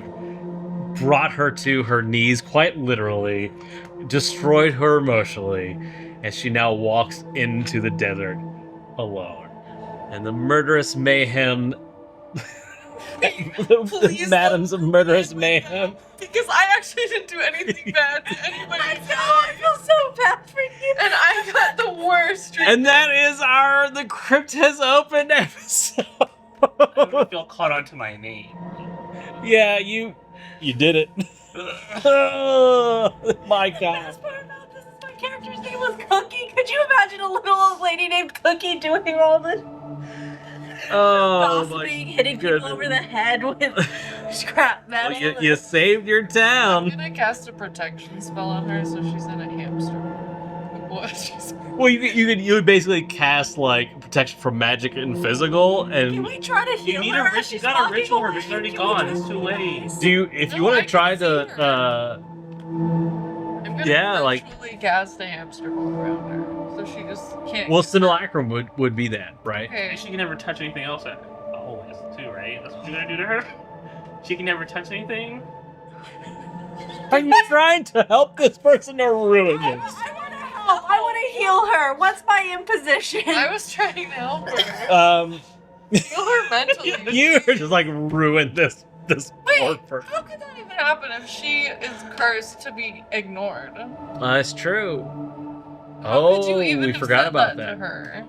brought her to her knees quite literally, destroyed her emotionally, and she now walks into the desert alone. And the murderous mayhem, the madams of murderous mayhem, Because I actually didn't do anything bad to anybody. I feel so bad for you. And I got the worst treatment. and that is our The Crypt Has Opened episode. I don't feel caught onto my name. Yeah, you did it. Oh, my The God. best part about this is my character's name was Cookie. Could you imagine a little old lady named Cookie doing all this Oh gossiping, hitting people over the head with scrap Well, metal? you saved your I'm town. gonna cast a protection spell on her so she's in a hamster. What? Well, you would basically cast like protection from magic and physical, Can and we try to heal You need her? a ritual. You got a ritual. Her bitch already gone. It's too late. do you if you No, want I to try can see to her. I'm gonna Yeah, like- virtually cast a hamster ball around her so she just can't. well, get simulacrum would be that, right? Okay. And she can never touch anything else. Always, too, right? That's what you're gonna do to her. She can never touch anything. Are you trying to help this person or ruin I this? want to help. I want to heal her. What's my imposition? I was trying to help her. Um, Heal her mentally. you just like ruined this poor Wait, person. how could that even happen if she is cursed to be ignored? That's true. How could you Oh, even we have forgot said about that that. to her?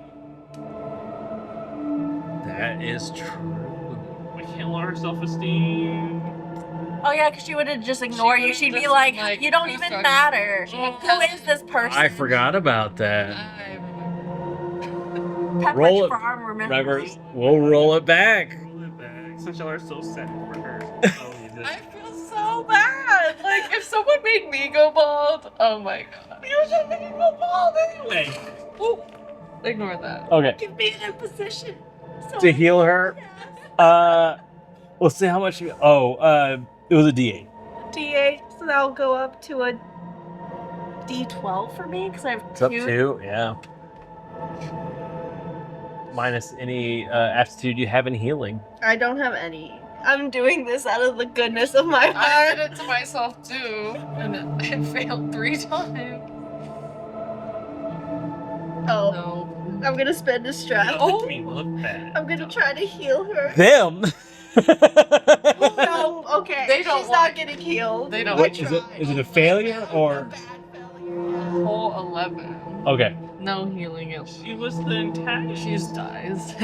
That is true. We can't lower her self-esteem. Oh yeah, because she wouldn't just ignore She you. would've She'd be just, like, like, "You don't who's even talking- matter. Oh, Who is this person?" I forgot about that. I remember. Pepperidge Roll it, Farm remembers. Rivers, we'll roll it back. Roll it back. Since y'all are so sad for her. Oh, you did. I feel so bad. Like, if someone made me go bald, oh my god. You should make it go bald anyway. Ooh, ignore that. Okay, Give me an imposition. So to heal her, let's see how much. It was a D8. D8, so that'll go up to a D12 for me because I have It's up two. to, yeah. Minus any aptitude you have in healing. I don't have any. I'm doing this out of the goodness of my I heart. did it to myself too, and it failed 3 times. Oh, No. I'm gonna spend a strap. Oh. Me look bad. I'm gonna try to heal her. Them. No, okay. They don't She's want- not getting healed. They don't What want is it? Is it a failure or? Bad failure. Whole 11. Okay, No healing it. She was the antagonist. She just dies.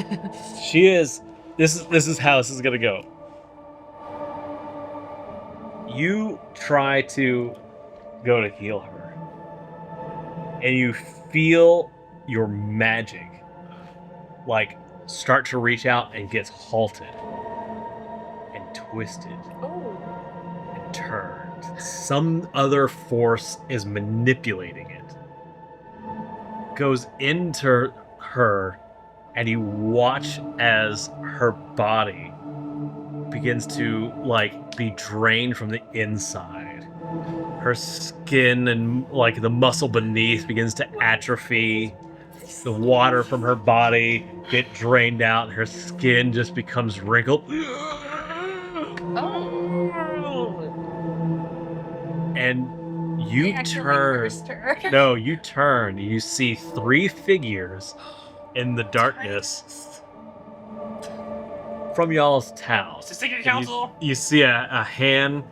she is. This is how this is gonna go. You try to go to heal her, and you feel your magic like start to reach out and gets halted and twisted Oh. and turned. Some other force is manipulating it. Goes into her, and you watch as her body begins to like be drained from the inside. Her skin and like the muscle beneath begins to atrophy. The water from her body get drained out, and her skin just becomes wrinkled. And you I actually turn. cursed her. No, you turn. You see 3 figures in the darkness from y'all's town. It's a secret And council. You see a hand,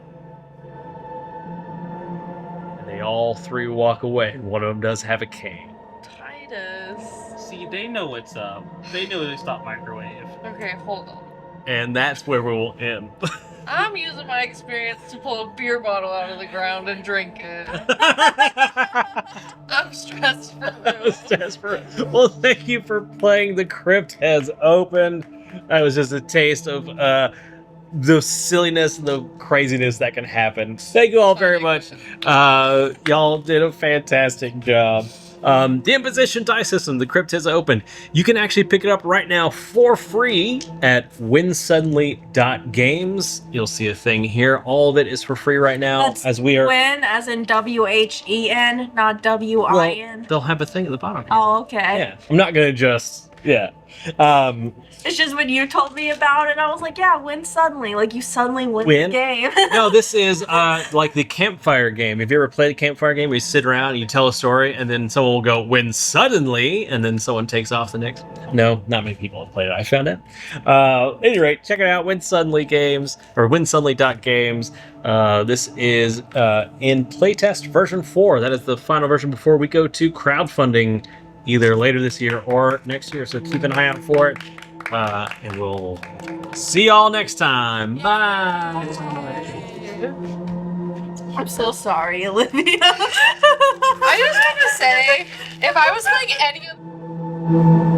and they all 3 walk away. And one of them does have a cane. Titus. See, they know what's up. They know they stopped microwave. Okay, hold on. And that's where we will end. I'm using my experience to pull a beer bottle out of the ground and drink it. I'm stressed for real. Well, thank you for playing. The Crypt has opened. That was just a taste of the silliness and the craziness that can happen. Thank you all very much. Y'all did a fantastic job. The Imposition Dice System, the Crypt has opened. You can actually pick it up right now for free at whensuddenly.games. You'll see a thing here. All of it is for free right now. That's as we are. Win, as in WHEN, not Well, WIN. they'll have a thing at the bottom. Here. Oh, okay. Yeah. I'm not gonna just. Yeah. It's just when you told me about it, I was like, yeah, win suddenly. Like, you suddenly win Win? the game. No, this is like the campfire game. Have you ever played a campfire game where you sit around and you tell a story and then someone will go, win suddenly, and then someone takes off the next? No, not many people have played it. I found out. At any rate, check it out. Win Suddenly Games, or whensuddenly.games. This is in playtest version 4. That is the final version before we go to crowdfunding either later this year or next year. So keep an eye out for it. And we'll see y'all next time. Bye. I'm so sorry, Olivia. I just want to say, if I was playing any of